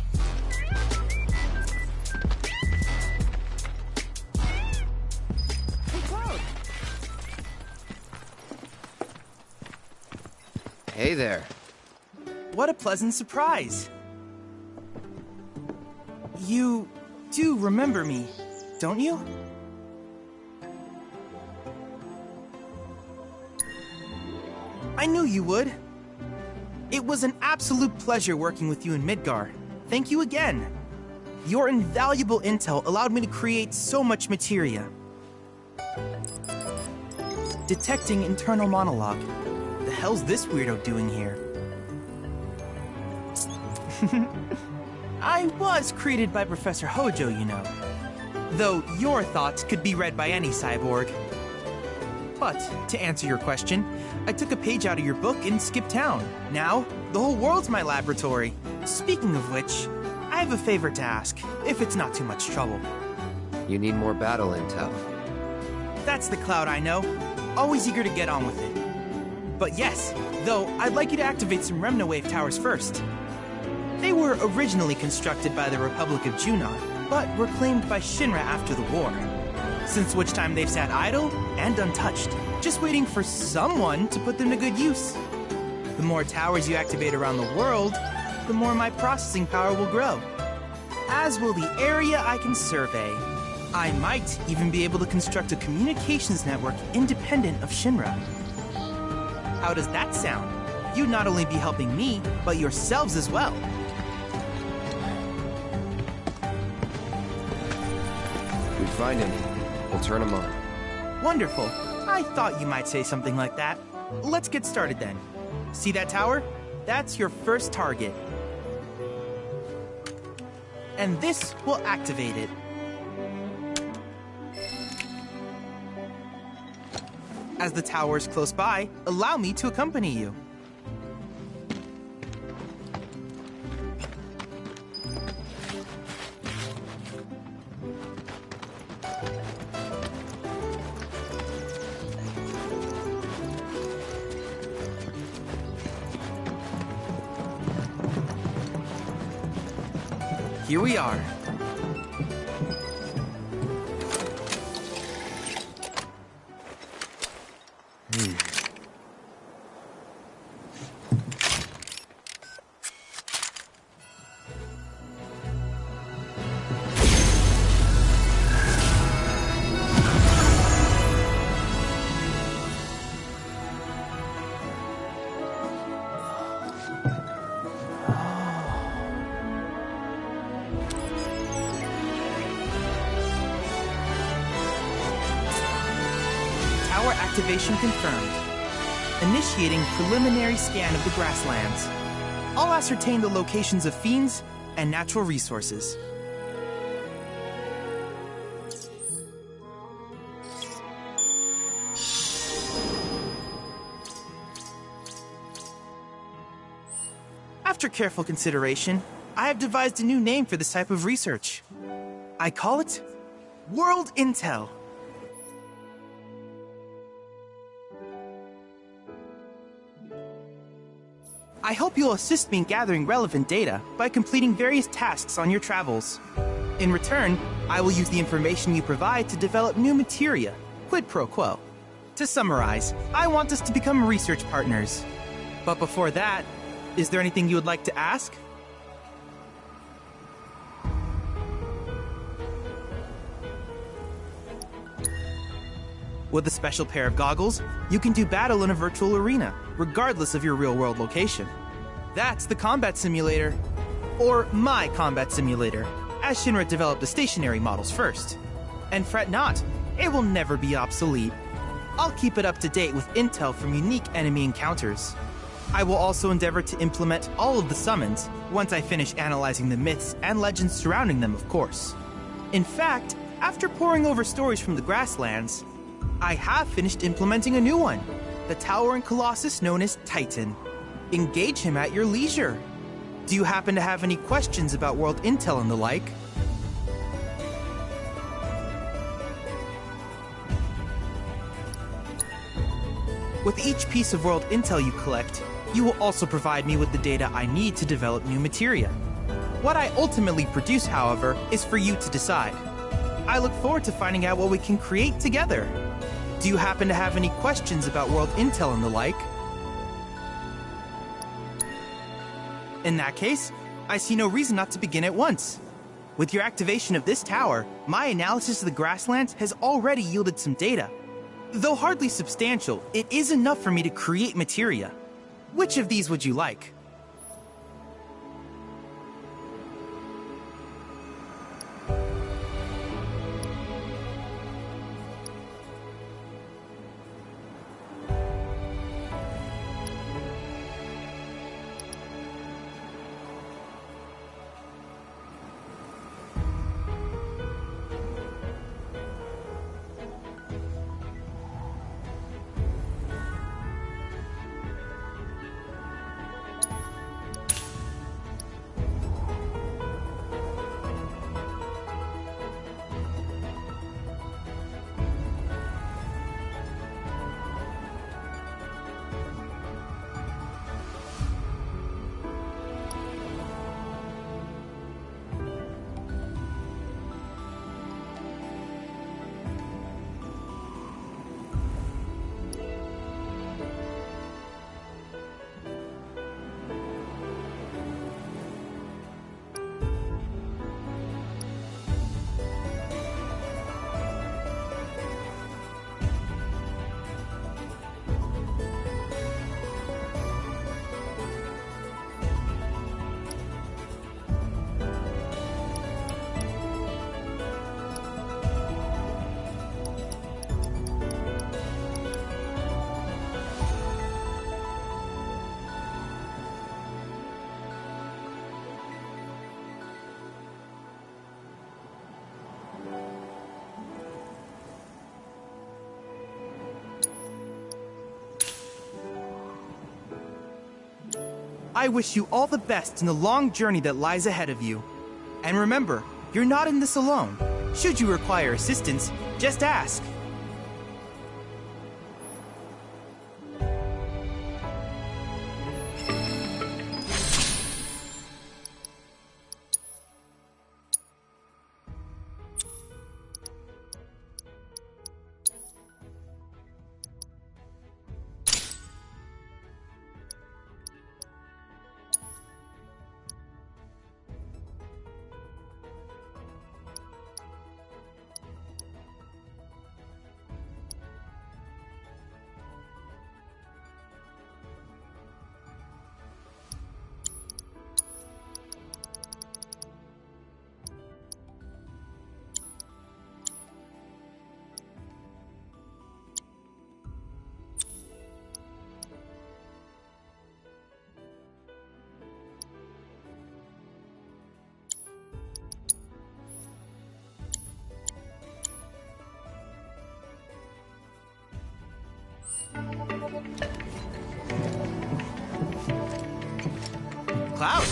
Hey there. What a pleasant surprise. You do remember me, don't you? I knew you would. It was an absolute pleasure working with you in Midgar. Thank you again. Your invaluable intel allowed me to create so much materia. Detecting internal monologue. The hell's this weirdo doing here? I was created by Professor Hojo, you know. Though your thoughts could be read by any cyborg. But, to answer your question, I took a page out of your book and skipped town. Now, the whole world's my laboratory. Speaking of which, I have a favor to ask, if it's not too much trouble. You need more battle intel. That's the Cloud I know. Always eager to get on with it. But yes, though, I'd like you to activate some Remna Wave towers first. They were originally constructed by the Republic of Junon, but were claimed by Shinra after the war. Since which time they've sat idle and untouched, just waiting for someone to put them to good use. The more towers you activate around the world, the more my processing power will grow. As will the area I can survey. I might even be able to construct a communications network independent of Shinra. How does that sound? You'd not only be helping me, but yourselves as well. If we find any, we'll turn them on. Wonderful. I thought you might say something like that. Let's get started then. See that tower? That's your first target. And this will activate it. As the tower is close by, allow me to accompany you. Here we are. Activation confirmed. Initiating preliminary scan of the grasslands. I'll ascertain the locations of fiends and natural resources. After careful consideration, I have devised a new name for this type of research. I call it World Intel. I hope you'll assist me in gathering relevant data by completing various tasks on your travels. In return, I will use the information you provide to develop new materia, quid pro quo. To summarize, I want us to become research partners. But before that, is there anything you would like to ask? With a special pair of goggles, you can do battle in a virtual arena, regardless of your real-world location. That's the combat simulator. Or my combat simulator, as Shinra developed the stationary models first. And fret not, it will never be obsolete. I'll keep it up to date with intel from unique enemy encounters. I will also endeavor to implement all of the summons, once I finish analyzing the myths and legends surrounding them, of course. In fact, after poring over stories from the grasslands, I have finished implementing a new one, the towering colossus known as Titan. Engage him at your leisure. Do you happen to have any questions about world intel and the like? With each piece of world intel you collect, you will also provide me with the data I need to develop new materia. What I ultimately produce, however, is for you to decide. I look forward to finding out what we can create together. Do you happen to have any questions about world intel and the like? In that case, I see no reason not to begin at once. With your activation of this tower, my analysis of the grasslands has already yielded some data. Though hardly substantial, it is enough for me to create materia. Which of these would you like? I wish you all the best in the long journey that lies ahead of you. And remember, you're not in this alone. Should you require assistance, just ask. Cloud!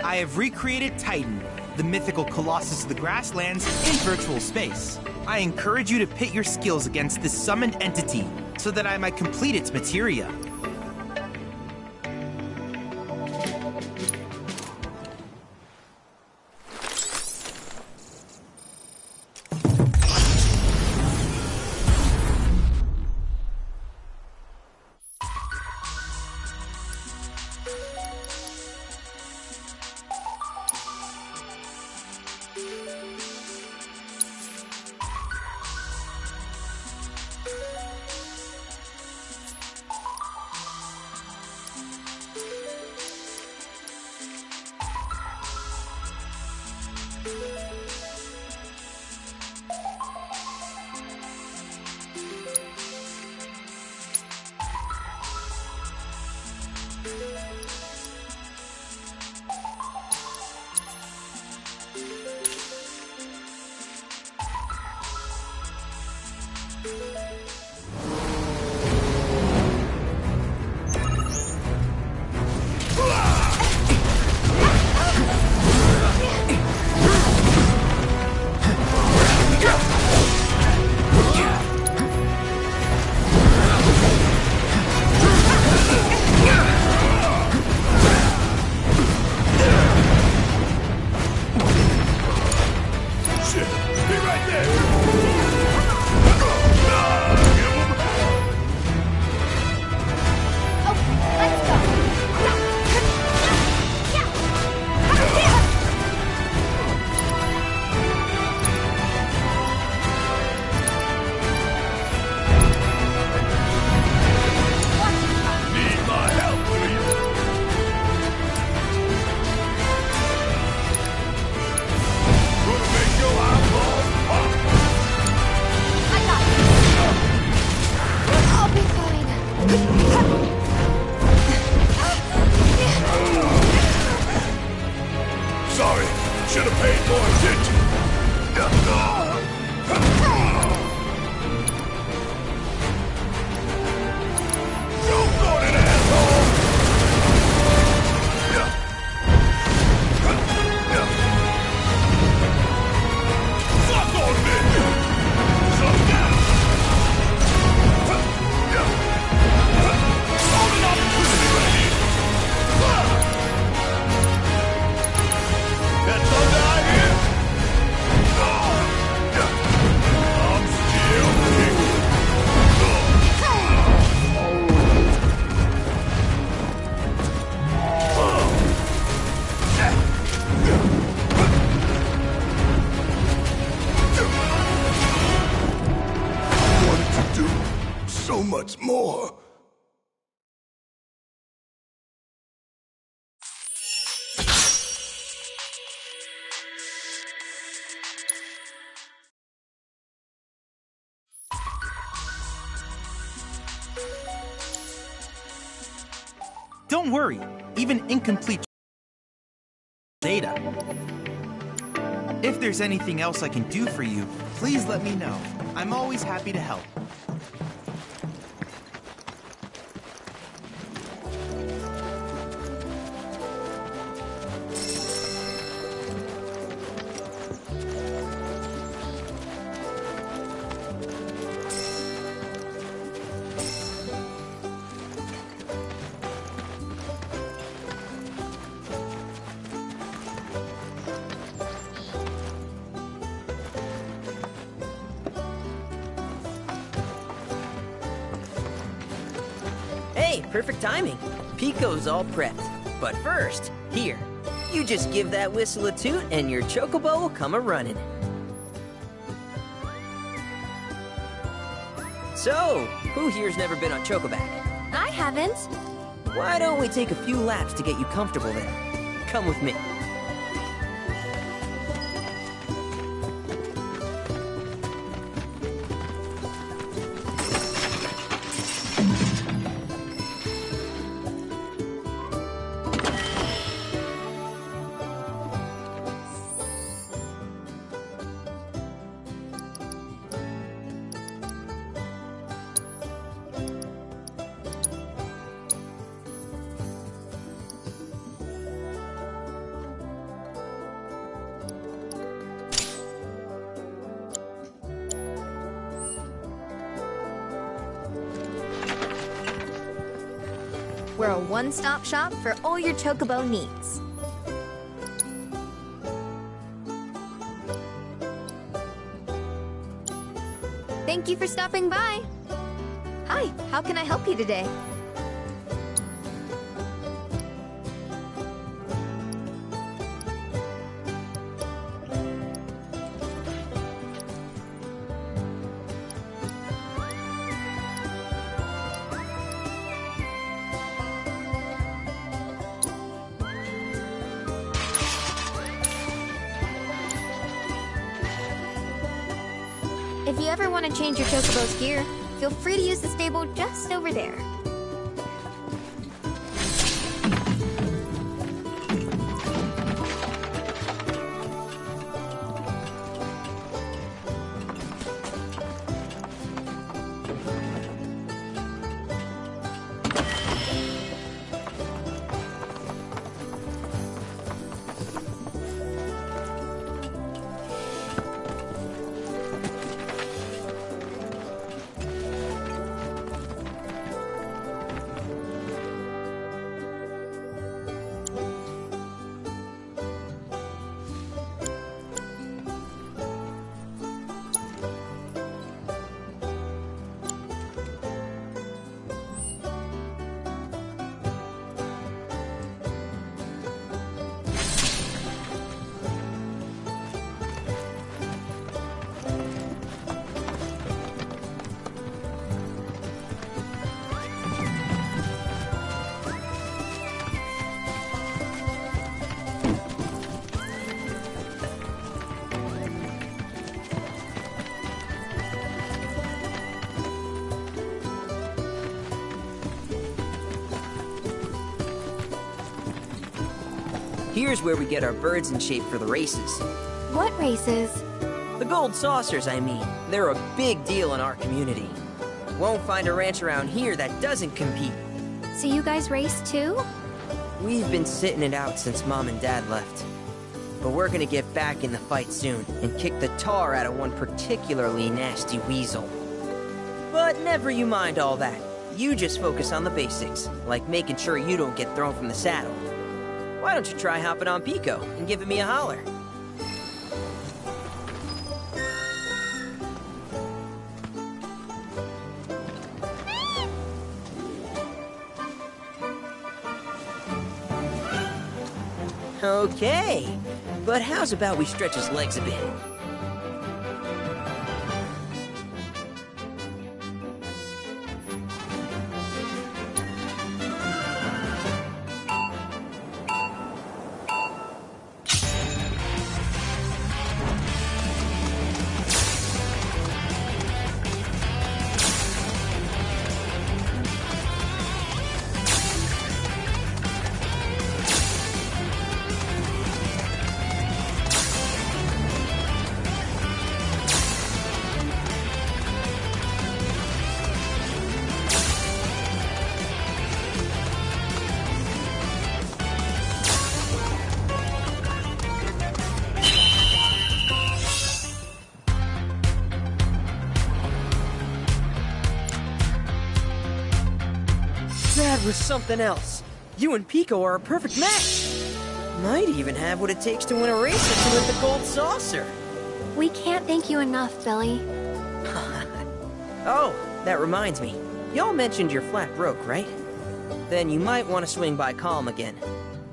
I have recreated Titan, the mythical colossus of the grasslands, in virtual space. I encourage you to pit your skills against this summoned entity so that I might complete its materia. More. Don't worry, even incomplete data. If there's anything else I can do for you, please let me know. I'm always happy to help. Perfect timing. Pico's all prepped. But first, here, you just give that whistle a toot and your chocobo will come a-running. So, who here's never been on Chocoback? I haven't. Why don't we take a few laps to get you comfortable there? Come with me. We're a one-stop shop for all your chocobo needs. Thank you for stopping by. Hi, how can I help you today? If you ever want to change your chocobo's gear, feel free to use the stable just over there. Here's where we get our birds in shape for the races. What races? The gold saucers, I mean. They're a big deal in our community. Won't find a ranch around here that doesn't compete. So you guys race too? We've been sitting it out since Mom and Dad left. But we're gonna get back in the fight soon and kick the tar out of one particularly nasty weasel. But never you mind all that. You just focus on the basics, like making sure you don't get thrown from the saddle. Why don't you try hopping on Pico and giving me a holler? Okay, but how's about we stretch his legs a bit? That was something else. You and Pico are a perfect match. Might even have what it takes to win a race or two with the gold saucer. We can't thank you enough, Billy. Oh, that reminds me. Y'all mentioned you're flat broke, right? Then you might want to swing by Calm again.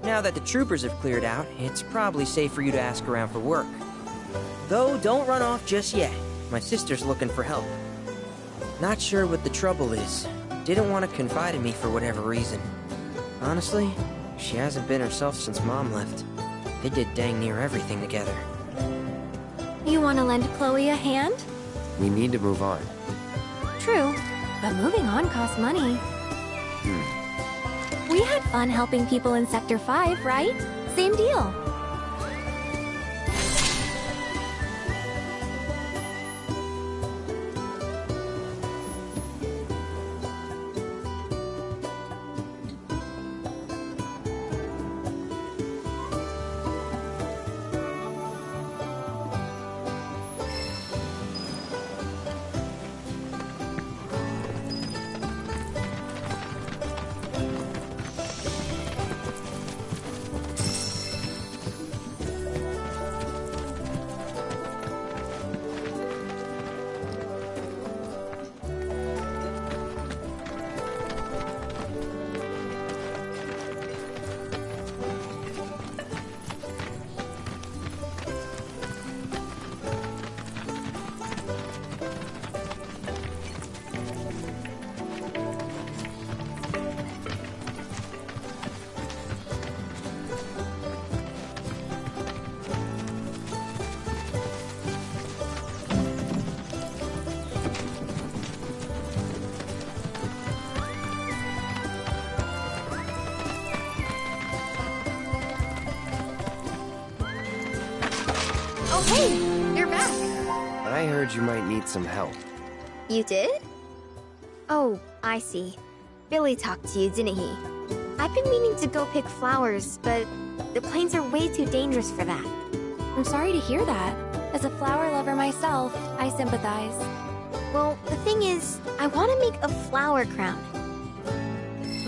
Now that the troopers have cleared out, it's probably safe for you to ask around for work. Though, don't run off just yet. My sister's looking for help. Not sure what the trouble is. Didn't want to confide in me for whatever reason. Honestly, she hasn't been herself since Mom left. They did dang near everything together. You want to lend Chloe a hand? We need to move on. True, but moving on costs money. We had fun helping people in Sector 5, right? Same deal. Oh, hey! You're back. But I heard you might need some help. You did? Oh, I see. Billy talked to you, didn't he? I've been meaning to go pick flowers, but the plains are way too dangerous for that. I'm sorry to hear that. As a flower lover myself, I sympathize. Well, the thing is, I want to make a flower crown.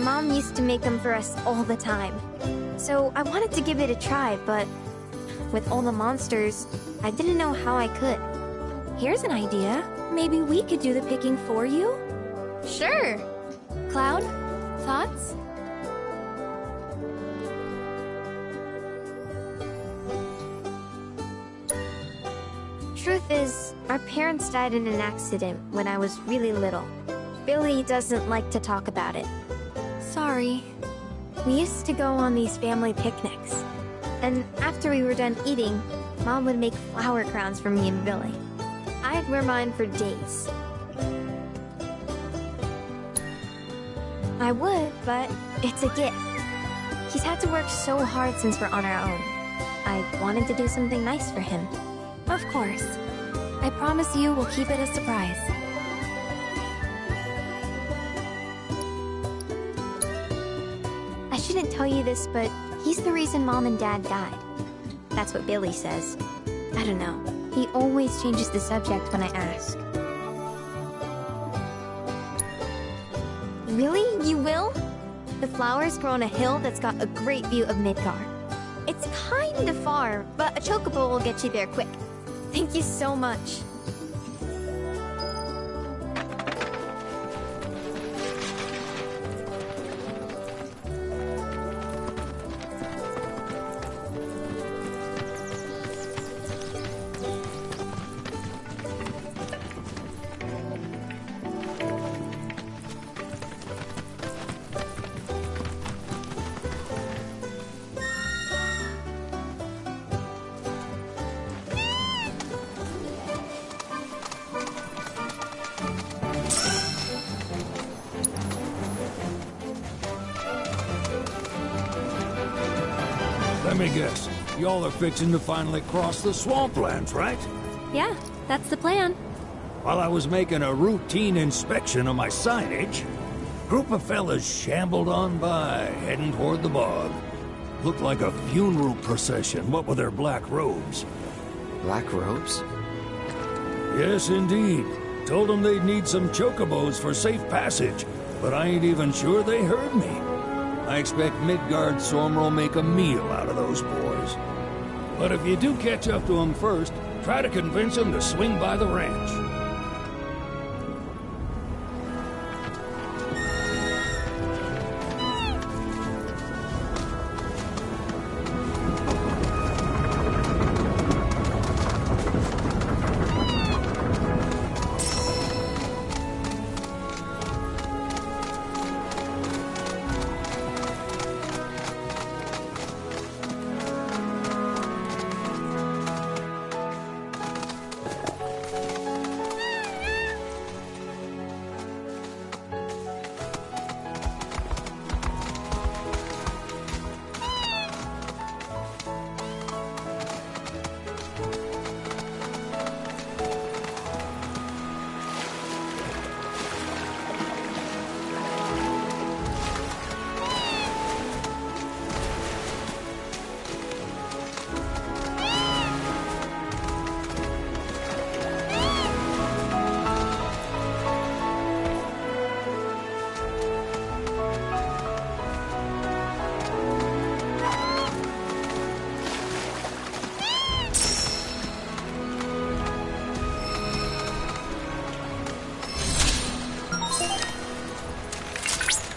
Mom used to make them for us all the time. So I wanted to give it a try, but with all the monsters, I didn't know how I could. Here's an idea. Maybe we could do the picking for you? Sure. Cloud, thoughts? Truth is, our parents died in an accident when I was really little. Billy doesn't like to talk about it. Sorry. We used to go on these family picnics. And after we were done eating, Mom would make flower crowns for me and Billy. I'd wear mine for days. I would, but it's a gift. He's had to work so hard since we're on our own. I wanted to do something nice for him. Of course. I promise you we'll keep it a surprise. I shouldn't tell you this, but he's the reason Mom and Dad died. That's what Billy says. I don't know. He always changes the subject when I ask. Really? You will? The flowers grow on a hill that's got a great view of Midgard. It's kinda far, but a chocobo will get you there quick. Thank you so much. Let me guess. Y'all are fixing to finally cross the swamplands, right? Yeah, that's the plan. While I was making a routine inspection of my signage, a group of fellas shambled on by, heading toward the bog. Looked like a funeral procession, what with their black robes. Black robes? Yes, indeed. Told them they'd need some chocobos for safe passage, but I ain't even sure they heard me. I expect Midgard Sormer will make a meal out of those boys. But if you do catch up to them first, try to convince them to swing by the ranch.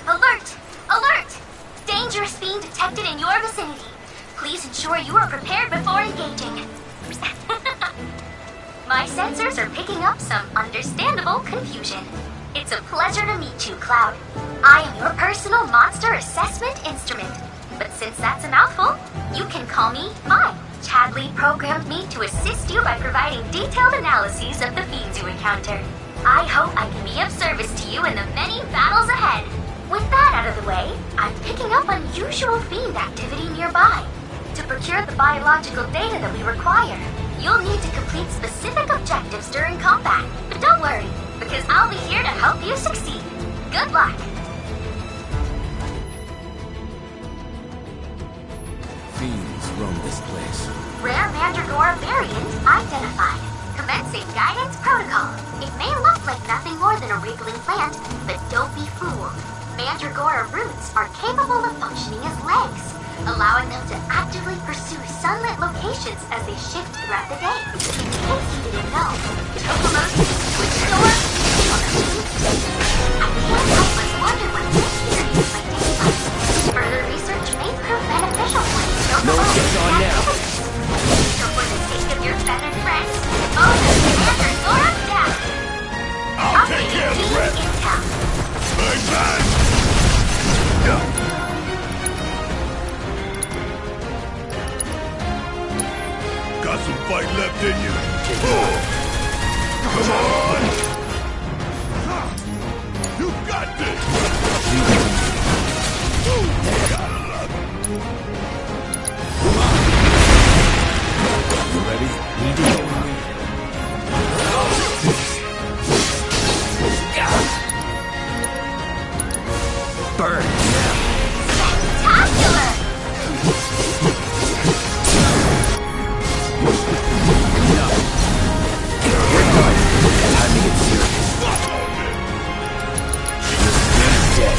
Alert! Alert! Dangerous being detected in your vicinity. Please ensure you are prepared before engaging. My sensors are picking up some understandable confusion. It's a pleasure to meet you, Cloud. I am your personal monster assessment instrument. But since that's a mouthful, you can call me Mine. Chadley programmed me to assist you by providing detailed analyses of the fiends you encounter. I hope I can be of service to you in the many battles ahead. With that out of the way, I'm picking up unusual fiend activity nearby. To procure the biological data that we require, You'll need to complete specific objectives during combat. But don't worry, because I'll be here to help you succeed. Good luck. Fiends roam this place. Rare Mandragora variant identified. Commencing guidance protocol. It may look like nothing more than a wriggling plant, but don't be fooled. Mandragora roots are capable of functioning as legs, allowing them to actively pursue sunlit locations as they shift throughout the day. In case you didn't know, Chocobos switch door. I can't help but wonder what this experience might taste like. Further research may prove beneficial for you. No one gets on now. So for the sake of your feathered friends, dispose of Mandragora down. I'll take care of the rest. Big man! Got some fight left in you. Come on! You got this! You ready? We do. Burn now. Spectacular! We're done. Time to get serious. Dead.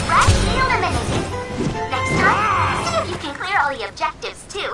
Threat eliminated. Next time, see if you can clear all the objectives too.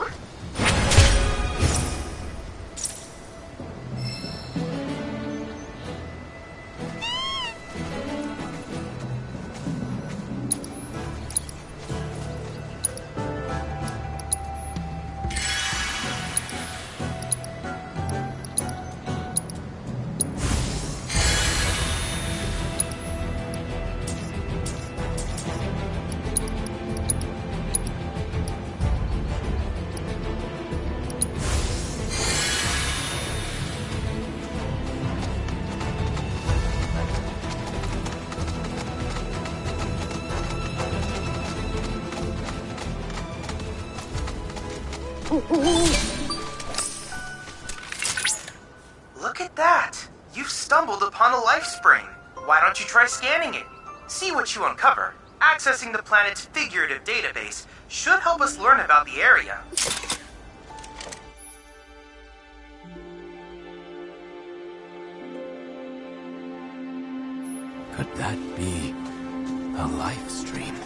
Look at that! You've stumbled upon a life spring. Why don't you try scanning it? See what you uncover. Accessing the planet's figurative database should help us learn about the area. Could that be a life stream?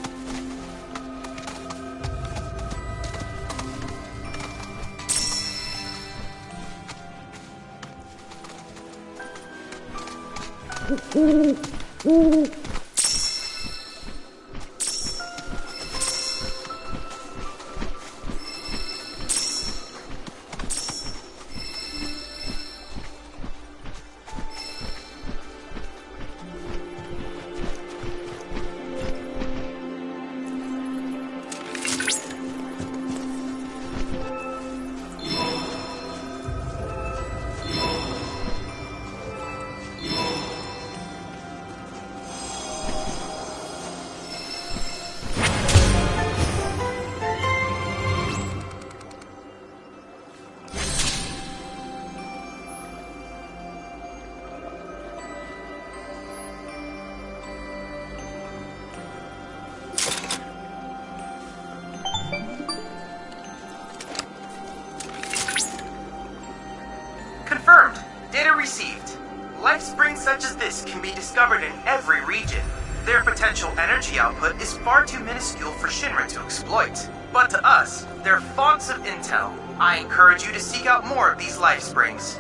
Confirmed. Data received. Life springs such as this can be discovered in every region. Their potential energy output is far too minuscule for Shinra to exploit. But to us, they're fonts of intel. I encourage you to seek out more of these life springs.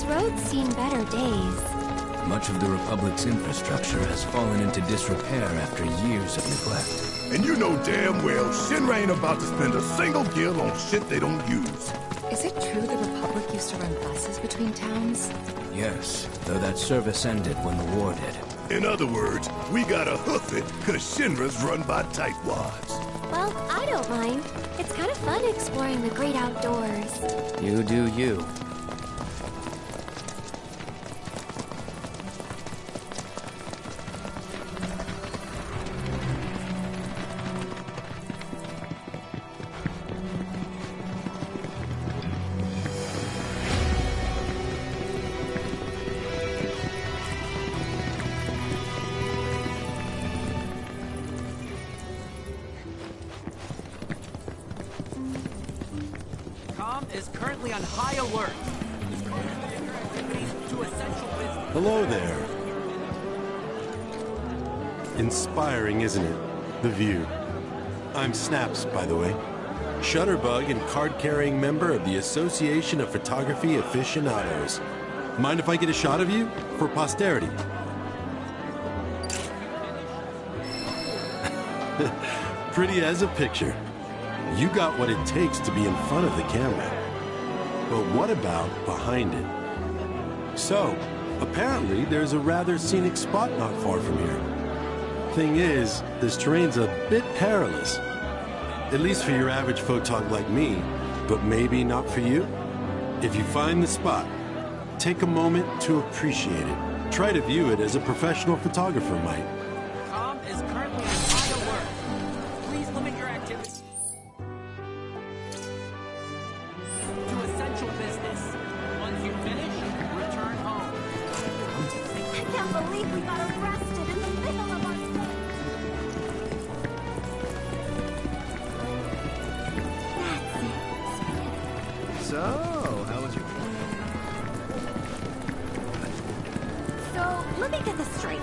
This road's seen better days. Much of the Republic's infrastructure has fallen into disrepair after years of neglect. And you know damn well Shinra ain't about to spend a single gil on shit they don't use. Is it true the Republic used to run buses between towns? Yes, though that service ended when the war did. In other words, we gotta hoof it, cause Shinra's run by tightwads. Well, I don't mind. It's kind of fun exploring the great outdoors. You do you. Is currently on high alert. Hello there. Inspiring, isn't it? The view. I'm Snaps, by the way. Shutterbug and card-carrying member of the Association of Photography Aficionados. Mind if I get a shot of you? For posterity. Pretty as a picture. You got what it takes to be in front of the camera. But what about behind it? So, apparently there's a rather scenic spot not far from here. Thing is, this terrain's a bit perilous. At least for your average photog like me, but maybe not for you. If you find the spot, take a moment to appreciate it. Try to view it as a professional photographer might. Com is currently on high alert. Please limit your activities to essential business. Once you finish, return home. I can't believe we got arrested in the middle of our So, how was your... So, let me get this straight.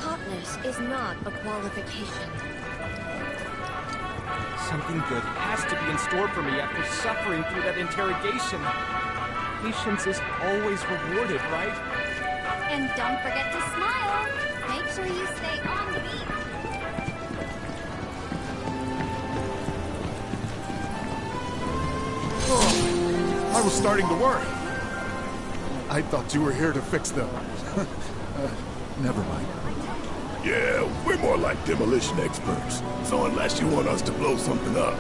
Hotness is not a qualification. Something good has to be in store for me after suffering through that interrogation. Patience is always rewarded, right? And don't forget to smile. Make sure you stay on the beat. Oh, I was starting to worry. I thought you were here to fix them. Never mind. Yeah, we're more like demolition experts. So unless you want us to blow something up.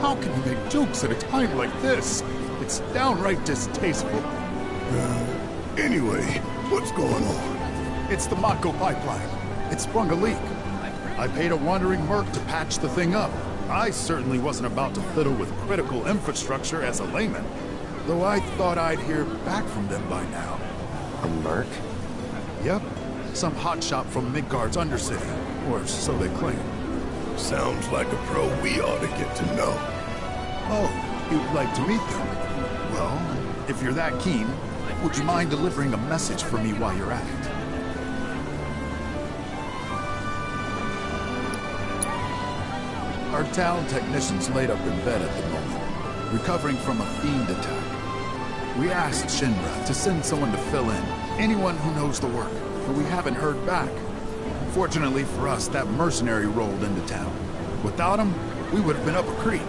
How can you make jokes at a time like this? It's downright distasteful. Anyway, what's going on? It's the Mako pipeline. It sprung a leak. I paid a wandering merc to patch the thing up. I certainly wasn't about to fiddle with critical infrastructure as a layman. Though I thought I'd hear back from them by now. A merc? Yep. Some hotshot from Midgard's Undercity. Or so they claim. Sounds like a pro we ought to get to know. Oh, you'd like to meet them? Well, if you're that keen, would you mind delivering a message for me while you're at it? Our town technician's laid up in bed at the moment, recovering from a fiend attack. We asked Shinra to send someone to fill in, anyone who knows the work, but we haven't heard back. Fortunately for us, that mercenary rolled into town. Without him, we would have been up a creek.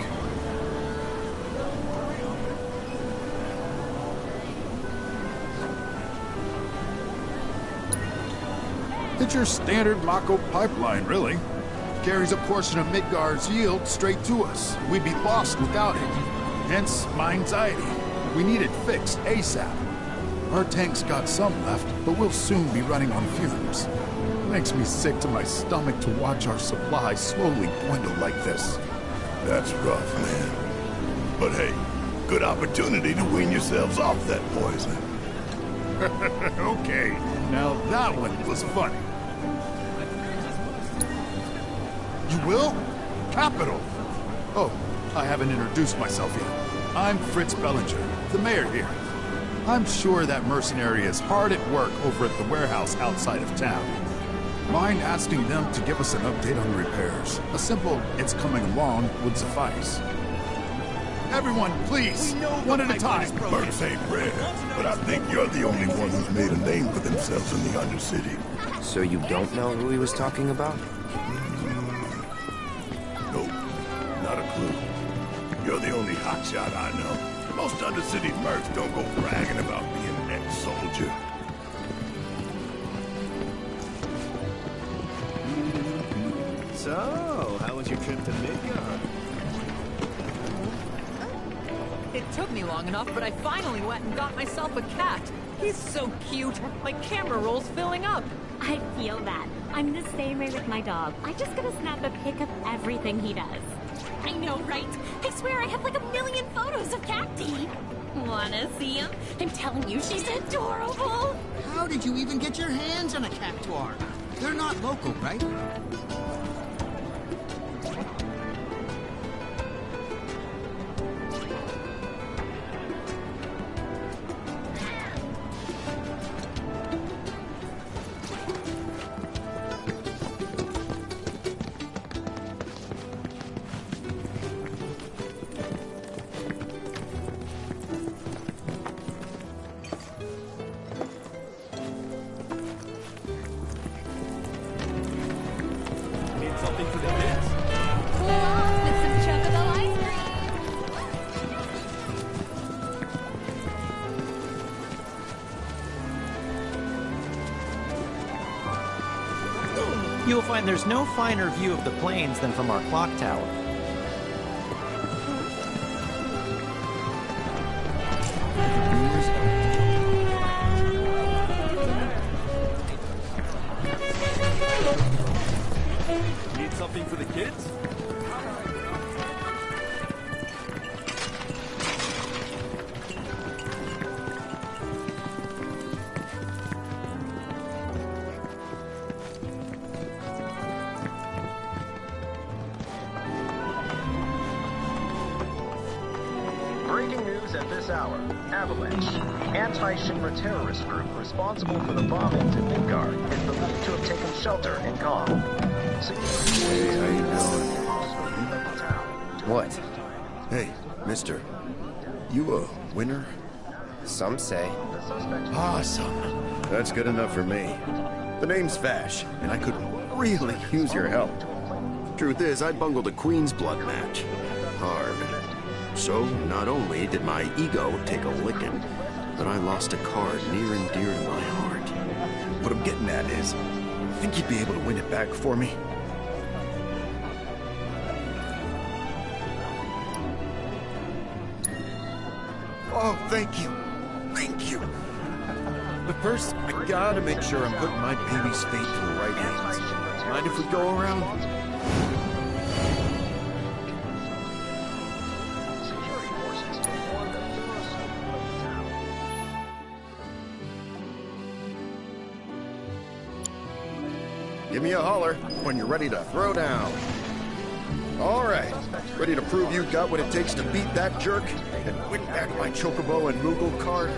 It's your standard Mako pipeline, really. Carries a portion of Midgard's yield straight to us. We'd be lost without it. Hence, my anxiety. We need it fixed ASAP. Our tank's got some left, but we'll soon be running on fumes. Makes me sick to my stomach to watch our supply slowly dwindle like this. That's rough, man. But hey, good opportunity to wean yourselves off that poison. Okay, now that one was funny. You will? Capital! Oh, I haven't introduced myself yet. I'm Fritz Bellinger, the mayor here. I'm sure that mercenary is hard at work over at the warehouse outside of town. Mind asking them to give us an update on the repairs? A simple, "it's coming along," would suffice. Everyone, please, one at a time. Mercs ain't rare, but I think you're the only one who's made a name for themselves in the Undercity. So you don't know who he was talking about? Nope, not a clue. You're the only hotshot I know. Most Undercity mercs don't go bragging about being an ex-soldier. So, how was your trip to Midgard? It took me long enough, but I finally went and got myself a cat. He's so cute. My camera roll's filling up. I feel that. I'm the same way with my dog. I just gotta snap a pic of everything he does. I know, right? I swear I have like 1,000,000 photos of Cacti. Wanna see him? I'm telling you, she's adorable. How did you even get your hands on a cactuar? They're not local, right? You'll find there's no finer view of the plains than from our clock tower. Need something for the kids? Breaking news at this hour. Avalanche. Anti-Shinra terrorist group responsible for the bombings in Midgard is believed to have taken shelter in Calm. Hey, how you doing? What? Hey, mister. You a winner? Some say. Awesome. That's good enough for me. The name's Vash, and I could really use your help. Truth is, I bungled a Queen's Blood match. Hard. So, not only did my ego take a licking, but I lost a card near and dear to my heart. What I'm getting at is, think you'd be able to win it back for me? Oh, thank you. Thank you. But first, I gotta make sure I'm putting my baby's fate in the right hands. Mind if we go around? Give me a holler when you're ready to throw down. All right, ready to prove you got what it takes to beat that jerk and win back my Chocobo and Moogle card?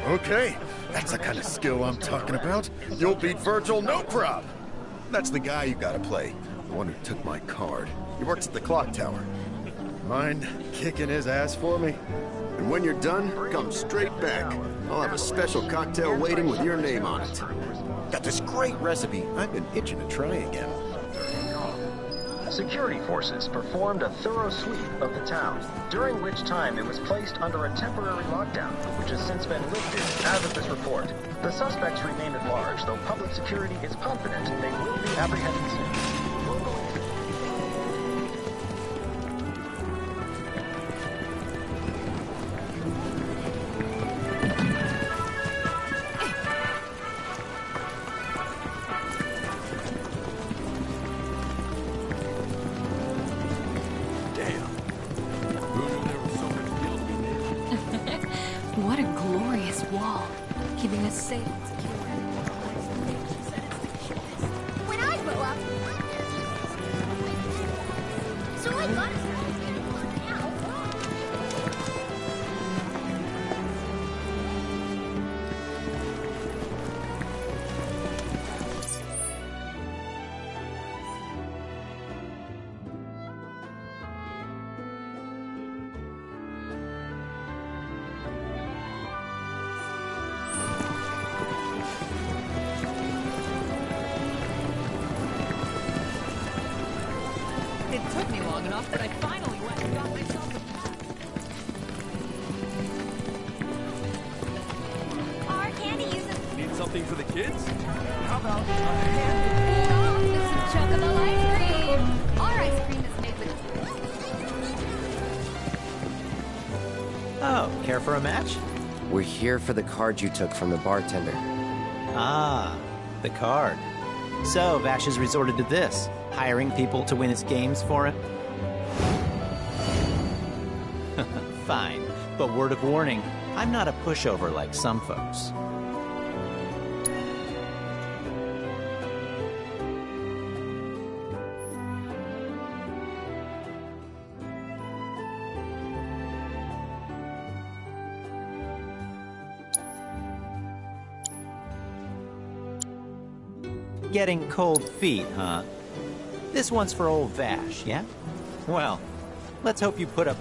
Okay, that's the kind of skill I'm talking about. You'll beat Virgil, no prob. That's the guy you gotta play. The one who took my card. He works at the clock tower. Mind kicking his ass for me? And when you're done, come straight back. I'll have a special cocktail waiting with your name on it. Got this great recipe. I've been itching to try again. Security forces performed a thorough sweep of the town, during which time it was placed under a temporary lockdown, which has since been lifted as of this report. The suspects remain at large, though public security is confident they will be apprehended soon. What a glorious wall, keeping us safe. When I grow up... So I gotta start It took me long enough that I finally went and got myself a cat. Our candy uses... Need something for the kids? How about a hand? This is chocolate ice cream. Our ice cream is made with... Oh, care for a match? We're here for the card you took from the bartender. Ah, the card. So, Vash has resorted to this, hiring people to win his games for him? Fine, but word of warning, I'm not a pushover like some folks. Getting cold feet, huh? This one's for old Vash, yeah? Well, let's hope you put up...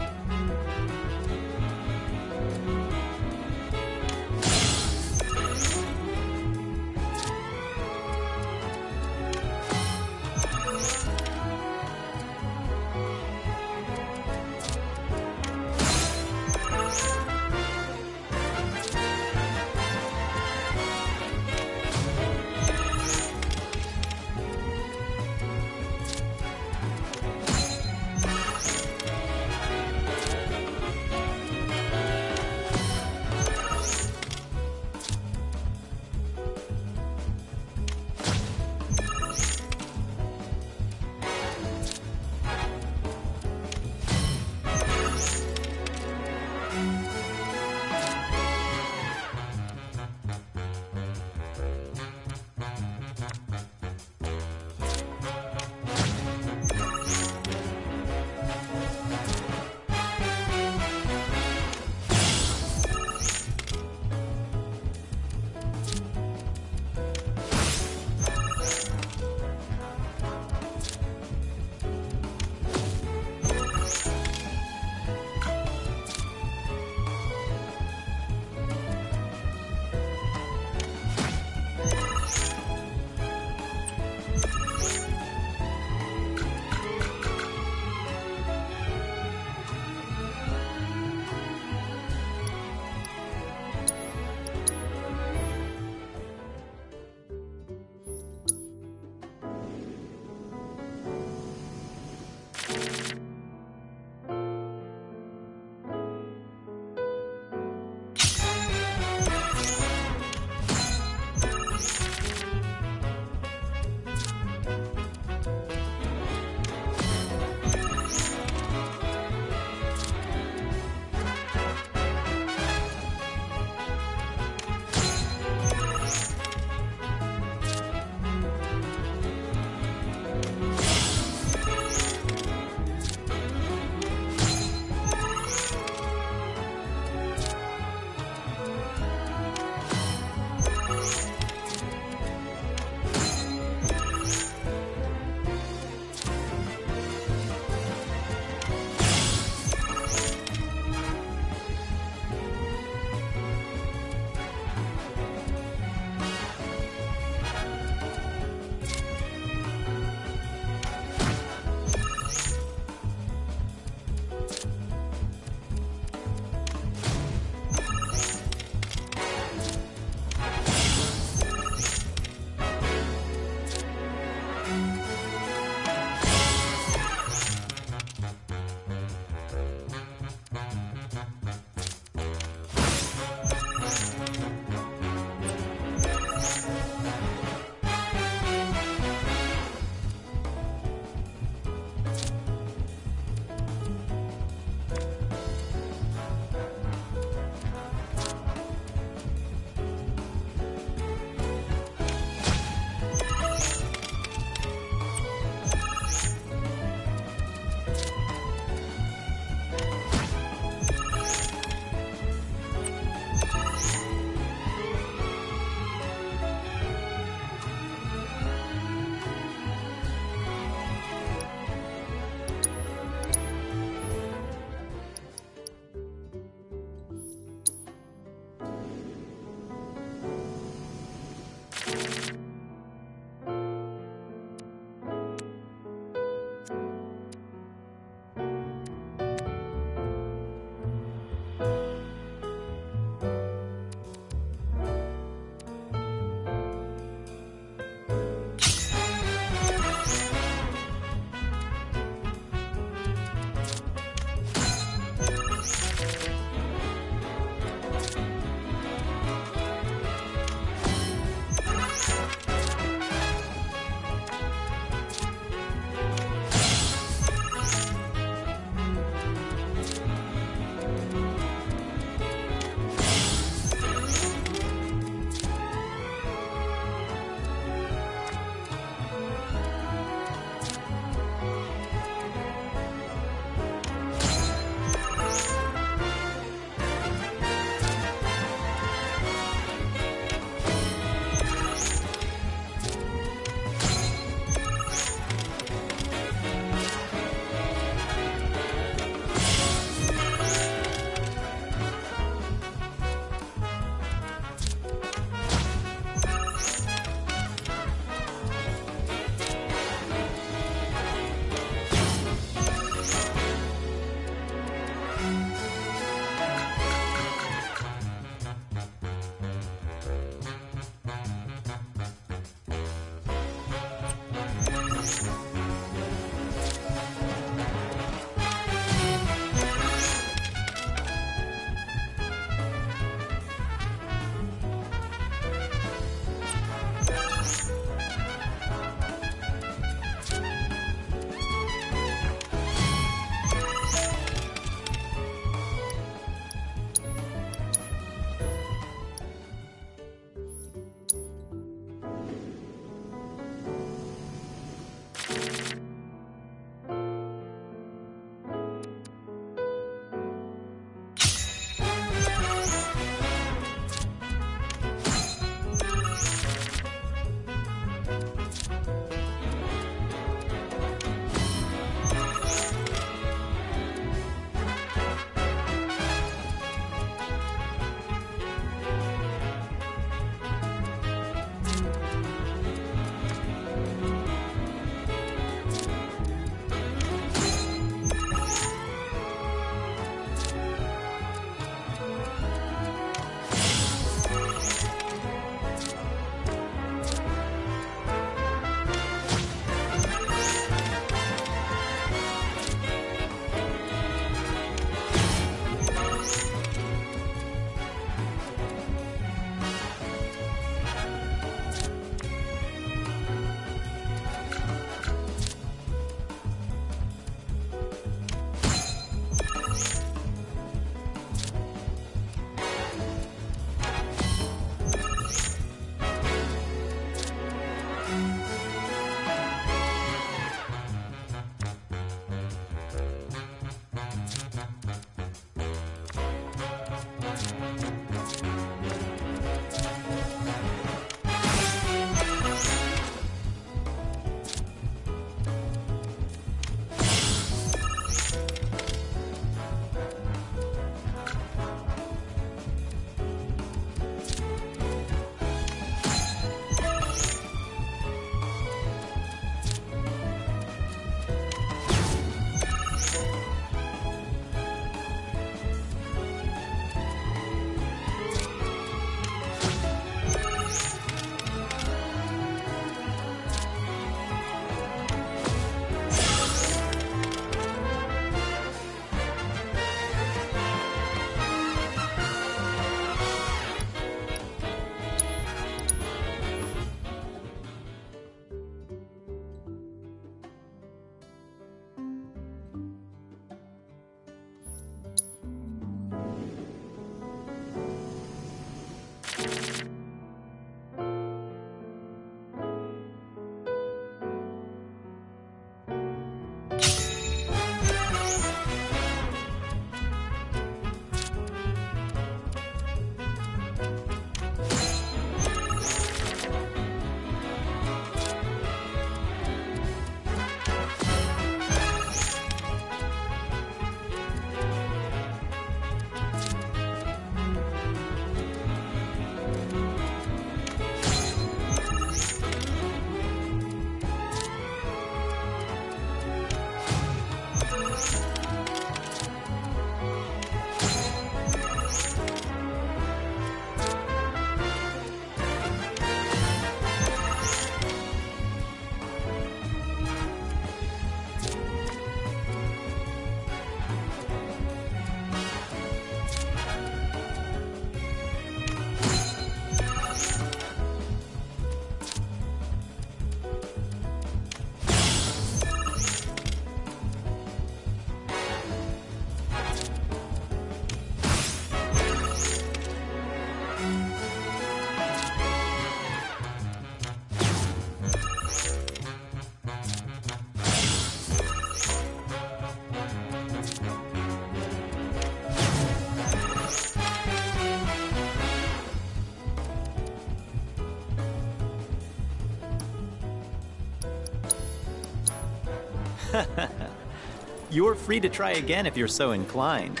You're free to try again if you're so inclined.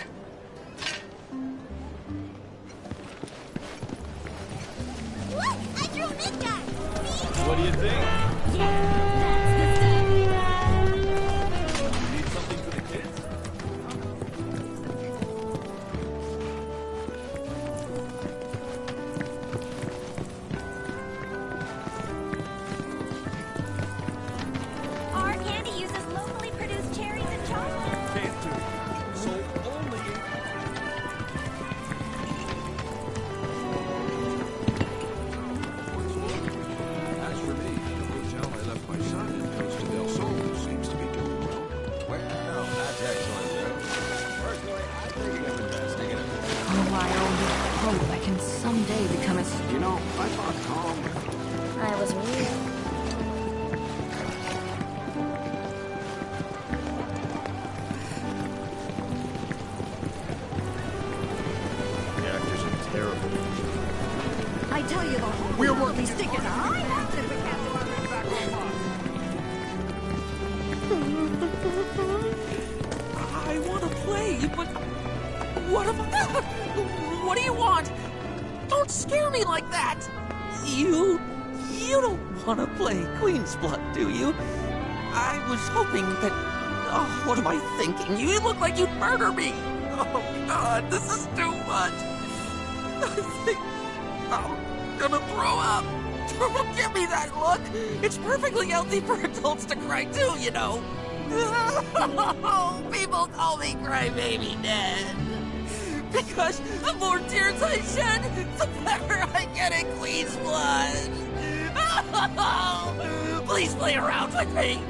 Look! I drew Midgard! See? What do you think? Need something for the kids? Oh, I only hope I can someday become as... You know, I thought Tom... I was real. Reactors are terrible. I tell you, the whole We're world will be working sticking our eyes if we can't do our thing back I want to play, but what have I got? What do you want? Don't scare me like that! You don't want to play Queen's Blood, do you? I was hoping that... Oh, what am I thinking? You look like you'd murder me! Oh, God, this is too much! I think I'm gonna throw up! Don't give me that look! It's perfectly healthy for adults to cry too, you know! People call me Crybaby Dad! Because the more tears I shed, the better I get in Queen's Blood! Please play around with me!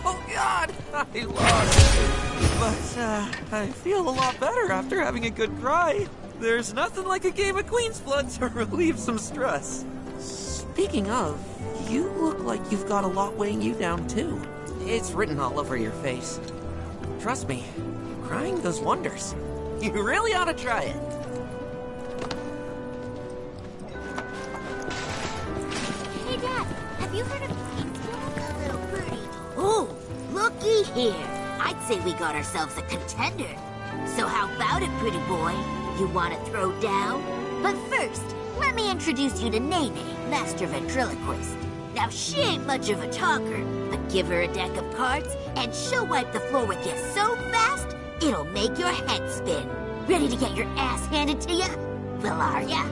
Oh God, I lost. But I feel a lot better after having a good cry. There's nothing like a game of Queen's Blood to relieve some stress. Speaking of, you look like you've got a lot weighing you down too. It's written all over your face. Trust me, crying does wonders. You really ought to try it. Hey, Dad, have you heard of Queen's Blood? A little birdie. Oh, looky here. I'd say we got ourselves a contender. So how about it, pretty boy? You want to throw down? But first, let me introduce you to Nene, Master Ventriloquist. Now, she ain't much of a talker, but give her a deck of cards, and she'll wipe the floor with you so fast, it'll make your head spin. Ready to get your ass handed to ya? Well, are ya?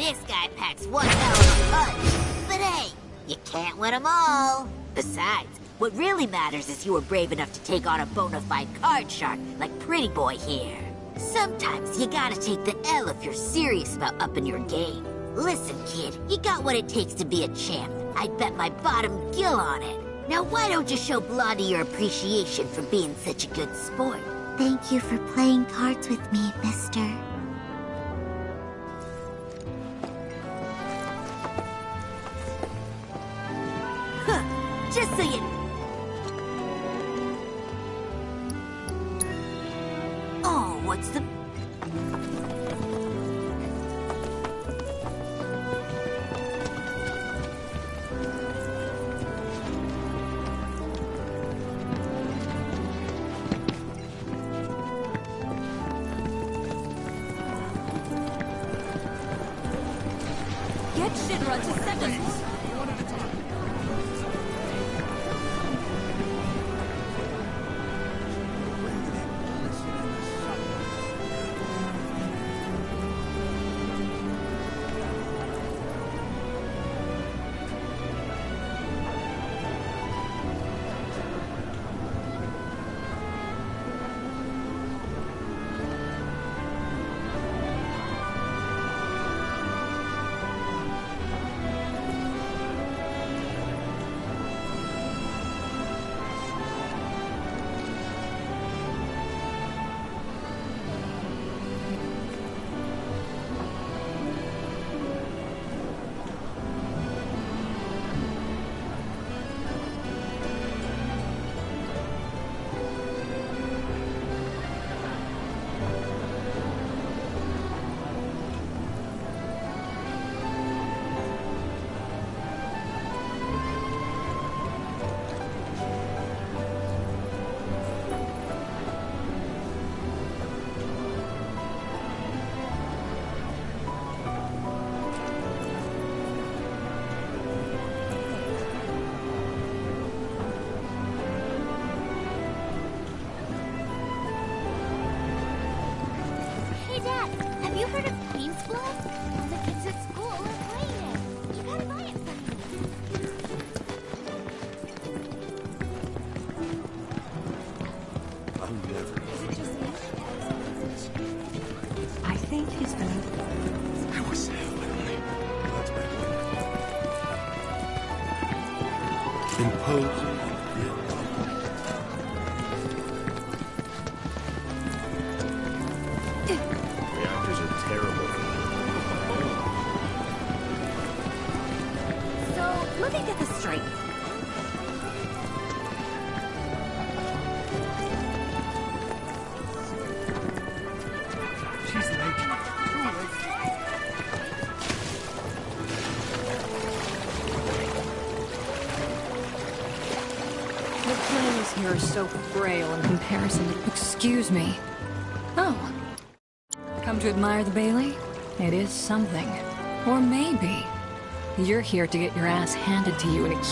This guy packs one hell of a punch. But hey, you can't win them all. Besides, what really matters is you were brave enough to take on a bona fide card shark like Pretty Boy here. Sometimes you gotta take the L if you're serious about upping your game. Listen, kid, you got what it takes to be a champ. I'd bet my bottom gill on it. Now why don't you show Blondie your appreciation for being such a good sport? Thank you for playing cards with me, mister. Huh, just so you... Oh, what's the... Get Shinra to send us... Reactors are terrible. So, let me get this straight. She's late. Too late. The planes here are so frail in comparison to... Excuse me. Oh. Come to admire the Bailey? It is something. Or maybe you're here to get your ass handed to you in a